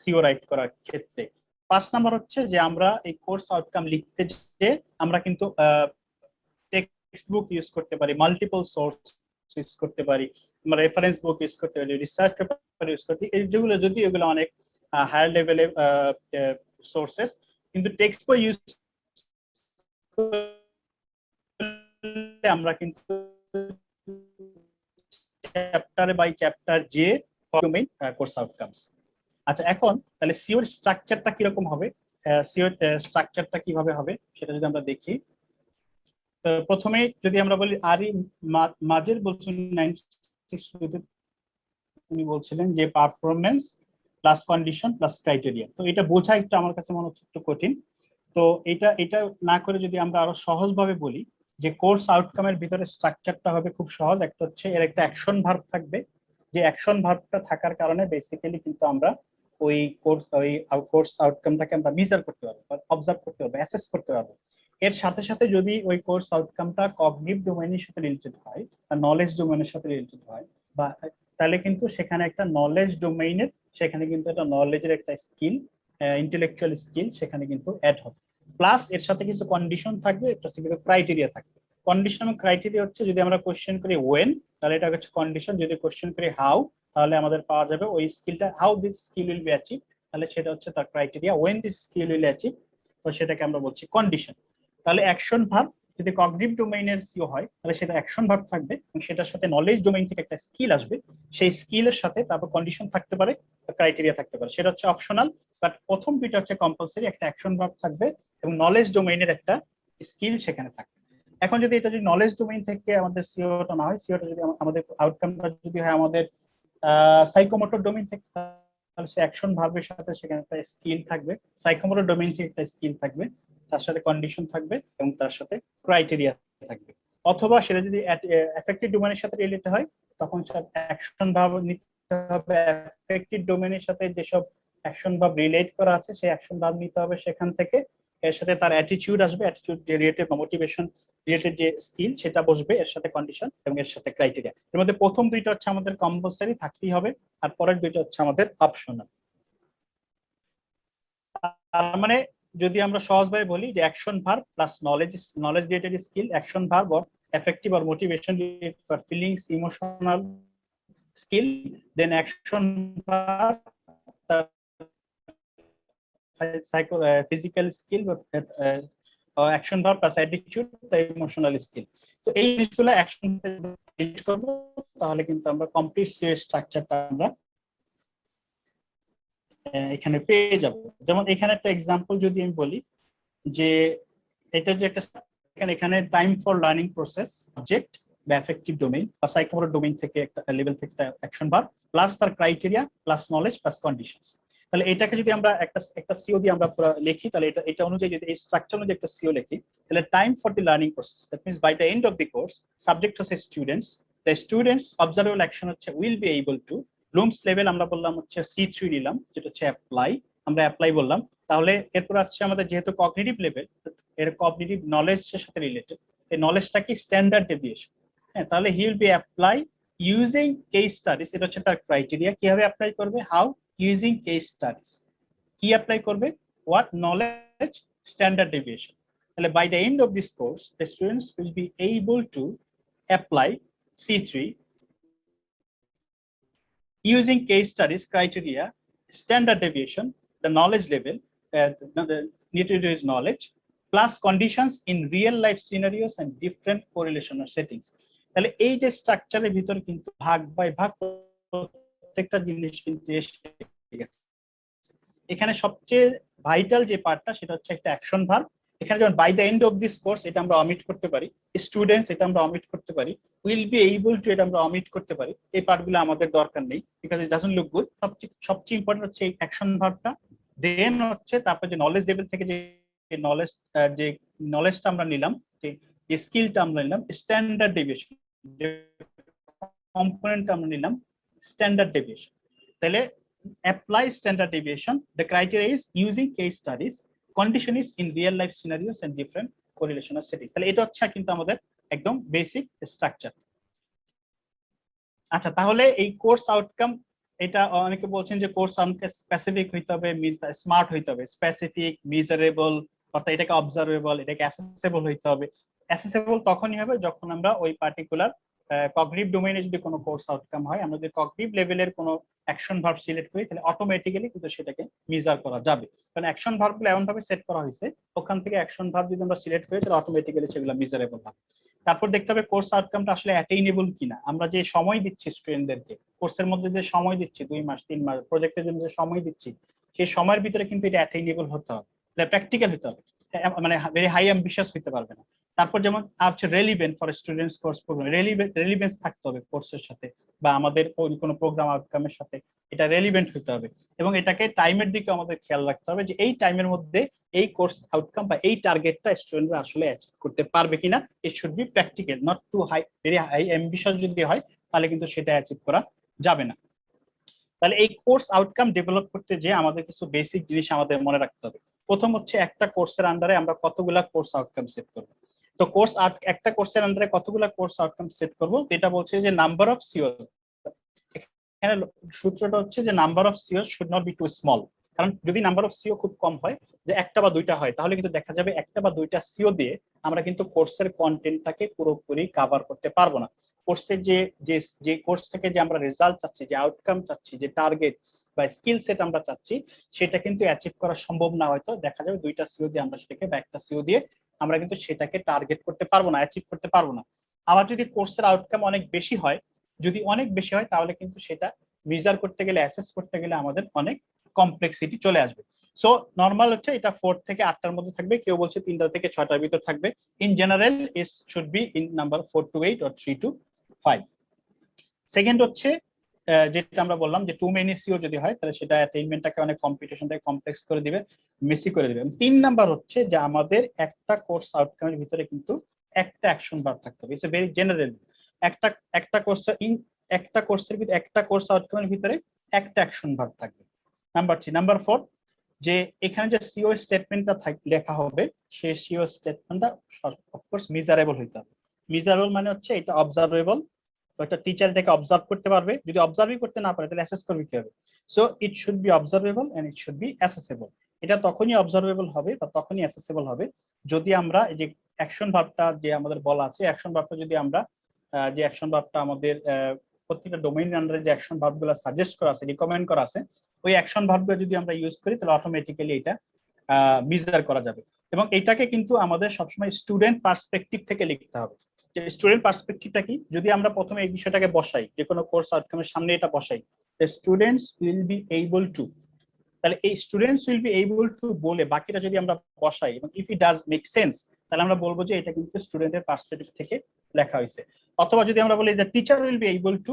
সিও রাইট করার ক্ষেত্রে। 5 নাম্বার হচ্ছে যে আমরা এই কোর্স আউটকাম লিখতে যে আমরা কিন্তু টেক্সট বুক ইউজ করতে পারি, মাল্টিপল সোর্স ইউজ করতে পারি, আমরা রেফারেন্স বুক ইউজ করতে পারি, রিসার্চ পেপার ইউজ করতে পারি, যেগুলো যদি এগুলো অনেক হায়ার লেভেলে সোর্সেস, কিন্তু টেক্সট বই ইউজ আমরা কিন্তু চ্যাপ্টার বাই চ্যাপ্টার যে ডোমেইন কোর্স আউটকামস। আচ্ছা, এখন তাহলে সিওর স্ট্রাকচারটা কিরকম হবে, সিওর স্ট্রাকচারটা কিভাবে হবে সেটা যদি আমরা দেখি। তো প্রথমে যদি আমরা বলি আরি মাজের বলছেন 96 উনি বলছিলেন যে performance plus condition plus criteria. তো এটা বোঝা একটু আমার কাছে মনে হচ্ছে একটু কঠিন। তো এটা না করে যদি আমরা আরো সহজভাবে বলি যে কোর্স আউটকামের ভিতরে স্ট্রাকচারটা হবে খুব সহজ। একটা হচ্ছে এর একটা অ্যাকশন ভার্ব থাকবে, যে অ্যাকশন ভার্বটা থাকার কারণে বেসিক্যালি কিন্তু আমরা ওই কোর্স আউটকামটাকে আমরা মেজার করতে পারবো, অবজার্ভ করতে পারবো, অ্যাসেস করতে পারবো। এর সাথে সাথে যদি ওই কোর্স আউটকামটা কগনিটিভ ডোমেইনের সাথে রিলেটেড হয় বা নলেজ ডোমেইনের সাথে রিলেটেড হয়, বা তাহলে কিন্তু সেখানে একটা নলেজ ডোমেইনের, সেখানে কিন্তু একটা নলেজের একটা স্কিল, ইন্টেলেকচুয়াল স্কিল সেখানে কিন্তু অ্যাড হবে। প্লাস এর সাথে কিছু কন্ডিশন থাকবে, একটা ক্রাইটেরিয়া থাকবে। কন্ডিশন এবং ক্রাইটেরিয়া হচ্ছে যদি আমরা কোশ্চেন করি ওয়েন, তাহলে এটা হচ্ছে কন্ডিশন। যদি কোশ্চেন করি হাউ, তাহলে আমাদের পাওয়া যাবে ওই স্কিলটা, how this skill will be achieve, তাহলে সেটা হচ্ছে তার criteria. When this skill will achieve, তো সেটাকে আমরা বলছি কন্ডিশন। তাহলে অ্যাকশন ভার্ব যদি কগনিটিভ ডোমেইনের সিও হয় তাহলে সেটা অ্যাকশন ভার্ব থাকবে এবং সেটার সাথে নলেজ ডোমেইন থেকে একটা স্কিল আসবে, সেই স্কিলের সাথে তারপর কন্ডিশন থাকতে পারে, ক্রাইটেরিয়া থাকতে পারে, সেটা হচ্ছে অপশনাল। বাট প্রথম দুইটা হচ্ছে কম্পালসরি, একটা অ্যাকশন ভার্ব থাকবে এবং নলেজ ডোমেইনের একটা স্কিল সেখানে থাকবে। এখন যদি এটা যদি নলেজ ডোমেইন থেকে আমাদের সিওটা না হয়, সিওটা যদি আমাদের আউটকামটা যদি হয় আমাদের সাইকোমোটর ডোমেইন থেকে, তাহলে সে অ্যাকশন ভার্বের সাথে সেখানে একটা স্কিল থাকবে, সাইকোমোটর ডোমেইন থেকে একটা স্কিল থাকবে, তার সাথে কন্ডিশন থাকবে এবং তার সাথে ক্রাইটেরিয়া থাকবে। অথবা সেটা যদি অ্যাফেক্টিভ ডোমেইনের সাথে রিলেটেড হয় তখন অ্যাকশন ভার্ব নিতে হবে, অ্যাফেক্টিভ ডোমেইনের সাথে যেসব অ্যাকশন ভার্ব রিলেট করা আছে সেই অ্যাকশন ভার্ব নিতে হবে সেখান থেকে, এর সাথে তার অ্যাটিটিউড আসবে, অ্যাটিটিউড রিলেটেড বা মোটিভেশন রিলেটেড যে স্কিল সেটা বসবে, এর সাথে কন্ডিশন এবং এর সাথে ক্রাইটেরিয়া। এর মধ্যে প্রথম দুইটা হচ্ছে আমাদের কম্পালসরি থাকতেই হবে আর পরের দুইটা হচ্ছে আমাদের অপশনাল। তার মানে যদি আমরা সহজভাবে বলি যে action verb plus knowledge related skill, action verb or affective or motivation related for feelings emotional skill, then action verb physical skill action verb plus attitude emotional skill. তো এই জিনিসগুলো অ্যাকশন করব, তাহলে কিন্তু আমরা কমপ্লিট সিও স্ট্রাকচারটা আমরা এখানে পেয়ে যাব। যেমন এখানে একটা এক্সাম্পল যদি আমি বলি যে এটা যে একটা এখানে time for learning process subject বা এফেক্টিভ ডোমেইন বা সাইকোমোটর ডোমেইন থেকে একটা লেভেল থেকে একটা অ্যাকশন ভার্ব প্লাস তার criteria plus knowledge plus conditions. তাহলে এটাকে যদি আমরা একটা সিও দিয়ে আমরা লিখি, তাহলে এটা অনুযায়ী যদি এই স্ট্রাকচার অনুযায়ী একটা সিও লিখি, তাহলে time for the learning process, that means by the end of the course subject হচ্ছে students, the students observable action হচ্ছে will be able to, Bloom's level আমরা বললাম হচ্ছে C3 নিলাম, যেটা হচ্ছে অ্যাপ্লাই, আমরা অ্যাপ্লাই বললাম। তাহলে এরপর হচ্ছে আমাদের যেহেতু কগনিটিভ লেভেল, এর কগনিটিভ নলেজের সাথে রিলেটেড, এই নলেজটা কি স্ট্যান্ডার্ড ডেভিয়েশন। হ্যাঁ, তাহলে he will be apply using case studies, এটা হচ্ছে তার ক্রাইটেরিয়া। কিভাবে অ্যাপ্লাই করবে? How, using case studies. কি অ্যাপ্লাই করবে? What knowledge, standard deviation. তাহলে by the end of this course the students will be able to apply C3 using case studies, criteria, standard deviation, the knowledge level, the needed is knowledge, plus conditions in real life scenarios and different correlational settings. তাহলে এই যে স্ট্রাকচারের ভিতরে কিন্তু ভাগ বাই ভাগ প্রত্যেকটা জিনিস কিন্তু এসে গেছে। এখানে সবচেয়ে ভাইটাল যে পার্টটা সেটা হচ্ছে একটা অ্যাকশন ভার্ব। এখানে যেমন by the end of this course এটা আমরা অমিট করতে পারি, স্টুডেন্টস এটা আমরা অমিট করতে পারি, উইল বি এবল টু এটা আমরা অমিট করতে পারি, এই পার্টগুলো আমাদের দরকার নেই, because it doesn't look good. সবচেয়ে ইম্পর্টেন্ট হচ্ছে এই অ্যাকশন ভার্বটা, দেন হচ্ছে তারপর যে নলেজ লেভেল থেকে যে নলেজটা আমরা নিলাম, যে স্কিলটা আমরা নিলাম, স্ট্যান্ডার্ড ডেভিয়েশন যে কম্পোনেন্ট আমরা নিলাম, স্ট্যান্ডার্ড ডেভিয়েশন। তাহলে apply standard deviation, the criteria is using case studies, condition is in real life scenarios and different correlational settings. তাহলে এটা হচ্ছে কিন্তু আমাদের একদম বেসিক স্ট্রাকচার। আচ্ছা, তাহলে এই কোর্স আউটকাম, এটা অনেকে বলছেন যে কোর্স আউটকাম স্পেসিফিক হইতে হবে, স্মার্ট হইতে হবে, স্পেসিফিক, মেজারেবল, অর্থাৎ এটাকে অবজারভেবল, এটাকে অ্যাসেসেবল হইতে হবে। অ্যাসেসেবল তখনই হবে যখন আমরা ওই পার্টিকুলার কগনিটিভ ডোমেইনে যদি কোনো কোর্স আউটকাম হয়, আমরা যদি কগনিটিভ লেভেলের কোনো অ্যাকশন ভার্ব সিলেক্ট করি তাহলে অটোমেটিক্যালি কিন্তু সেটাকে মেজার করা যাবে, কারণ অ্যাকশন ভার্বগুলো এমন ভাবে সেট করা হয়েছে ওখান থেকে অ্যাকশন ভার্ব যদি আমরা সিলেক্ট করি তাহলে অটোমেটিক্যালি সেগুলো মেজারেবল হবে। তারপর দেখতে হবে কোর্স আউটকামটা আসলে অ্যাটেইনেবল কিনা। আমরা যে সময় দিচ্ছি স্টুডেন্টদেরকে, কোর্সের মধ্যে যে সময় দিচ্ছি 2 মাস 3 মাস, প্রজেক্টের জন্য যে সময় দিচ্ছি, সেই সময়ের ভিতরে কিন্তু এটা অ্যাটেইনেবল হতে হবে, প্র্যাকটিক্যাল হতে হবে, মানে ভেরি হাই অ্যাম্বিশিয়াস হতে পারবে না। তারপর যেমন হচ্ছে relevant for students course programme, relevance থাকতে হবে কোর্সের সাথে বা আমাদের কোনো প্রোগ্রাম আউটকামের সাথে, এটা রেলিভেন্ট হতে হবে। এবং এটাকে টাইমের দিকে আমাদের খেয়াল রাখতে হবে যে এই টাইমের মধ্যে এই কোর্স আউটকাম বা এই টার্গেটটা স্টুডেন্টরা আসলে অ্যাচিভ করতে পারবে কিনা। It should be practical, not too high, very high ambitious যদি হয় তাহলে কিন্তু সেটা অ্যাচিভ করা যাবে না। তাহলে এই কোর্স আউটকাম ডেভেলপ করতে যে আমাদের কিছু বেসিক জিনিস আমাদের মনে রাখতে হবে। প্রথম হচ্ছে একটা কোর্সের আন্ডারে আমরা কতগুলা কোর্স আউটকাম সেট করব। তো একটা কোর্সের আন্ডারে কতগুলা কোর্স আউটকাম সেট করব, এটা বলছে যে নাম্বার অফ সিওস। এখানে সূত্রটা হচ্ছে যে number of COs should not be too small, কারণ যদি নাম্বার অফ সিও খুব কম হয়, যে একটা বা দুইটা হয়, তাহলে কিন্তু দেখা যাবে একটা বা দুইটা সিও দিয়ে আমরা কিন্তু কোর্সের কন্টেন্টটাকে পুরোপুরি কভার করতে পারবো না। কোর্সের যে কোর্স থেকে যে আমরা রেজাল্ট চাচ্ছি, যে আউটকাম চাচ্ছি, যে টার্গেট বা স্কিল সেট আমরা চাচ্ছি, সেটা কিন্তু অ্যাচিভ করা সম্ভব না। হয়তো দেখা যাবে দুইটা সিও দিয়ে আমরা সেটাকে বা একটা সিও দিয়ে আমরা কিন্তু সেটাকে টার্গেট করতে পারবো না, অ্যাচিভ করতে পারবো না। আবার যদি কোর্সের আউটকাম অনেক বেশি হয়, যদি অনেক বেশি হয়, তাহলে কিন্তু সেটা মেজার করতে গেলে, অ্যাসেস করতে গেলে আমাদের অনেক কমপ্লেক্সিটি চলে আসবে। সো নর্মাল হচ্ছে এটা 4 থেকে 8টার মধ্যে থাকবে, কেউ বলছে 3টা থেকে 6টার ভিতর থাকবে। In general it should be in number 4 to 8 or 3 to 5। Second হচ্ছে যেটা আমরা বললাম যে টু মেনি সিও যদি হয়, তাহলে সেটা অ্যাটেইনমেন্টটাকে অনেক কম্পিটিশনটাকে কমপ্লেক্স করে দিবে, মেসি করে দিবে। 3 নাম্বার হচ্ছে যে আমাদের একটা কোর্স আউটকামের ভিতরে কিন্তু একটা অ্যাকশন ভার্ব থাকতে হবে। It's a very general. একটা কোর্সের ভিতরে একটা কোর্স আউটকামের ভিতরে একটা অ্যাকশন ভার্ব থাকবে। নাম্বার 3। নাম্বার 4, যে এখানে যে সিও স্টেটমেন্টটা লেখা হবে, সেই সিও স্টেটমেন্টটা অফকোর্স মেজারেবল হইতে হবে। মেজারেবল মানে হচ্ছে এটা অবজারভেবল, তো একটা টিচার এটাকে অবজার্ভ করতে পারবে। যদি অবজার্ভই করতে না পারে, তাহলে অ্যাসেস করবে কিভাবে? So it should be observable and it should be assessable. এটা তখনই অবজারভেবল হবে বা তখনই অ্যাসেসেবল হবে যদি আমরা এই যে অ্যাকশন ভার্বটা যে আমাদের বলা আছে, অ্যাকশন ভার্বটা যদি আমরা যে অ্যাকশন ভার্বটা আমাদের প্রত্যেকটা ডোমেইনের আন্ডারে যে অ্যাকশন ভার্বগুলো সাজেস্ট করা আছে, রিকমেন্ড করা আছে, ওই অ্যাকশন ভার্বগুলো যদি আমরা ইউজ করি, তাহলে অটোমেটিক্যালি এটা মেজার করা যাবে। এবং এটাকে কিন্তু আমাদের সবসময় স্টুডেন্ট পার্সপেক্টিভ থেকে লিখতে হবে। যে স্টুডেন্ট পার্সপেক্টিভটা কি, যদি আমরা প্রথমে এই বিষয়টাকে বসাই, যে কোনো কোর্স আউটকামের সামনে এটা বসাই, the students will be able two, তাহলে এই students will be able to বলে বাকিটা যদি আমরা বসাই এবং if it does make sense, তাহলে আমরা বলবো যে এটা কিন্তু স্টুডেন্টের পার্সপেক্টিভ থেকে লেখা হয়েছে। অথবা যদি আমরা বলি যে teacher will be able to,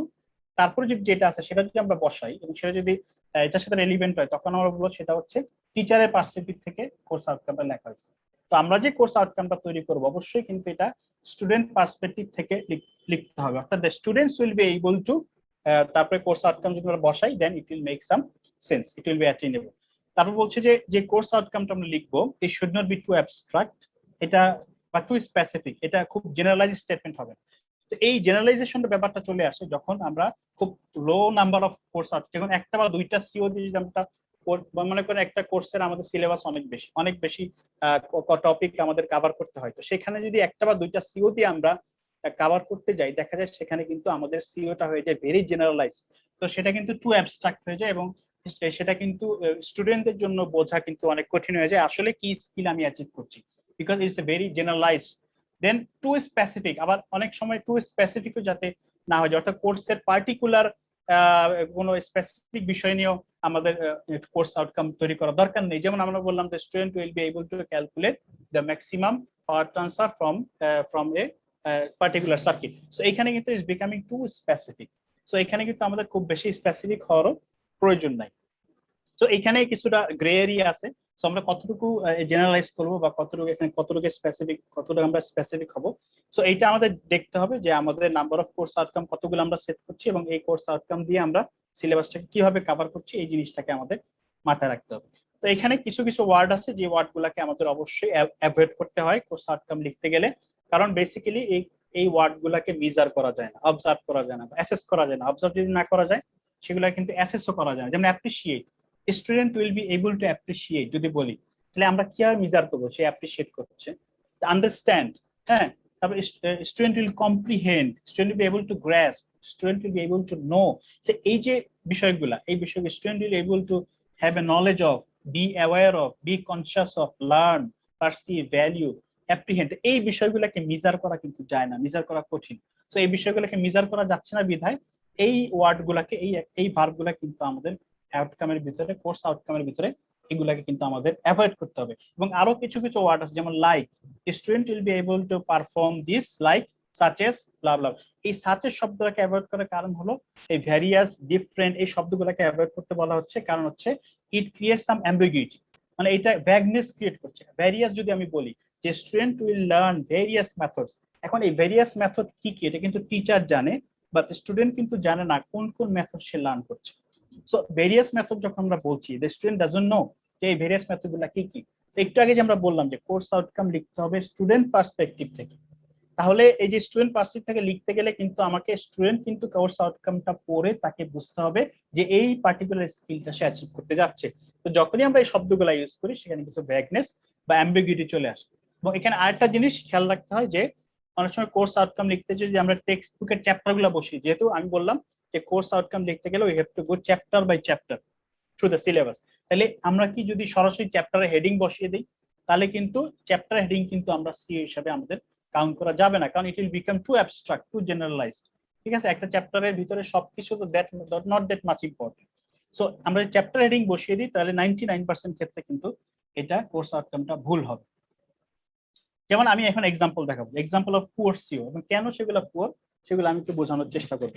তারপরে যদি যেটা আছে সেটা যদি আমরা বসাই এবং সেটা যদি এটার সাথে রেলিভেন্ট হয়, তখন আমরা বলবো সেটা হচ্ছে টিচারের পার্সপেক্টিভ থেকে কোর্স আউটকামটা লেখা হয়েছে। তো আমরা যে কোর্স আউটকামটা তৈরি করবো, অবশ্যই কিন্তু এটা স্টুডেন্ট পার্সপেক্টিভ থেকে লিখতে হবে। অর্থাৎ the students will be able to, তারপরে কোর্স আউটকাম যদি আমরা বসাই, then it will make some sense, it will be attainable. তারপর বলছে যে কোর্স আউটকামটা আমরা লিখবো, it should not be too abstract, এটা বা টু স্পেসিফিক, এটা খুব জেনারেলাইজ স্টেটমেন্ট হবে। তো এই জেনারেলাইজেশনের ব্যাপারটা চলে আসে যখন আমরা খুব লো নাম্বার অফ কোর্স আউট, যখন একটা বা দুইটা সিও দিয়ে যদি আমরা মনে করেন একটা কোর্সের আমাদের সিলেবাস অনেক বেশি টপিক আমাদের কভার করতে হয়, তো সেখানে যদি একটা বা দুইটা সিও দিয়ে আমরা কভার করতে যাই, দেখা যায় সেখানে কিন্তু আমাদের সিওটা হয়ে যায় ভেরি জেনারেলাইজ। তো সেটা কিন্তু টু অ্যাবস্ট্রাক্ট হয়ে যায় এবং সেটা কিন্তু স্টুডেন্টদের জন্য বোঝা কিন্তু অনেক কঠিন হয়ে যায়, আসলে কি স্কিল আমি অ্যাচিভ করছি, because it's a very generalize. Then too specific, আবার অনেক সময় টু স্পেসিফিকও যাতে না হয়, অর্থাৎ কোর্সের পার্টিকুলার কোনো স্পেসিফিক বিষয় নিয়েও আমাদের কোর্স আউটকাম তৈরি করা দরকার নেই। যেমন আমরা বললাম যে student will be able to calculate the maximum power transfer from a particular circuit. So এখানে কিন্তু is becoming two specific. So এখানে কিন্তু আমাদের খুব বেশি স্পেসিফিক হওয়ারও প্রয়োজন নাই। তো এখানে কিছুটা গ্রে এরিয়া আছে। সো আমরা কতটুকু জেনারেলাইজ করবো বা কতটুকু আমরা স্পেসিফিক হব, সো এইটা আমাদের দেখতে হবে যে আমাদের নাম্বার অফ কোর্স আউটকাম কতগুলো আমরা সেট করছি এবং এই কোর্স আউটকাম দিয়ে আমরা সিলেবাসটাকে কিভাবে কভার করছি, এই জিনিসটাকে আমাদের মাথায় রাখতে হবে। তো এখানে কিছু ওয়ার্ড আছে যে ওয়ার্ড গুলাকে আমাদের অবশ্যই অ্যাভয়েড করতে হয় কোর্স আউটকাম লিখতে গেলে, কারণ বেসিক্যালি এই ওয়ার্ড গুলাকে মেজার করা যায় না, অবজার্ভ করা যায় না, অ্যাসেস করা যায় না। অবজার্ভ যদি না করা যায়, সেগুলো কিন্তু অ্যাসেসও করা যায় না। যেমন appreciate, student will be able two appreciate যদি বলি, তাহলে আমরা কিভাবে মেজার করবো সে অ্যাপ্রিসিয়েট করছে? আন্ডারস্ট্যান্ড, হ্যাঁ, তারপর student will comprehend, student will be able to grasp, student will be able to know. সে এই যে বিষয়গুলা, এই বিষয়গুলো student will able to have a knowledge of, be aware of, be conscious of, learn, perceive, value, apprehend, এই বিষয়গুলোকে মেজার করা কিন্তু যায় না, মেজার করা কঠিন। তো এই বিষয়গুলোকে মেজার করা যাচ্ছে না বিধায় এই ওয়ার্ড গুলাকে, এই ভার্ব গুলা কিন্তু আমাদের আউটকামের ভিতরে, কোর্স আউটকামের ভিতরে এগুলাকে কিন্তু আমাদের অ্যাভয়েড করতে হবে। এবং আরো কিছু ওয়ার্ড আছে, যেমন like, student will be able to perform this like such as blah blah. এই সাচ এর শব্দটাকে অ্যাভয়েড করার কারণ হলো এই ভ্যারিয়াস, ডিফারেন্ট, এই শব্দগুলোকে অ্যাভয়েড করতে বলা হচ্ছে, কারণ হচ্ছে ইট ক্রিয়েট সাম অ্যাম্বিগুইটি, মানে এটা ভ্যাগনেস ক্রিয়েট করছে। ভ্যারিয়াস যদি আমি বলি যে student will learn various methods, এখন এই ভেরিয়াস মেথড কি কি এটা কিন্তু টিচার জানে, বাট স্টুডেন্ট কিন্তু জানে না কোন মেথড সে লার্ন করছে। সো ভেরিয়াস মেথড যখন আমরা বলছি, দ্য স্টুডেন্ট ডাজন্ট নো যে এই ভেরিয়াস মেথড গুলা কি কি। একটু আগে যে আমরা বললাম যে কোর্স আউটকাম লিখতে হবে স্টুডেন্ট পার্সপেক্টিভ থেকে, তাহলে এই যে স্টুডেন্ট পার্সপেক্টিভ থেকে লিখতে গেলে কিন্তু আমাকে স্টুডেন্ট কিন্তু কোর্স আউটকামটা পড়ে তাকে বুঝতে হবে যে এই পার্টিকুলার স্কিলটা সে অ্যাচিভ করতে যাচ্ছে। তো যখনই আমরা এই শব্দগুলো ইউজ করি সেখানে কিছু ভ্যাগনেস বা অ্যাম্বিগুইটি চলে আসে। এবং এখানে আরেকটা জিনিস খেয়াল রাখতে হয় যে অনেক সময় কোর্স আউটকাম লিখতে যদি আমরা টেক্সট বুকের চ্যাপ্টার গুলো বসি, যেহেতু আমি বললাম যে কোর্স আউটকাম লিখতে গেলে we have to go chapter by chapter through the syllabus, তাহলে আমরা কি যদি সরাসরি চ্যাপ্টারের হেডিং বসিয়ে দিই তাহলে কিন্তু চ্যাপ্টার হেডিং কিন্তু আমরা সিও হিসাবে আমাদের কাউন্ট করা যাবে না, কারণ it will become too abstract, too generalized. ঠিক আছে, একটা চ্যাপ্টারের ভিতরে সবকিছু তো not that much important. So আমরা চ্যাপ্টার হেডিং বসিয়ে দিই তাহলে 99% ক্ষেত্রে কিন্তু এটা কোর্স আউটকামটা ভুল হবে। যেমন আমি এখন এক্সাম্পল দেখাবো, এক্সাম্পল অফ পুয়ার সিও, এবং কেন সেগুলো পুয়ার সেগুলো আমি একটু বোঝানোর চেষ্টা করব।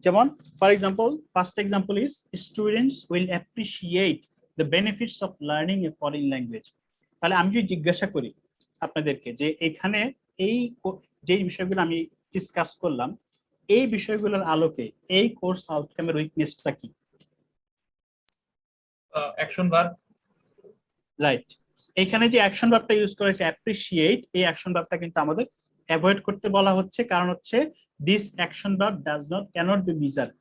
যেমন for example, first example is students will appreciate the benefits of learning a foreign language. তাহলে আমি যদি জিজ্ঞাসা করি আপনাদেরকে যে এখানে এই যে বিষয়গুলো আমি ডিসকাস করলাম এই বিষয়গুলোর আলোকে এই কোর্স আউটকামের উইকনেসটা কি? Action verb. রাইট, এখানে যে অ্যাকশন ভার্বটা ইউজ করেছে অ্যাপ্রিশিয়েট, এই অ্যাকশন ভার্বটা কিন্তু আমাদের অ্যাভয়েড করতে বলা হচ্ছে, কারণ হচ্ছে this action verb does not cannot be measured,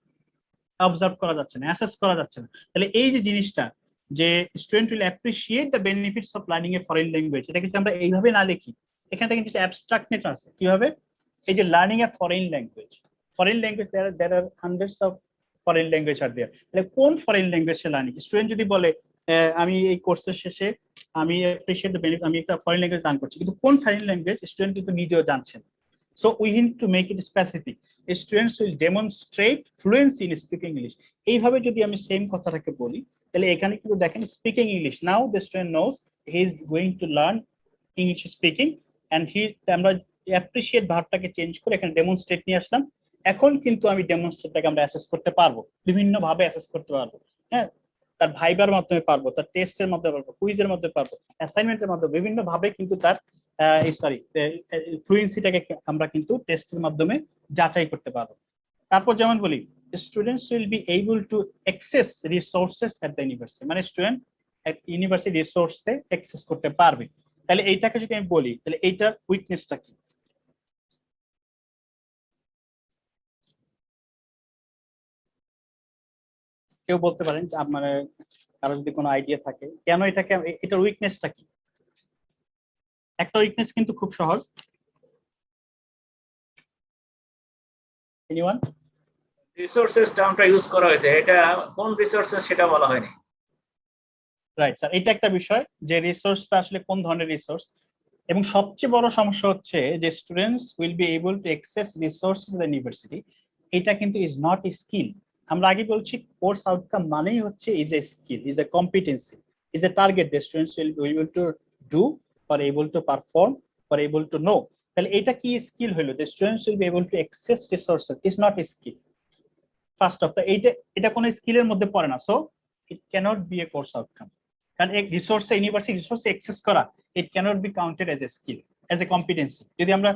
observe করা যাচ্ছে না, অ্যাসেস করা যাচ্ছে না। তাহলে এই যে জিনিসটা যে student will appreciate the benefits of learning a foreign language, এটা কিন্তু আমরা এইভাবে না লিখি, এখানে থেকে কিছু অ্যাবস্ট্রাক্টনেস আছে। কিভাবে? এই যে learning a foreign language, foreign language there are hundreds of foreign language are there. তাহলে কোন ফরেন ল্যাঙ্গুয়েজে লার্নিং? স্টুডেন্ট যদি বলে আমি এই কোর্সের শেষে আমি অ্যাপ্রিশিয়েট দ্য বেনিফিট, আমি একটা ফরেন ল্যাঙ্গুয়েজ লার্ন করছি, কিন্তু কোন ফরেন ল্যাঙ্গুয়েজ স্টুডেন্ট কিন্তু নিজেও জানছেন। So we need to make it specific. Students will demonstrate fluency in speaking English, এইভাবে যদি আমি সেম কথাটাকে বলি তাহলে এখানে কিন্তু দেখেন speaking English, now the student knows he is going to learn English speaking and he, আমরা অ্যাপ্রিশিয়েট ভার্বটাকে চেঞ্জ করে এখানে ডেমনস্ট্রেট নিয়ে আসলাম। এখন কিন্তু আমি ডেমনস্ট্রেটটাকে আমরা অ্যাসেস করতে পারবো, বিভিন্ন ভাবে অ্যাসেস করতে পারবো। হ্যাঁ, তার ভাইবার মাধ্যমে পারবো, তার টেস্টের মাধ্যমে পারবো, কুইজের মধ্যে পারবো, অ্যাসাইনমেন্টের মাধ্যমে, বিভিন্ন ভাবে কিন্তু তার ফ্লুয়েন্সিটাকে আমরা কিন্তু টেস্টের মাধ্যমে যাচাই করতে পারবো। তারপর যেমন বলি students will be able to access resources at the university, মানে স্টুডেন্ট ইউনিভার্সিটি রিসোর্সে অ্যাক্সেস করতে পারবে। তাহলে এইটাকে যদি আমি বলি তাহলে এইটার উইকনেসটা কি? কেউ বলতে পারেন আপনার কারো যদি কোনো আইডিয়া থাকে কেন এটাকে, এটার উইকনেসটা কি? একটা উইকনেস কিন্তু খুব সহজ। এনিওয়ান? রিসোর্সেস টার্মটা ইউজ করা হয়েছে, এটা কোন রিসোর্সেস সেটা বলা হয়নি। রাইট স্যার, এটা একটা বিষয় যে রিসোর্সটা আসলে কোন ধরনের রিসোর্স, এবং সবচেয়ে বড় সমস্যা হচ্ছে যে students will be able to access resources in the university, এটা কিন্তু ইজ নট এ স্কিল। আমরা আগে বলছি কোর্স আউটকাম মানেই হচ্ছে is a skill, is A competency, is a target the students will be able to do or able to perform or able to know। তাহলে এটা কি স্কিল হলো? the students will be able to access resources is not a skill first of, এটা কোনো স্কিলের মধ্যে পড়ে না, so it cannot be a course outcome. কারণ এক রিসোর্সে, ইউনিভার্সিটি রিসোর্সে অ্যাক্সেস করা, it cannot be counted as a skill, as a competency. যদি আমরা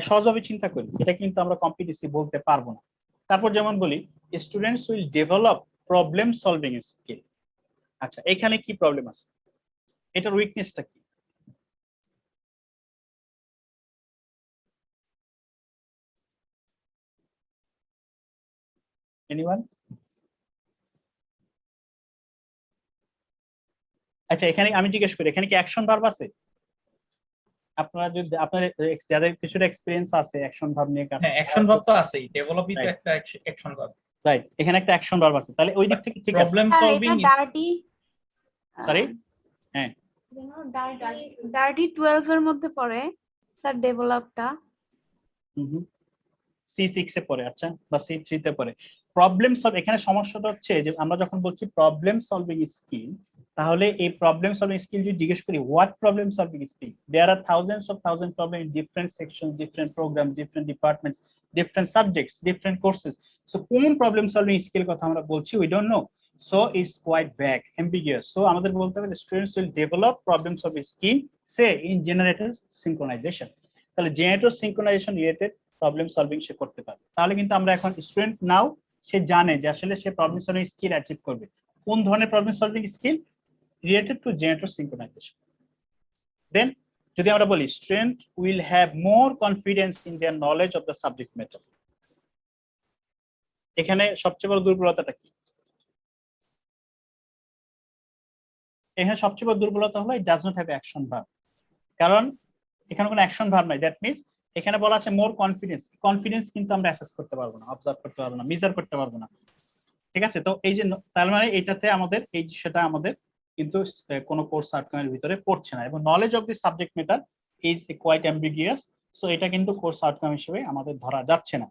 সহজভাবে চিন্তা করি এটা কিন্তু আমরা কম্পিটেন্সি বলতে পারবো না। তারপর যেমন বলি students will develop problem solving skill. আচ্ছা, এখানে কি প্রবলেম আছে? এটার উইকনেসটা কি? এনিওয়ান? আচ্ছা, এখানে আমি জিজ্ঞেস করি এখানে কি অ্যাকশন ভার্ব আছে? আপনারা যদি আপনাদের যাদের কিছুটা এক্সপেরিয়েন্স আছে অ্যাকশন ভার্ব নিয়ে, হ্যাঁ অ্যাকশন ভার্ব তো আছেই, ডেভেলপই তো একটা অ্যাকশন ভার্ব। রাইট, এখানে একটা অ্যাকশন ভার্ব আছে, তাহলে ওই দিক থেকে ঠিক আছে। Problem solving is dirty, sorry, হ্যাঁ ডার্টি 12 এর মধ্যে পড়ে স্যার ডেভেলপটা। C6 এ পড়ে, আচ্ছা, বা C3 তে পড়ে। প্রবলেম সলভ, এখানে সমস্যাটা হচ্ছে যে আমরা যখন বলছি প্রবলেম সলভিং স্কিল, তাহলে এই প্রবলেম সলভিং স্কিল যদি জিজ্ঞেস করি what problem solving skill, there are thousands problem in different section, different program, different departments, different subjects, different courses. So কোন প্রবলেম সলভিং স্কিল কথা আমরা বলছি we don't know, so it's quite vague, ambiguous. So আমাদের বলতে হবে students will develop problem solving skill say in generator synchronization. তাহলে generator synchronization related problem solving সে করতে পারবে। তাহলে কিন্তু আমরা এখন স্টুডেন্ট নাও সে জানে যে আসলে সে প্রবলেম সলভিং স্কিল অ্যাচিভ করবে। কোন ধরনের problem solving skill? Related to generator synchronization. Then যদি আমরা বলি student will have more confidence in their knowledge of the subject matter, এখানে সবচেয়ে বড় দুর্বলতাটা কি? এখানে সবচেয়ে বড় দুর্বলতা হলো it does not have action verb, কারণ এখানে কোনো অ্যাকশন ভার্ব নাই। দ্যাট মিনস এখানে বলা আছে মোর কনফিডেন্স, কনফিডেন্স কিন্তু আমরা অ্যাসেস করতে পারবো না, অবজার্ভ করতে পারবো না, মেজার করতে পারবো না, ঠিক আছে? তো এই যে তার মানে এটাতে আমাদের এই সেটা আমাদের কিন্তু কোনো কোর্স আউটকামের ভিতরে পড়ছে না, এবং knowledge of the subject matter is quite ambiguous, so এটা কিন্তু কোর্স আউটকাম হিসেবে আমাদের ধরা যাচ্ছে না।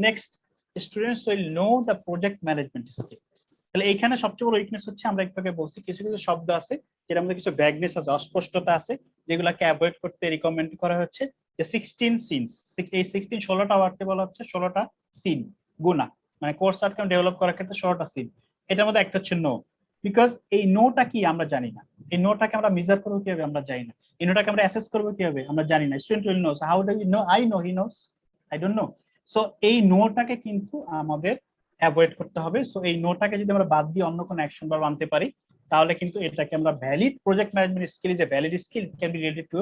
Next, students will know the project management skill. তাহলে এইখানে সবচেয়ে বড় উইকনেস হচ্ছে আমরা একটু আগে বলছি কিছু কিছু শব্দ আছে যেটা আমাদের কিছু ভ্যাগনেস আছে, অস্পষ্টতা আছে, যেগুলোকে অ্যাভয়েড করতে রিকমেন্ড করা হচ্ছে। যে 16 সিনস, এই 16টা ওয়ার্ডকে বলা হচ্ছে 16টা সিন গুণা, মানে কোর্স আউটকাম ডেভেলপ করার ক্ষেত্রে 16টা সিন। এটার মধ্যে একটা হচ্ছে নো, বিকজ এই নোটা কি আমরা জানি না, এই নোটাকে আমরা মেজার করবো কিভাবে আমরা জানি না, এই নোটাকে আমরা অ্যাসেস করবো কিভাবে আমরা জানি না। Student will knows, how do you know? I know, he knows, I don't know. So এই নোটাকে কিন্তু আমাদের অ্যাভয়েড করতে হবে। সো এই নোটাকে যদি আমরা বাদ দিয়ে অন্য কোনো অ্যাকশন ভার্ব আনতে পারি, তাহলে কিন্তু এটাকে আমরা valid project management skill is a valid skill can be related to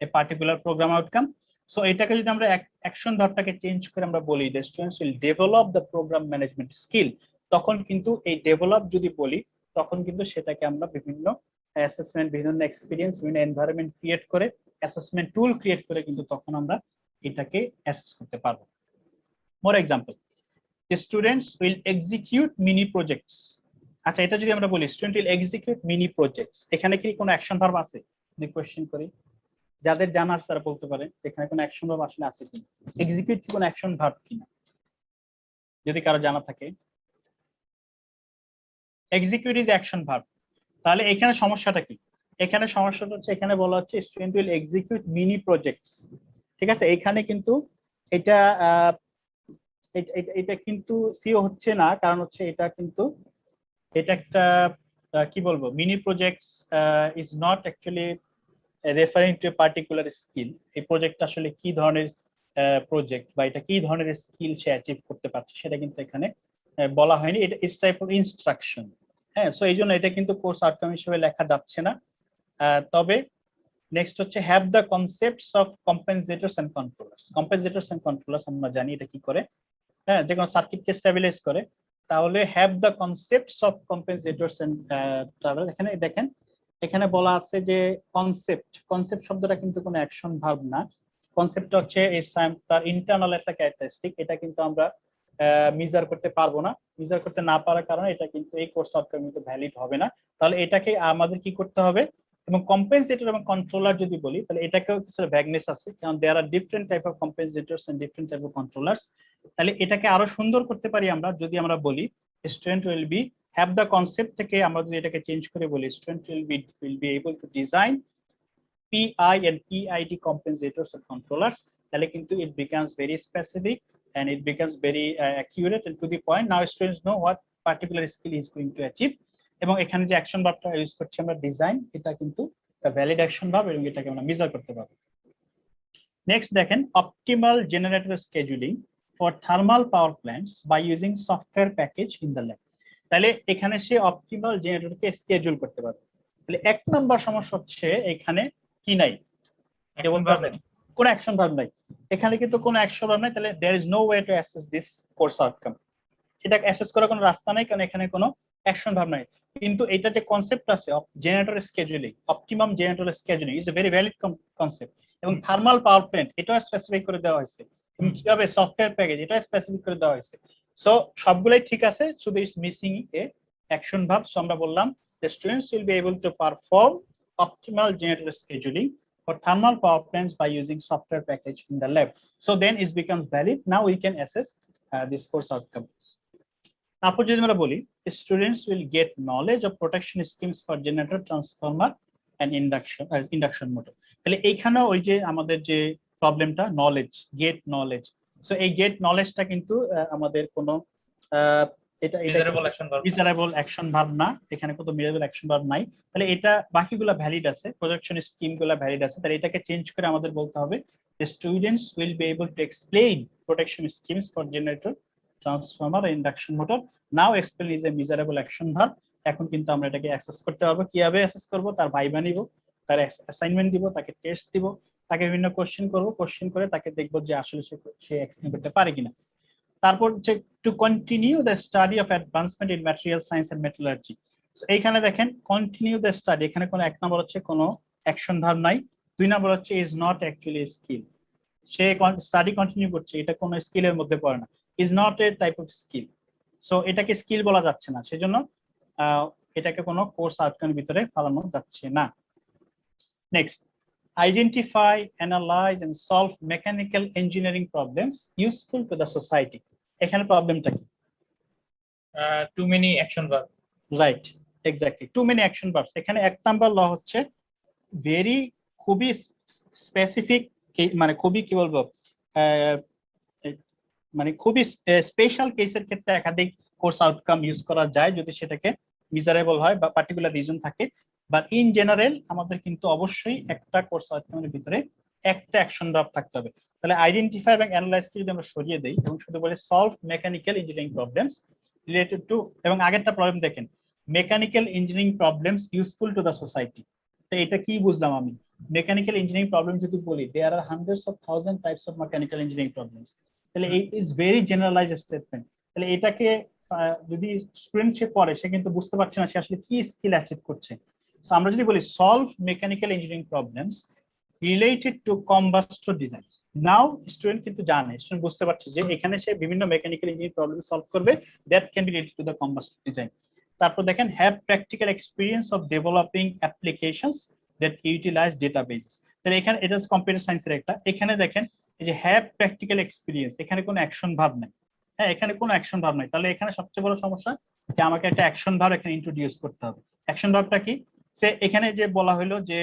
a particular program outcome. So এটাকে যদি আমরা অ্যাকশন ভার্বটাকে চেঞ্জ করে আমরা বলি the students will develop the program management skill, তখন কিন্তু এই ডেভেলপ যদি বলি তখন কিন্তু সেটাকে আমরা বিভিন্ন অ্যাসেসমেন্ট, বিভিন্ন এক্সপিরিয়েন্স, বিভিন্ন এনভায়রনমেন্ট ক্রিয়েট করে, অ্যাসেসমেন্ট টুল ক্রিয়েট করে কিন্তু তখন আমরা এটাকে অ্যাসেস করতে পারবো। For example, students will execute mini projects. আচ্ছা, এটা যদি আমরা বলি student will execute mini projects, এখানে কি কোনো অ্যাকশন ভার্ব আছে? যদি কোশ্চেন করি, যাদের জানা আছে তারা বলতে পারে এখানে কোনো অ্যাকশন ভার্ব আসলে আছে কিনা, এক্সিকিউট কি কোনো অ্যাকশন ভার্ব কিনা, যদি কারো জানা থাকে। Execute is action verb. তাহলে এখানে সমস্যাটা কি? এখানে সমস্যাটা হচ্ছে এখানে বলা হচ্ছে student will execute mini projects, ঠিক আছে? এখানে কিন্তু এটা এটা কিন্তু সিও হচ্ছে না, কারণ হচ্ছে এটা কিন্তু এটা একটা কি বলবো, mini projects is not actually referring two a particular skill. এই প্রজেক্ট আসলে কি ধরনের প্রজেক্ট বা এটা কি ধরনের স্কিল সে অ্যাচিভ করতে পারছে সেটা কিন্তু এখানে বলা হয়নি, এটা ইস টাইপ অফ ইনস্ট্রাকশন। হ্যাঁ, সো এই জন্য এটা কিন্তু কোর্স আউটকাম হিসেবে লেখা যাচ্ছে না। তবে নেক্সট হচ্ছে have the concepts of compensators and controllers. Compensators and controllers আমরা জানি এটা কি করে, হ্যাঁ, যে কোনো সার্কিটকে স্টেবিলাইজ করে। তাহলে have the concepts of compensators and এখানে দেখেন এখানে বলা আছে যে কনসেপ্ট, কনসেপ্ট শব্দটা কিন্তু কোনো অ্যাকশন ভার্ব না। কনসেপ্ট হচ্ছে তার ইন্টারনাল একটা ক্যারেক্টারিস্টিক, এটা কিন্তু আমরা মেজার করতে পারবো না। মেজার করতে না পারার কারণে এটা কিন্তু এই কোর্স আউটকাম কিন্তু ভ্যালিড হবে না। তাহলে এটাকে আমাদের কি করতে হবে, এবং কম্পেনসেটর এবং কন্ট্রোলার যদি বলি তাহলে এটাকেও কিছু ভ্যাগনেস আছে, কারণ there are different type of compensators and different type of controllers. তাহলে এটাকে আরো সুন্দর করতে পারি আমরা যদি আমরা বলি student will B have the concept থেকে আমরা যদি এটাকে চেঞ্জ করে বলি student will be able two design PI and PID compensators and controllers, তাহলে কিন্তু it becomes very specific and it becomes very accurate and to the point. Now students know what particular skill is going to achieve, এবং এখানে যে অ্যাকশন ভার্বটা ইউজ করছি আমরা ডিজাইন, এটা কিন্তু একটা ভ্যালিড অ্যাকশন ভার্ব এবং এটাকে আমরা মেজার করতে পারবো। নেক্সট দেখেন optimal generator scheduling for thermal power plants by using software package in the lab. তাহলে এখানে সে অপটিমাল জেনারেটরকে স্কেজুল করতে পারবে। তাহলে এক নাম্বার সমস্যা হচ্ছে এখানে কি নাই, কোন অ্যাকশন ভার্ব নাই, এখানে কিন্তু কোনো অ্যাকশন ভার্ব নাই। তাহলে there is no way to assess this course outcome, এটা অ্যাসেস করার কোনো রাস্তা নাই কারণ এখানে কোনো অ্যাকশন ভার্ব নাই। কিন্তু এটা যে কনসেপ্ট আছে generator scheduling, optimum generator scheduling is a very valid concept, এবং থার্মাল পাওয়ার প্ল্যান্ট এটাও স্পেসিফাই করে দেওয়া হয়েছে, এবং কিভাবে সফটওয়্যার প্যাকেজ এটাও স্পেসিফিক করে দেওয়া হয়েছে। সো সবগুলাই ঠিক আছে, শুধু is missing A action verb. So আমরা বললাম the students will be able to perform optimal generator scheduling for thermal power plants by using software package in the lab. So then it becomes valid. Now we can assess this course outcome. তারপর যদি আমরা বলি students will get knowledge of protection schemes for generator, transformer and induction motor. তাহলে এইখানে ওই যে আমাদের যে প্রবলেমটা নলেজ, গেট নলেজ, সো এই গেট নলেজটা কিন্তু আমাদের কোনো এটা মিজারেবল অ্যাকশন ভার্ব না, এখানে কোনো মিজারেবল অ্যাকশন ভার্ব নাই। তাহলে এটা বাকিগুলো ভ্যালিড আছে, প্রজেকশন স্কিম গুলো ভ্যালিড আছে। তাহলে এটাকে চেঞ্জ করে আমাদের বলতে হবে the students will be able to explain protection schemes for generator, transformer and induction motor. Now explain is a miserable action verb. এখন কিন্তু আমরা এটাকে অ্যাক্সেস করতে পারবো। কিভাবে অ্যাক্সেস করব, তার ভাইবা নিব, তার অ্যাসাইনমেন্ট দিব, তাকে টেস্ট দিব, তাকে বিভিন্ন কোশ্চেন করব, কোশ্চেন করে তাকে দেখব যে আসলে সে এক্সপ্লেন করতে পারে কিনা। তারপর হচ্ছে to continue the study of advancement in material science and metallurgy. So এইখানে দেখেন কন্টিনিউ দ্য স্টাডি, এখানে কোনো এক নম্বর হচ্ছে কোনো অ্যাকশন ভার্ব নাই, দুই নম্বর হচ্ছে is not actually skill, say study continue করছে, এটা কোনো স্কিলের মধ্যে পড়ে না, is not a type of skill. So এটাকে স্কিল বলা যাচ্ছে না, সেজন্য এটাকে কোনো কোর্স আউটকামের ভিতরে ফেলানো যাচ্ছে না। Next, identify, analyse and solve mechanical engineering problems useful to the society. এখানে প্রবলেমটা কি? Too many action verb. Right, exactly, too many action verbs. এখানে এক নাম্বার ল হচ্ছে ভেরি, খুবই স্পেসিফিক, মানে খুবই কি বলবো, মানে খুবই স্পেশাল কেসের ক্ষেত্রে একাধিক কোর্স আউটকাম ইউজ করা যায় যদি সেটাকে মিজারেবল হয় বা পার্টিকুলার রিজন থাকে, বাট ইন জেনারেল আমাদের কিন্তু অবশ্যই একটা কোর্স আউটকামের ভিতরে একটা অ্যাকশন ভার্ব থাকতে হবে। তাহলে আইডেন্টিফাই এবং অ্যানালাইজ কে যদি আমরা সরিয়ে দেই এবং শুধু বলি solve mechanical engineering problems related two, এবং আগেরটা প্রবলেম দেখেন mechanical engineering problems useful to the society, তো এটা কি বুঝলাম আমি? মেকানিক্যাল ইঞ্জিনিয়ারিং প্রবলেম যদি বলি there are hundreds of thousand types of mechanical engineering problems, তাহলে এই ইজ ভেরি জেনারেলাইজড স্টেটমেন্ট। তাহলে এটাকে যদি স্টুডেন্ট সে পড়ে সে কিন্তু বুঝতে পারছে না সে আসলে কি স্কিল অ্যাচিভ করছে। তো আমরা যদি বলি solve mechanical engineering problems related to combustor design, now student কিন্তু জানে, স্টুডেন্ট বুঝতে পারছে যে এখানে সে বিভিন্ন মেকানিক্যাল ইঞ্জিনিয়ারিং প্রবলেম সলভ করবে, that can be related to the combustor design. তারপর দেখেন have practical experience of developing applications that utilise databases. তাহলে এখানে এটা কম্পিউটার সায়েন্সের একটা, এখানে দেখেন এই যে হ্যাভ প্র্যাকটিক্যাল এক্সপিরিয়েন্স, এখানে কোনো অ্যাকশন ভার্ব নাই। হ্যাঁ, এখানে কোনো অ্যাকশন ভার্ব নাই, তাহলে এখানে সবচেয়ে বড় সমস্যা যে আমাকে একটা অ্যাকশন ভার্ব এখানে ইন্ট্রোডিউস করতে হবে। অ্যাকশন ভার্বটা কি? সে এখানে যে বলা হলো যে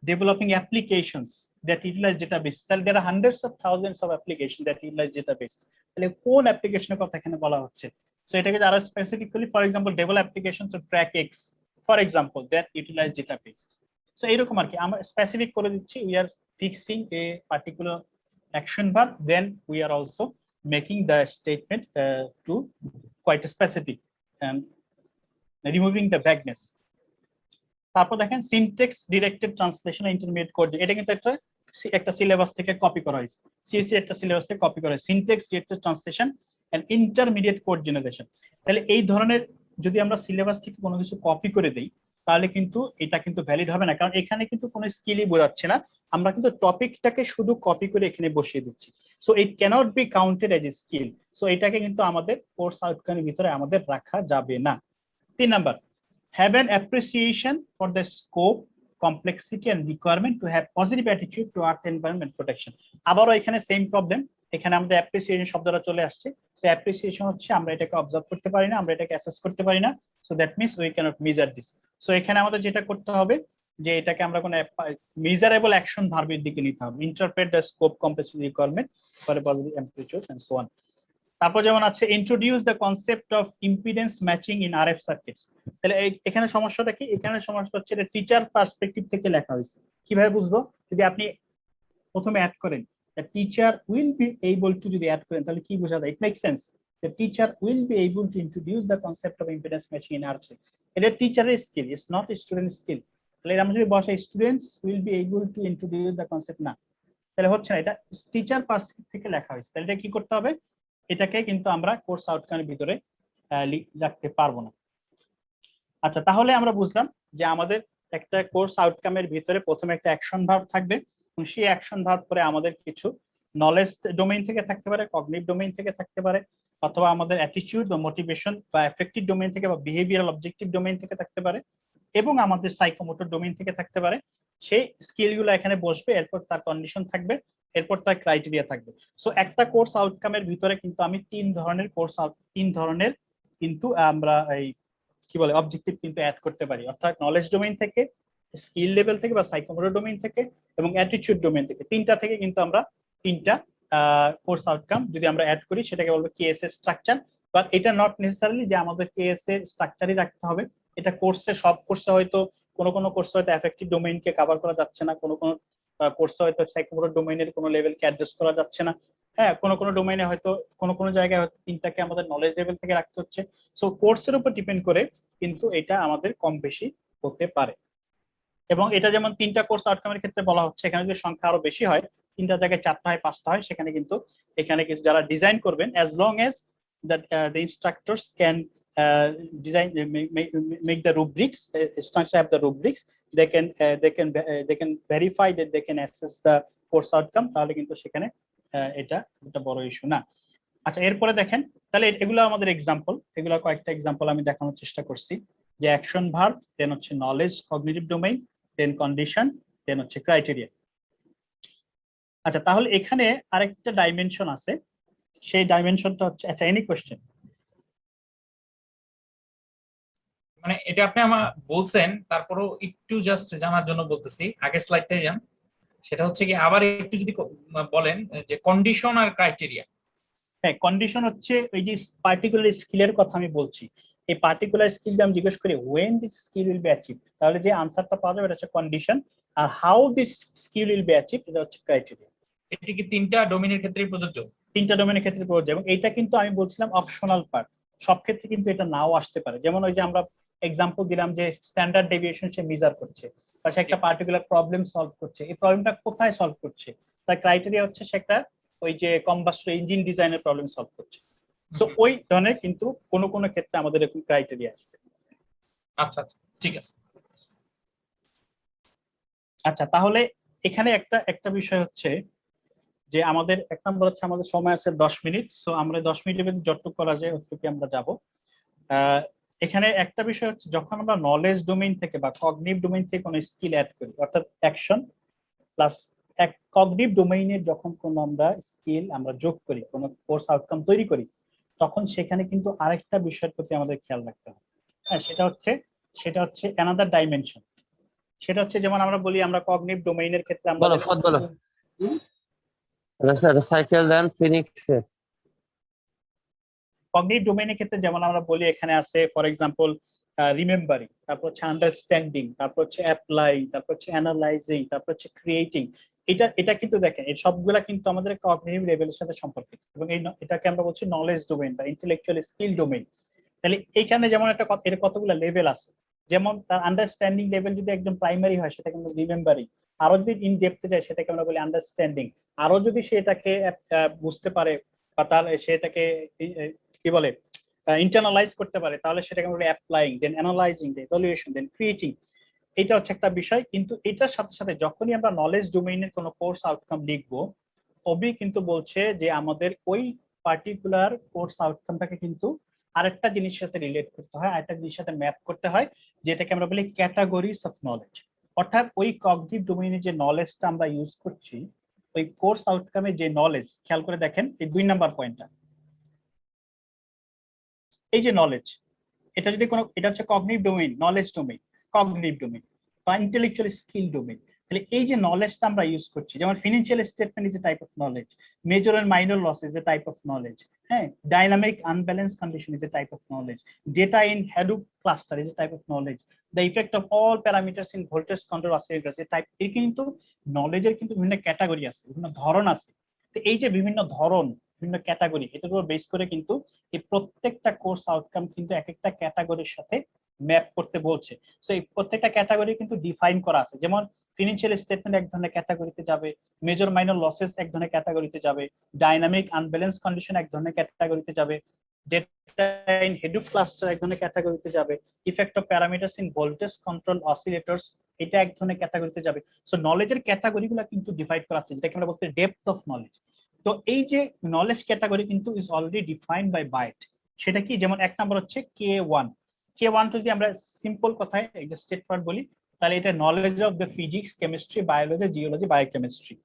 developing applications that utilise databases, তাহলে there are hundreds of thousands of application that utilise databases, তাহলে কোন অ্যাপ্লিকেশনের কথা এখানে বলা হচ্ছে? সো এটাকে যারা specifically for example develop application to track X for example that utilise databases. So এরকম আর কি আমরা স্পেসিফিক করে দিচ্ছি, we are fixing a particular action verb, then we are also making the statement too quite specific and removing the vagueness. তারপর দেখেন syntax directed translation intermediate code, এটা কিন্তু একটা সিলেবাস থেকে কপি করা হয়েছে, সিএসসি একটা সিলেবাস থেকে কপি করা হয়েছে, syntax directed translation and intermediate code generation. তাহলে এই ধরনের যদি আমরা সিলেবাস থেকে কোনো কিছু কপি করে দেই তাহলে কিন্তু এটা কিন্তু ভ্যালিড হবে না, কারণ এখানে কিন্তু কোনো স্কিলই বোঝাচ্ছে না, আমরা কিন্তু টপিকটাকে শুধু কপি করে এখানে বসিয়ে দিচ্ছি। So it cannot be counted as a skill, so এটাকে কিন্তু আমাদের কোর্স আউটকামের ভিতরে আমাদের রাখা যাবে না। 3 number, have an appreciation for the scope, complexity and requirement to have positive attitude to earth environment protection. আবারও এখানে সেম প্রবলেম, এখানে আমাদের অ্যাপ্রিসিয়েশন শব্দটা চলে আসছে। সো অ্যাপ্রিসিয়েশন হচ্ছে আমরা এটাকে অবজার্ভ করতে পারি না, আমরা এটাকে অ্যাসেস করতে পারি না, so that means we cannot measure this. So এখানে আমাদের যেটা করতে হবে যে এটাকে আমরা কোনো মেজারেবল অ্যাকশন ভার্বের দিকে নিতে হবে, interpret the scope, complexity, requirement for a positive appreciation and so on. তারপর যেমন আছে introduce the concept of impedance matching in RF circuits. তাহলে এখানে সমস্যাটা কি? এখানে সমস্যা হচ্ছে এটা টিচার পার্সপেক্টিভ থেকে লেখা হয়েছে। কিভাবে বুঝবো? যদি আপনি প্রথমে অ্যাড করেন the teacher will be able two, যদি অ্যাড করেন তাহলে কি বোঝা যায়? It make sense, the teacher will be able to introduce the concept of impedance matching in RF circuit. এটা টিচারের skill, it's not student skill. তাহলে আমরা যদি বসাই students will be able to introduce the concept, না, তাহলে হচ্ছে না, এটা টিচার পার্সপেক্টিভ থেকে লেখা হয়েছে। তাহলে এটা কি করতে হবে? এটাকে কিন্তু আমরা কোর্স আউটকামের ভিতরে রাখতে পারবো না। আচ্ছা, তাহলে আমরা বুঝলাম যে আমাদের একটা কোর্স আউটকামের ভিতরে প্রথমে একটা অ্যাকশন ভার্ব থাকবে, এবং সেই অ্যাকশন ভার্ব পরে আমাদের কিছু নলেজ ডোমেইন থেকে থাকতে পারে, কগনিটিভ ডোমেইন থেকে থাকতে পারে, অথবা আমাদের অ্যাটিটিউড বা মোটিভেশন বা অ্যাফেক্টিভ ডোমেইন থেকে বা বিহেভিয়ারাল অবজেক্টিভ ডোমেইন থেকে থাকতে পারে, এবং আমাদের সাইকোমোটর ডোমেইন থেকে থাকতে পারে। সেই স্কিলগুলো এখানে বসবে, এরপর তার কন্ডিশন থাকবে, এরপর তার ক্রাইটেরিয়া থাকবে। সো একটা কোর্স আউটকামের ভিতরে কিন্তু আমি তিন ধরনের কিন্তু আমরা এই কি বলে অবজেক্টিভ কিন্তু অ্যাড করতে পারি, অর্থাৎ নলেজ ডোমেইন থেকে, স্কিল লেভেল থেকে বা সাইকোমোটর ডোমেইন থেকে, এবং অ্যাটিটিউড ডোমেইন থেকে, তিনটা থেকে কিন্তু আমরা তিনটা কোর্স আউটকাম যদি আমরা অ্যাড করি সেটাকে বলবো কেএসএ স্ট্রাকচার। বাট এটা নট নেসেসারিলি যে আমাদের কেএসএ স্ট্রাকচারই রাখতে হবে। এটা কোর্সে সব কোর্সে হয়তো কোনো কোর্সে হয়তো অ্যাফেক্টিভ ডোমেইনকে কভার করা যাচ্ছে না, কোনো কোর্সে হয়তো সাইকোমোটর ডোমেইনের কোনো লেভেলকে অ্যাডজাস্ট করা যাচ্ছে না। হ্যাঁ, কোনো ডোমেইনে হয়তো কোনো জায়গায় হয়তো তিনটাকে আমাদের নলেজ লেভেল থেকে রাখতে হচ্ছে। সো কোর্সের উপর ডিপেন্ড করে কিন্তু এটা আমাদের কম বেশি হতে পারে। এবং এটা যেমন তিনটা কোর্স আউটকামের ক্ষেত্রে বলা হচ্ছে, এখানে যদি সংখ্যা আরো বেশি হয়, তিনটা জায়গায় চারটা হয়, পাঁচটা হয়, সেখানে কিন্তু এখানে যারা ডিজাইন করবেন, as long age that the instructors can design make the rubrics, students have the rubrics, they can verify that they can access the course outcome, তাহলে কিন্তু সেখানে এটা একটা বড় ইস্যু না। আচ্ছা, এরপরে দেখেন তাহলে এগুলো আমাদের এক্সাম্পল, এগুলো কয়েকটা এক্সাম্পল আমি দেখানোর চেষ্টা করছি, যে অ্যাকশন ভার্ব, দেন হচ্ছে নলেজ কগনিটিভ ডোমেইন, দেন কন্ডিশন, দেন হচ্ছে ক্রাইটেরিয়া। আচ্ছা, তাহলে এখানে আরেকটা ডাইমেনশন আছে, সেই ডাইমেনশনটা হচ্ছে, আচ্ছা এনি কোশ্চেন? মানে এটা আপনি আমার বলছেন, তারপরও একটু জাস্ট জানার জন্য বলতেছি, আগের স্লাইডটাই যান। সেটা হচ্ছে কি আবার একটু যদি বলেন যে কন্ডিশন আর ক্রাইটেরিয়া। হ্যাঁ, কন্ডিশন হচ্ছে ওই যে পার্টিকুলার স্কিলের কথা আমি বলছি, এই পার্টিকুলার স্কিল আমি জিজ্ঞেস করি when this skill will be achieved, তাহলে যে আনসারটা পাওয়া যাবে এটা হচ্ছে কন্ডিশন, আর how this skill will be achieved এটা হচ্ছে ক্রাইটেরিয়া। এটা কি তিনটা ডোমেইনের ক্ষেত্রেই প্রযোজ্য? তিনটা ডোমেইনের ক্ষেত্রে প্রযোজ্য, এবং এটা কিন্তু আমি বলছিলাম অপশনাল পার্ট, সব ক্ষেত্রে কিন্তু এটা নাও আসতে পারে। যেমন ওই যে আমরা এক্সাম্পল দিলাম যে স্ট্যান্ডার্ড ডেভিয়েশন সে মেজার করছে, বা সে একটা পার্টিকুলার প্রবলেম সলভ করছে, এই প্রবলেমটা কোথায় সলভ করছে, তার ক্রাইটেরিয়া হচ্ছে সে একটা ওই যে কম্বাস্টর ইঞ্জিন ডিজাইনের প্রবলেম সলভ করছে। সো ওই ধরনের কিন্তু কোনো কোনো ক্ষেত্রে আমাদের এরকম ক্রাইটেরিয়া আসবে। আচ্ছা আচ্ছা, ঠিক আছে। আচ্ছা, তাহলে এখানে একটা বিষয় হচ্ছে যে আমাদের এক নম্বর হচ্ছে আমাদের সময় আছে 10 মিনিট, সো আমরা 10 মিনিটের মধ্যে যতটুকু করা যায় ততটুকু আমরা যাব। এখানে একটা বিষয় হচ্ছে যখন আমরা নলেজ ডোমেইন থেকে বা কগনিটিভ ডোমেইন থেকে কোনো স্কিল অ্যাড করি, অর্থাৎ অ্যাকশন প্লাস কগনিটিভ ডোমেইনের যখন কোনো আমরা স্কিল আমরা যোগ করি, কোনো কোর্স আউটকাম তৈরি করি, তখন সেখানে কিন্তু আরেকটা বিষয়ের প্রতি আমাদের খেয়াল রাখতে হবে। হ্যাঁ, সেটা হচ্ছে অ্যানাদার ডাইমেনশন। সেটা হচ্ছে যেমন আমরা বলি আমরা কগনিটিভ ডোমেইনের ক্ষেত্রে আমরা সাইকেল দেন ফিনিক্সে। কগনিটিভ ডোমেইনের ক্ষেত্রে যেমন আমরা বলি এখানে আছে ফর এক্সাম্পল রিমেম্বারিং, তারপর হচ্ছে আন্ডারস্ট্যান্ডিং, তারপর হচ্ছে অ্যাপ্লাইং, তারপর হচ্ছে অ্যানালাইজিং, তারপর হচ্ছে ক্রিয়েটিং। এটা কিন্তু দেখেন এই সবগুলা কিন্তু আমাদের কগনিটিভ লেভেলের সাথে সম্পর্কিত, এবং এটাকে আমরা বলছি নলেজ ডোমেইন বা ইন্টেলেকচুয়াল স্কিল ডোমেইন। তাহলে এখানে যেমন এর কতগুলো লেভেল আছে, যেমন তার আন্ডারস্ট্যান্ডিং লেভেল যদি একদম প্রাইমারি হয় সেটাকে আমরা রিমেম্বারিং, আরো যদি ইন ডেপথে যায় সেটাকে আমরা বলি আন্ডারস্ট্যান্ডিং, আরো যদি সেটাকে বুঝতে পারে বা তার সেটাকে কি বলে ইন্টারনালাইজ করতে পারে তাহলে সেটাকে আমরা বলি অ্যাপ্লাইং, দেন অ্যানালাইজিং, দেন ইভালুয়েশন, দেন ক্রিয়েটিং। এটা হচ্ছে একটা বিষয়। কিন্তু এটার সাথে সাথে যখনই আমরা নলেজ ডোমেইনের কোনো কোর্স আউটকাম লিখবো, ওবি কিন্তু বলছে যে আমাদের ওই পার্টিকুলার কোর্স আউটকামটাকে কিন্তু আরেকটা জিনিসের সাথে রিলেট করতে হয়, আরেকটা জিনিসের সাথে ম্যাপ করতে হয়, যেটাকে আমরা বলি ক্যাটাগরিজ অফ নলেজ। অর্থাৎ ওই কগনিটিভ ডোমেইনে যে নলেজটা আমরা ইউজ করছি, ওই কোর্স আউটকামে যে নলেজ, খেয়াল করে দেখেন এই 2 নাম্বার পয়েন্টটা, এই যে নলেজ, এটা যদি কোনো, এটা হচ্ছে cognitive domain, knowledge domain, cognitive domain বা ইন্টেলেকচুয়াল স্কিল ডোমেইন। তাহলে এই যে নলেজটা আমরা ইউজ করছি, যেমন financial statement is a type of knowledge, major and minor loss is a type of knowledge, হ্যাঁ, dynamic unbalance condition is a type of knowledge, data in Hadoop cluster is a type of knowledge, the effect of all parameters in voltage control oscillators a type. এর কিন্তু নলেজের কিন্তু বিভিন্ন ক্যাটাগরি আছে, বিভিন্ন ধরন আছে। তো এই যে বিভিন্ন ধরন, বিভিন্ন ক্যাটাগরি, এটার উপর বেস করে কিন্তু এই প্রত্যেকটা কোর্স আউটকাম কিন্তু এক একটা ক্যাটাগরির সাথে ম্যাপ করতে বলছে। সো এই প্রত্যেকটা ক্যাটাগরি কিন্তু ডিফাইন করা আছে, যেমন ফিনান্সিয়াল স্টেটমেন্ট এক ধরনের ক্যাটাগরিতে যাবে, মেজর মাইনর লসেস এক ধরনের ক্যাটাগরিতে যাবে, ডাইনামিক আনব্যালেন্স কন্ডিশন এক ধরনের ক্যাটাগরিতে যাবে, ডেটা ইন Hadoop ক্লাস্টার এক ধরনের ক্যাটাগরিতে যাবে, effect of parameters in voltage control oscillators এটা এক ধরনের ক্যাটাগরিতে যাবে। সো নলেজের ক্যাটাগরিগুলো কিন্তু ডিভাইড করা আছে, যেটাকে আমরা বলতে ডেপথ অফ নলেজ। তো এই যে নলেজ ক্যাটাগরি কিন্তু is already defined by byte. সেটা কি, যেমন এক নাম্বার হচ্ছে K1 যদি আমরা সিম্পল কথায় একটা স্টেটমেন্ট বলি, তাহলে এটা knowledge of the physics, chemistry, biology, geology, biochemistry.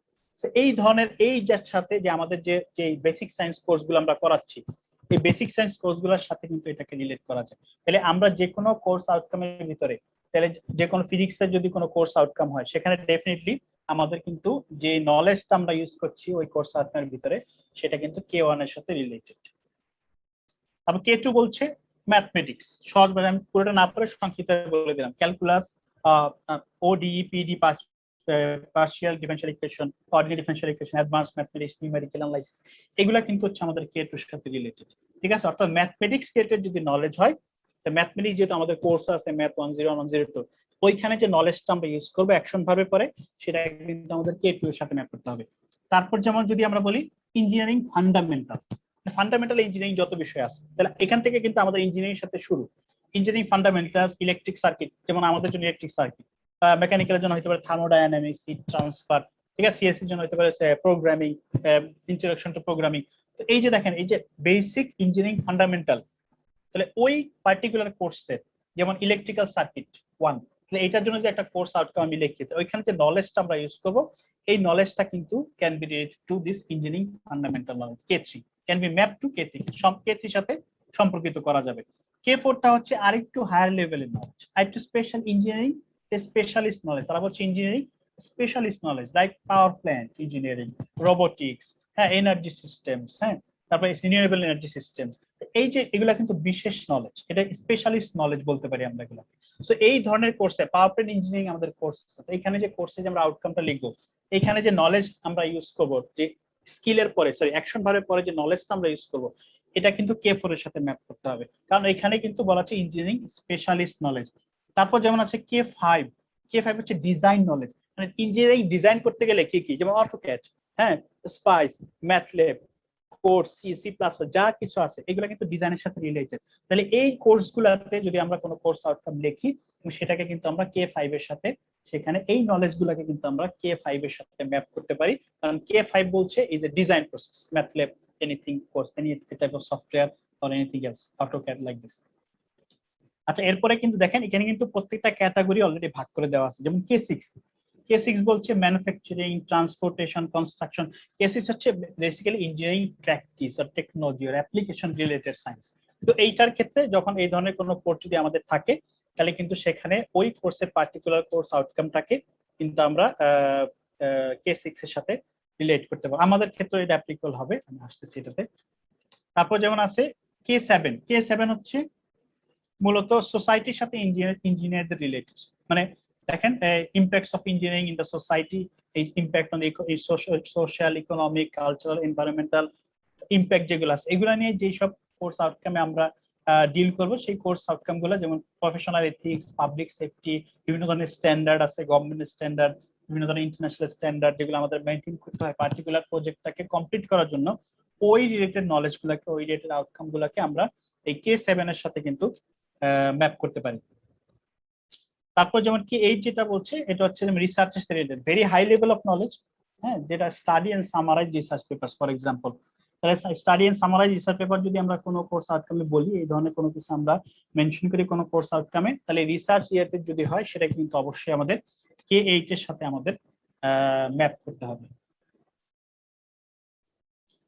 এই ধরনের এই যার সাথে যে আমাদের যে বেসিক সায়েন্স কোর্সগুলো আমরা করাচ্ছি, এই বেসিক সায়েন্স কোর্সগুলোর সাথে কিন্তু এটাকে রিলেট করা যায়। তাহলে আমরা যে কোনো কোর্স আউটকামের ভিতরে, তাহলে যে কোনো ফিজিক্সের যদি কোনো কোর্স আউটকাম হয় সেখানে ডেফিনেটলি আমাদের কিন্তু যে নলেজটা আমরা ইউজ করছি ওই কোর্স আউটকামের ভিতরে সেটা কিন্তু K1 এর সাথে রিলেটেড। তারপর K2 বলছে ম্যাথমেটিক্স, সহজভাবে আমি পুরোটা না পড়ে সংক্ষিপ্ত বলে দিলাম, calculus, ODE, PD, partial differential equation, coordinate differential equation, advanced mathematics, numerical analysis, এগুলা কিন্তু হচ্ছে আমাদের K2 এর সাথে রিলেটেড। ঠিক আছে, অর্থাৎ ম্যাথমেটিক্স রিলেটেড যদি নলেজ হয়, তো ম্যাথমেটিক্স যেহেতু আমাদের কোর্স আছে ম্যাথ 101, 102, ওইখানে যে নলেজটা আমরা ইউজ করবো অ্যাকশন ভাবে পরে, সেটা কিন্তু আমাদের K2 এর সাথে ম্যাপ করতে হবে। তারপর যেমন যদি আমরা বলি ইঞ্জিনিয়ারিং ফান্ডামেন্টালস, ফান্ডামেন্টাল ইঞ্জিনিয়ারিং যত বিষয় আছে, তাহলে এখান থেকে কিন্তু আমাদের ইঞ্জিনিয়ারিং সাথে শুরু। ইঞ্জিনিয়ারিং ফান্ডামেন্টালস, ইলেকট্রিক সার্কিট, যেমন আমাদের জন্য ইলেকট্রিক সার্কিট, মেকানিক্যালের জন্য হতে পারে থার্মোডায়নামিক্স, হিট ট্রান্সফার, ঠিক আছে, সিএসসির জন্য হতে পারে প্রোগ্রামিং, ইন্ট্রোডাকশন টু প্রোগ্রামিং। তো এই যে দেখেন, এই যে বেসিক ইঞ্জিনিয়ারিং ফান্ডামেন্টাল, তাহলে ওই পার্টিকুলার কোর্সের, যেমন ইলেকট্রিক্যাল সার্কিট 1, তাহলে এটার জন্য যে একটা কোর্স আউটকাম আমি লিখি, ওইখানে যে নলেজটা আমরা ইউজ করব, এই নলেজটা কিন্তু can be related to this engineering fundamental knowledge K3, can be map to K3, K3 সাথে সম্পর্কিত করা যাবে। K4টা হচ্ছে আরেকটু হায়ার লেভেলের নলেজ, আরেকটু স্পেশাল ইঞ্জিনিয়ারিং স্পেশালিস্ট নলেজ, তারা বলছে engineering specialist knowledge like power plant engineering, robotics, হ্যাঁ, এনার্জি সিস্টেমস, হ্যাঁ, তারপরে রিনিউয়েবল এনার্জি সিস্টেমস। এই যে এগুলা কিন্তু বিশেষ নলেজ, এটা স্পেশালিস্ট নলেজ বলতে পারি আমরা এগুলো। সো এই ধরনের কোর্সে পাওয়ার প্ল্যান্ট ইঞ্জিনিয়ারিং আমাদের কোর্স আছে, তো এখানে যে কোর্সে যে আমরা আউটকামটা লিখবো, এখানে যে নলেজ আমরা ইউজ করবো, যে স্কিলের পরে অ্যাকশন ভার্বের পরে যে নলেজটা আমরা ইউজ করবো, এটা কিন্তু K4 এর সাথে ম্যাপ করতে হবে, কারণ এখানে কিন্তু বলা আছে ইঞ্জিনিয়ারিং স্পেশালিস্ট নলেজ। তারপর যেমন আছে K5 হচ্ছে ডিজাইন নলেজ, মানে ইঞ্জিনিয়ারিং ডিজাইন করতে গেলে কি কি, যেমন অটোক্যাড, হ্যাঁ, SPICE, MATLAB, course, C plus যা কিছু আছে, এগুলো কিন্তু ডিজাইনের সাথে রিলেটেড। তাহলে এই কোর্সগুলোতে যদি আমরা কোনো কোর্স আউটকাম লিখি, সেটাকে কিন্তু আমরা K5 এর সাথে, সেখানে এই নলেজ গুলাকে কিন্তু আমরা K5 এর সাথে ম্যাপ করতে পারি, কারণ K5 বলছে এই যে design process, MATLAB, anything course, any type of software or anything else, AutoCAD like this. আচ্ছা, এরপরে কিন্তু দেখেন এখানে কিন্তু প্রত্যেকটা ক্যাটাগরি অলরেডি ভাগ করে দেওয়া আছে, যেমন K6 বলছে ম্যানুফ্যাকচারিং, ট্রান্সপোর্টেশন, কনস্ট্রাকশন। K6 হচ্ছে বেসিক্যালি ইঞ্জিনিয়ারিং প্র্যাকটিস আর টেকনোলজি আর অ্যাপ্লিকেশন রিলেটেড সায়েন্স। তো এইটার ক্ষেত্রে যখন এই ধরনের কোনো কোর্স যদি আমাদের থাকে, তাহলে কিন্তু সেখানে ওই কোর্সের পার্টিকুলার কোর্স আউটকামটাকে কিন্তু আমরা K6 এর সাথে রিলেট করতে পারবো। আমাদের ক্ষেত্রে এটা অ্যাপ্লিকেবল হবে, আমি আসতেছি এটাতে। তারপর যেমন আছে K7 হচ্ছে মূলত সোসাইটির সাথে ইঞ্জিনিয়ারদের রিলেটেড, মানে দেখেন impacts of engineering in the society, এই impact on social, economic, cultural, environmental impact যেগুলো আছে, এগুলো নিয়ে যেই সব কোর্স আউটকামে আমরা ডিল করব, সেই কোর্স আউটকাম গুলো যেমন প্রফেশনাল এথিক্স, পাবলিক সেফটি, বিভিন্ন ধরনের স্ট্যান্ডার্ড আছে, গভর্নমেন্ট স্ট্যান্ডার্ড, বিভিন্ন ধরনের ইন্টারন্যাশনাল স্ট্যান্ডার্ড, যেগুলো আমাদের মেনটেন করতে হয় পার্টিকুলার প্রজেক্টটাকে কমপ্লিট করার জন্য। ওই রিলেটেড নলেজ গুলাকে, ওই রিলেটেড আউটকাম গুলাকে আমরা এই K7 এর সাথে কিন্তু ম্যাপ করতে পারি। তারপর যেমন K8 যেটা বলছে, এটা হচ্ছে research related, very high level of knowledge, হ্যাঁ, যেটা study and summarize research papers for example. তাহলে study and summarize research paper যদি আমরা কোনো কোর্স আউটকামে বলি, এই ধরনের কোনো কিছু আমরা মেনশন করি কোনো কোর্স আউটকামে, তাহলে রিসার্চ রিলেটেড যদি হয়, সেটা কিন্তু অবশ্যই আমাদের K8 এর সাথে আমাদের ম্যাপ করতে হবে।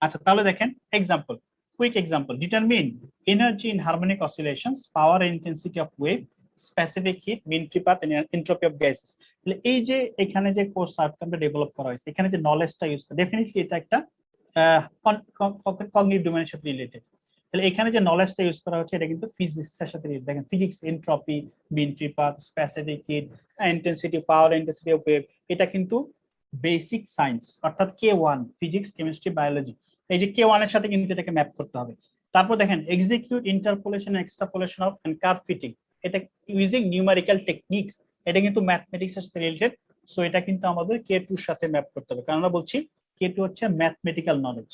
আচ্ছা, তাহলে দেখেন example, quick example, determine energy in harmonic oscillations, power intensity of wave, specific heat, mean free path, entropy of gases. তাহলে এই যে এখানে যে কোর্স আউটকামটা ডেভেলপ করা হয়েছে, এখানে যে নলেজটা ইউজ করে, ডেফিনেটলি এটা একটা কগনিটিভ ডোমেইনের সাথে রিলেটেড। তাহলে এখানে যে নলেজটা ইউজ করা হচ্ছে, এটা কিন্তু ফিজিক্সের সাথে রিলেটেড। দেখেন physics, entropy, mean free path, specific heat, intensity, power intensity of wave, এটা কিন্তু বেসিক সায়েন্স, অর্থাৎ K1 ফিজিক্স, কেমিস্ট্রি, বায়োলজি। এই যে K1 এর সাথে কিন্তু এটাকে ম্যাপ করতে হবে। তারপর দেখেন execute interpolation, extrapolation of and curve fitting, এটা ইউজিং নিউমেরিক্যাল টেকনিক্স, এটা কিন্তু ম্যাথমেটিক্স এর সাথে রিলেটেড। সো এটা কিন্তু আমাদের K2 এর সাথে ম্যাপ করতে হবে, কারণ আমরা বলছি K2 হচ্ছে ম্যাথমেটিক্যাল নলেজ।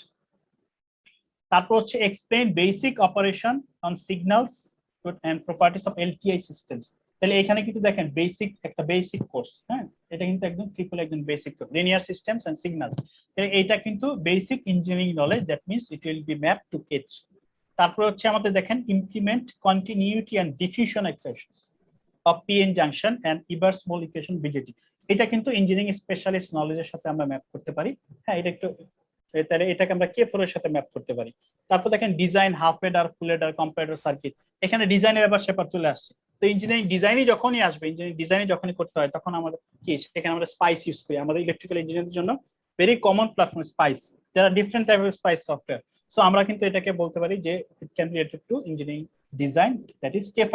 তারপর হচ্ছে explain basic operation on signals and properties of LTI systems. তাহলে এখানে কিন্তু দেখেন বেসিক, একটা বেসিক কোর্স, হ্যাঁ, এটা কিন্তু একদম ট্রিপল একদম basic, linear systems and signals. তাহলে এটা কিন্তু basic engineering knowledge, that means it will be map to K3। তারপর হচ্ছে আমাদের দেখেন implement continuity and diffusion equations of PN junction and Ebers Moll equation BJT। এটা কিন্তু ইঞ্জিনিয়ারিং স্পেশালিস্ট নলেজের সাথে আমরা ম্যাপ করতে পারি, হ্যাঁ, এটা একটু, তাহলে এটাকে আমরা K4 এর সাথে ম্যাপ করতে পারি। তারপর দেখেন ডিজাইন হাফ এডার, ফুল এডার, কম্পারেটর সার্কিট, এখানে ডিজাইনের ব্যাপার স্যাপার চলে আসছে। তো ইঞ্জিনিয়ারিং ডিজাইনই যখনই আসবে, ইঞ্জিনিয়ারিং ডিজাইনই যখনই করতে হয়, তখন আমাদের কি, এখানে আমরা স্পাইস ইউজ করি। আমাদের ইলেকট্রিক্যাল ইঞ্জিনিয়ারিংয়ের জন্য very common platform SPICE, there are different type of SPICE software. So আমরা কিন্তু এটাকে বলতে পারি যে it can be related to engineering design, that is K5।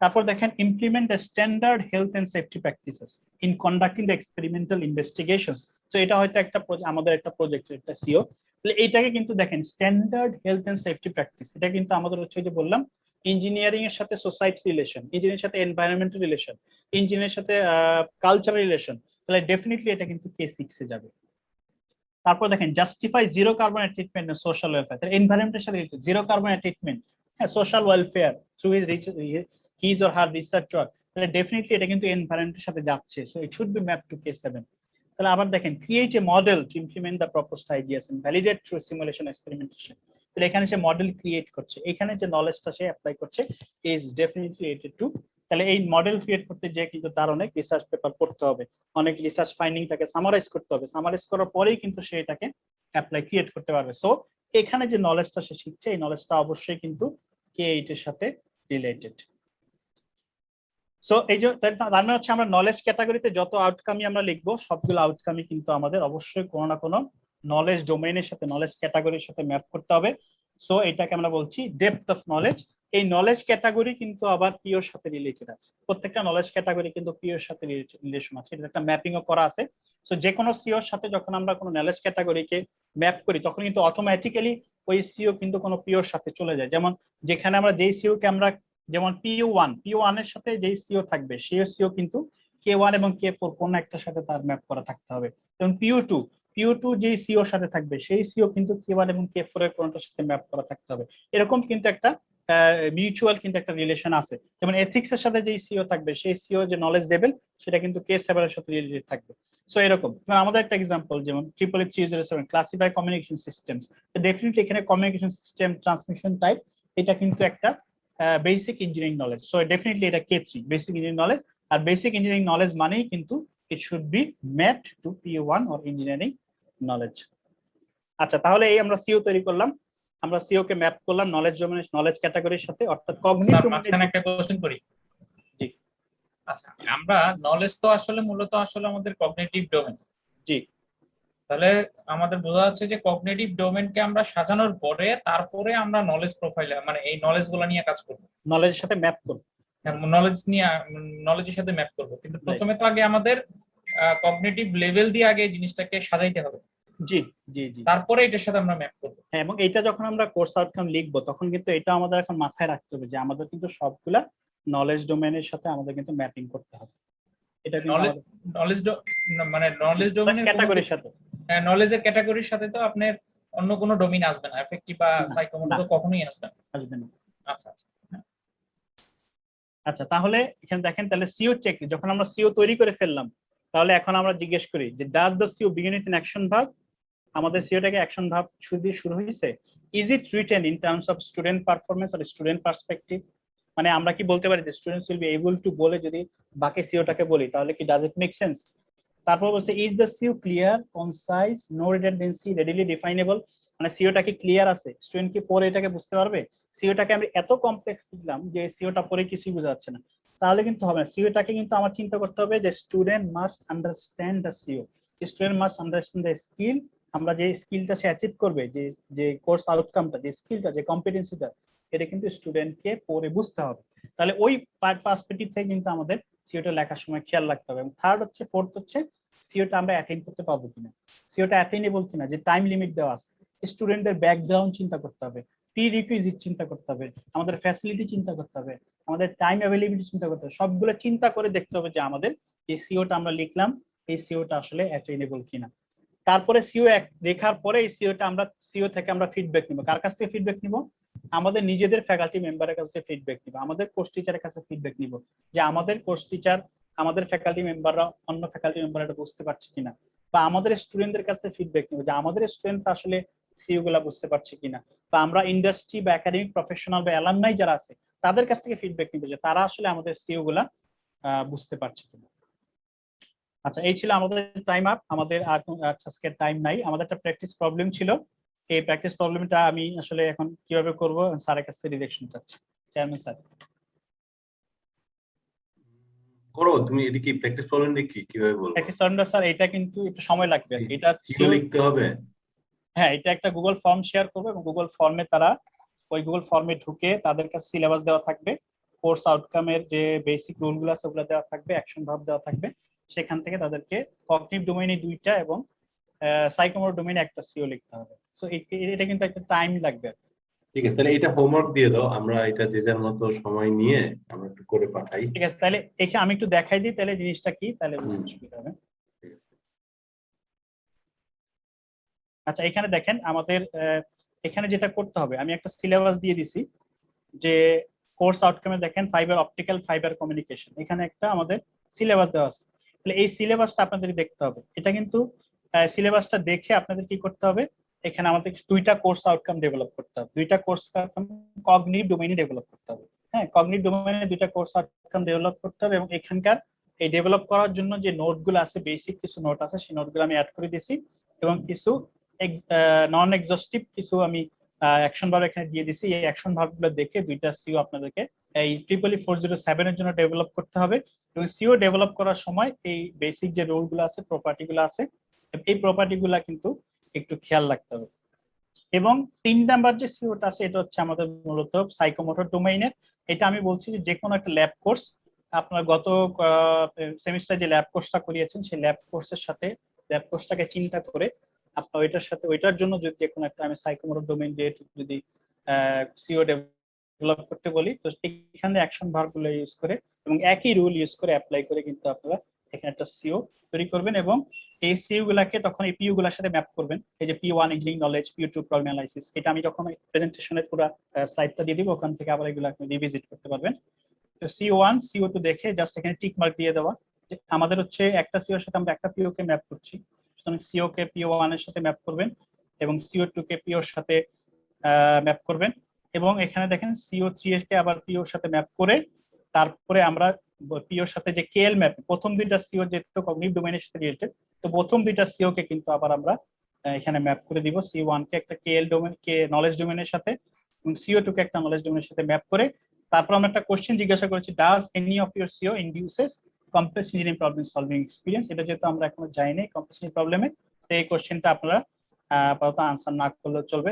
তারপর দেখেন implement the standard health and safety practices in conducting the experimental investigations. তো এটা হয়তো একটা আমাদের একটা প্রজেক্টের একটা CO। তাহলে এইটাকে কিন্তু দেখেন standard health and safety practice, এটা কিন্তু আমাদের হচ্ছে যে বললাম ইঞ্জিনিয়ারিং এর সাথে সোসাইটি রিলেশন, ইঞ্জিনিয়ারিং এর সাথে এনভায়রনমেন্টাল রিলেশন, ইঞ্জিনিয়ারিং এর সাথে কালচারাল রিলেশন। তাহলে ডেফিনেটলি এটা কিন্তু K6 এ যাবে। তারপর দেখেন justify zero carbon treatment social welfare, এনভায়রনমেন্টের সাথে জিরো কার্বন ট্রিটমেন্ট, হ্যাঁ social welfare through his or her research work, তাহলে ডেফিনেটলি এটা কিন্তু এনভায়রনমেন্টের সাথে যাচ্ছে, so it should be map to K7। তাহলে আবার দেখেন create a model to implement the proposed ideas and validate through simulation experimentation. তাহলে এখানে সে মডেল ক্রিয়েট করছে, এখানে যে নলেজটা সে অ্যাপ্লাই করছে ইজ ডেফিনেটলি রিলেটেড টু। তাহলে এই মডেল ক্রিয়েট করতে যে কিন্তু তার অনেক রিসার্চ পেপার পড়তে হবে, অনেক রিসার্চ ফাইন্ডিংটাকে সামারাইজ করতে হবে, সামারাইজ করার পরেই কিন্তু সে এটাকে অ্যাপ্লাই ক্রিয়েট করতে পারবে। সো এখানে যে নলেজটা সে শিখছে এই নলেজটা অবশ্যই কিন্তু K8 এর সাথে রিলেটেড। সো এই যে তার মানে হচ্ছে আমরা নলেজ ক্যাটাগরিতে যত আউটকামই আমরা লিখবো সবগুলো আউটকামই কিন্তু আমাদের অবশ্যই কোনো না কোনো নলেজ ডোমেইনের সাথে, নলেজ ক্যাটাগরির সাথে ম্যাপ করতে হবে। সো এটাকে আমরা বলছি ডেপথ অফ নলেজ। এই নলেজ ক্যাটাগরি কিন্তু আবার পিওর সাথে রিলেটেড আছে, প্রত্যেকটা নলেজ ক্যাটাগরি কিন্তু পিওর সাথে রিলেশন আছে, এটা একটা ম্যাপিংও করা আছে। সো যে কোনো সিওর সাথে যখন আমরা কোনো নলেজ ক্যাটাগরিকে ম্যাপ করি তখন কিন্তু অটোমেটিক্যালি ওই সিও কিন্তু কোনো পিওর সাথে চলে যায়। যেমন যেখানে আমরা যেই সিও কে আমরা যেমন PU1 এর সাথে যেই সিও থাকবে সেই সিও কিন্তু K1 এবং K4 কোন একটার সাথে তার ম্যাপ করা থাকতে হবে। যেমন PU2 যেই সিওর সাথে থাকবে সেই সিও কিন্তু K1 এবং K4 এর কোনটার সাথে ম্যাপ করা থাকতে হবে। এরকম কিন্তু একটা মিউচুয়াল কিন্তু একটা রিলেশন আছে। যেমন এথিক্স এর সাথে যেই সিও থাকবে সেই সিও যে নলেজ লেভেল সেটা কিন্তু K7 এর সাথে রিলেটেড থাকবে। সো এরকম আমাদের একটা এক্সাম্পল যেমন 33307 ক্লাসিফাই কমিউনিকেশন সিস্টেমস, ডেফিনেটলি এখানে কমিউনিকেশন সিস্টেম ট্রান্সমিশন টাইপ এটা কিন্তু একটা basic engineering knowledge. So definitely এটা K3 বেসিক ইঞ্জিনিয়ারিং নলেজ, আর বেসিক ইঞ্জিনিয়ারিং নলেজ মানেই কিন্তু it should be mapped to PU1 or engineering knowledge. আচ্ছা তাহলে এই আমরা সিও তৈরি করলাম, আমরা সিও কে ম্যাপ করলাম নলেজ ডোমেন নলেজ ক্যাটাগরির সাথে, অর্থাৎ কগনিটিভ মাঝখানে একটা কোশ্চেন করি। জি আচ্ছা আমরা নলেজ তো আসলে মূলত আসলে আমাদের কগনিটিভ ডোমেন। জি তাহলে আমাদের বোঝা যাচ্ছে যে কগনিটিভ ডোমেনকে আমরা সাজানোর পরে তারপরে আমরা নলেজ প্রোফাইলে মানে এই নলেজ গুলা নিয়ে কাজ করব, নলেজের সাথে ম্যাপ করব, নলেজের সাথে ম্যাপ করব, কিন্তু প্রথমে তো আগে আমাদের কগনিটিভ লেভেল দিয়ে আগে জিনিসটাকে সাজাইতে হবে, জি জি জি তারপরে এটার সাথে আমরা ম্যাপ করব। হ্যাঁ, এবং এটা যখন আমরা কোর্স আউটকাম লিখবো তখন কিন্তু এটা আমাদের এখন মাথায় রাখতে হবে যে আমাদের কিন্তু সবগুলা নলেজ ডোমেনের সাথে আমাদের কিন্তু ম্যাপিং করতে হবে। এটা নলেজ ডোমেনের ক্যাটাগরির সাথে, নলেজের ক্যাটাগরির সাথে তো আপনার অন্য কোনো ডোমেইন আসবে না, এফেক্টিভ বা সাইকোমোটর তো কখনোই আসবে না। আচ্ছা আচ্ছা আচ্ছা তাহলে এখানে দেখেন তাহলে সিও চেক যখন আমরা সিও তৈরি করে ফেললাম তাহলে এখন আমরা জিজ্ঞেস করি যে does the CO begin with an action verb, আমাদের সিওটাকে অ্যাকশন ভার্ব শুরু হয়েছে। Is it written in terms of student performance or student perspective, মানে আমরা কি বলতে পারি যে students will be able to বলে যদি বাকি সিওটাকে বলি তাহলে কি ডাজ ইট মেক সেন্স। তারপর বলছে is the CO clear concise no redundancy readily definable, মানে সিওটা কি ক্লিয়ার আছে, স্টুডেন্ট কি পরে এটাকে বুঝতে পারবে। সিওটাকে আমি এত কমপ্লেক্স দিলাম যে সিওটা পরে কিছুই বোঝা যাচ্ছে না, তাহলে কিন্তু হবে না। সিওটাকে কিন্তু আমার চিন্তা করতে হবে যে student must understand the CO, student must understand the skill, আমরা যে স্কিলটা সে অ্যাচিভ করবে, যে কোর্স আউটকামটা, যে স্কিলটা, যে কম্পিটেন্সিটা, এটা কিন্তু স্টুডেন্টকে পরে বুঝতে হবে। তাহলে ওই পার্সপেক্টিভ থেকে কিন্তু আমাদের সিওটা লেখার সময় খেয়াল রাখতে হবে। এবং ফোর্থ হচ্ছে সিওটা আমরা অ্যাটেইন করতে পারবো কিনা, সিওটা অ্যাটেইনেবল কিনা, যে টাইম লিমিট দেওয়া আছে, স্টুডেন্টদের ব্যাকগ্রাউন্ড চিন্তা করতে হবে, প্রি রিকুইজিট চিন্তা করতে হবে, আমাদের ফ্যাসিলিটি চিন্তা করতে হবে, আমাদের টাইম অ্যাভেলেবিলিটি চিন্তা করতে হবে, সবগুলো চিন্তা করে দেখতে হবে যে আমাদের এই সিওটা আমরা লিখলাম এই সিওটা আসলে অ্যাটেইনেবল কিনা। তারপরে সিও লেখার পরে এই সিওটা আমরা সিও থেকে আমরা ফিডব্যাক নিব। কার কাছ থেকে ফিডব্যাক নিব? আমাদের নিজেদের ফ্যাকাল্টি মেম্বারের কাছে ফিডব্যাক নিব, আমাদের কোর্স টিচারের কাছে ফিডব্যাক নিব যে আমাদের কোর্স টিচার, আমাদের ফ্যাকাল্টি মেম্বাররা অন্য ফ্যাকাল্টি মেম্বাররা এটা বুঝতে পারছে কিনা, বা আমাদের স্টুডেন্টদের কাছে ফিডব্যাক নিব যে আমাদের স্টুডেন্ট আসলে সিও গুলা বুঝতে পারছে কিনা, বা আমরা ইন্ডাস্ট্রি বা একাডেমিক প্রফেশনাল বা অ্যালামনাই যারা আছে তাদের কাছ থেকে ফিডব্যাক নিব যে তারা আসলে আমাদের সিও গুলা বুঝতে পারছে কিনা। আচ্ছা এই ছিল আমাদের টাইম আপ, আমাদের আর আজকে টাইম নাই, আমাদের একটা প্র্যাকটিস প্রবলেম ছিল, এই প্র্যাকটিস প্রবলেমটা আমি আসলে এখন কিভাবে করব স্যারের কাছে ডিরেকশন চাচ্ছি। চেয়ারম্যান স্যার করো তুমি, এটা কি প্র্যাকটিস প্রবলেম কি কিভাবে বলবো? প্র্যাকটিস প্রবলেমটা স্যার এটা কিন্তু একটু সময় লাগবে, এটা সিও লিখতে হবে। হ্যাঁ এটা একটা গুগল ফর্ম শেয়ার করবে এবং গুগল ফর্মে তারা ওই গুগল ফর্মে ঢুকে তাদের কাছে সিলেবাস দেওয়া থাকবে, কোর্স আউটকামের যে বেসিক রুলগুলো আছে ওগুলো দেওয়া থাকবে, অ্যাকশন ভার্ব দেওয়া থাকবে, সেখান থেকে তাদেরকে কগনিটিভ ডোমেইনে 2টা এবং সাইকোমোটর ডোমেইনে একটা সিও লিখতে হবে। সো এটা কিন্তু একটা টাইম লাগবে। ঠিক আছে, তাহলে এটা হোমওয়ার্ক দিয়ে দাও, আমরা এটা যে যার মতো সময় নিয়ে আমরা একটু করে পাঠাই। ঠিক আছে, তাহলে এখানে আমি একটু দেখাই দিই তাহলে জিনিসটা কি, তাহলে বুঝতে সুবিধা হবে। আচ্ছা এখানে দেখেন আমাদের এখানে যেটা করতে হবে, আমি একটা সিলেবাস দিয়ে দিছি যে কোর্স আউটকামে দেখেন ফাইবার অপটিক্যাল ফাইবার কমিউনিকেশন, এখানে একটা আমাদের সিলেবাস দেওয়া আছে। তাহলে এই সিলেবাসটা আপনাদের দেখতে হবে। এটা কিন্তু সিলেবাসটা দেখে আপনাদের কি করতে হবে, এখানে আমাদের দুইটা কোর্স আউটকাম ডেভেলপ করতে হবে, দুইটা কোর্স আউটকাম কগনিটিভ ডোমেইনে ডেভেলপ করতে হবে। হ্যাঁ, কগনিটিভ ডোমেইনে দুইটা কোর্স আউটকাম ডেভেলপ করতে হবে এবং এখানকার এই ডেভেলপ করার জন্য যে নোটগুলো আছে, বেসিক কিছু নোট আছে, সেই নোটগুলো আমি অ্যাড করে দিয়েছি এবং কিছু নন এক্সস্টিভ কিছু আমি অ্যাকশন ভার্ব এখানে দিয়ে দিছি। এই অ্যাকশন ভার্বগুলো দেখে দুইটা সিও আপনাদেরকে এই 40407 এর জন্য ডেভেলপ করতে হবে এবং সিও ডেভেলপ করার সময় এই বেসিক যে রুলগুলো আছে, প্রপার্টিগুলো আছে, এই প্রপার্টিগুলো কিন্তু একটু খেয়াল রাখতে হবে। এবং 3 নাম্বার যে সিওটা আছে এটা হচ্ছে আমাদের মূলত সাইকোমোটর ডোমেইনের। এটা আমি বলছি যে কোনো একটা ল্যাব কোর্স, আপনার গত সেমিস্টারে যে ল্যাব কোর্সটা করিয়েছেন সেই ল্যাব কোর্সের সাথে ল্যাব কোর্সটাকে চিন্তা করে আপনার ওইটার সাথে ওইটার জন্য যদি যে কোনো একটা আমি সাইকোমোটর ডোমেইন দিয়ে যদি সিও ডেভেলপ করতে বলি, তো এখানে অ্যাকশন ভার্বগুলো ইউজ করে এবং একই রুল ইউজ করে অ্যাপ্লাই করে কিন্তু আপনারা এখানে একটা সিও তৈরি করবেন এবং এই সিও গুলাকে তখন এই পিইউ গুলার সাথে ম্যাপ করবেন। এই যে P1 engineering knowledge, P2 problem analysis, এটা আমি যখন প্রেজেন্টেশনের পুরো স্লাইডটা দিয়ে দিব ওখান থেকে আবার এগুলো আপনি রিভিজিট করতে পারবেন। তো CO1 CO2 দেখে জাস্ট এখানে টিক মার্ক দিয়ে দেওয়া। আমাদের হচ্ছে একটা সিও এর সাথে আমরা একটা পিও কে ম্যাপ করছি, সুতরাং সিও কে PO1 এর সাথে ম্যাপ করবেন এবং CO2 কে PO এর সাথে ম্যাপ করবেন এবং এখানে দেখেন CO3 এর কে আবার PO এর সাথে ম্যাপ করে তারপরে আমরা পিওর সাথে যে কেএল ম্যাপ, প্রথম দুইটা সিও যেহেতু কগনিটিভ ডোমেইনের সাথে রিলেটেড, তো প্রথম দুইটা সিও কে কিন্তু আবার আমরা এখানে ম্যাপ করে দিব। C1 কে একটা কেএল ডোমেইন কে নলেজ ডোমেইনের সাথে এবং CO2 কে একটা নলেজ ডোমেইনের সাথে ম্যাপ করে তারপর আমরা একটা কোশ্চেন জিজ্ঞাসা করেছি, does any of your CO induces complex engineering problem solving experience. এটা যেহেতু আমরা এখনো যাইনি কমপ্লেক্স প্রবলেমে, তো এই কোশ্চেনটা আপনারা আপাতত আনসার না করলেও চলবে।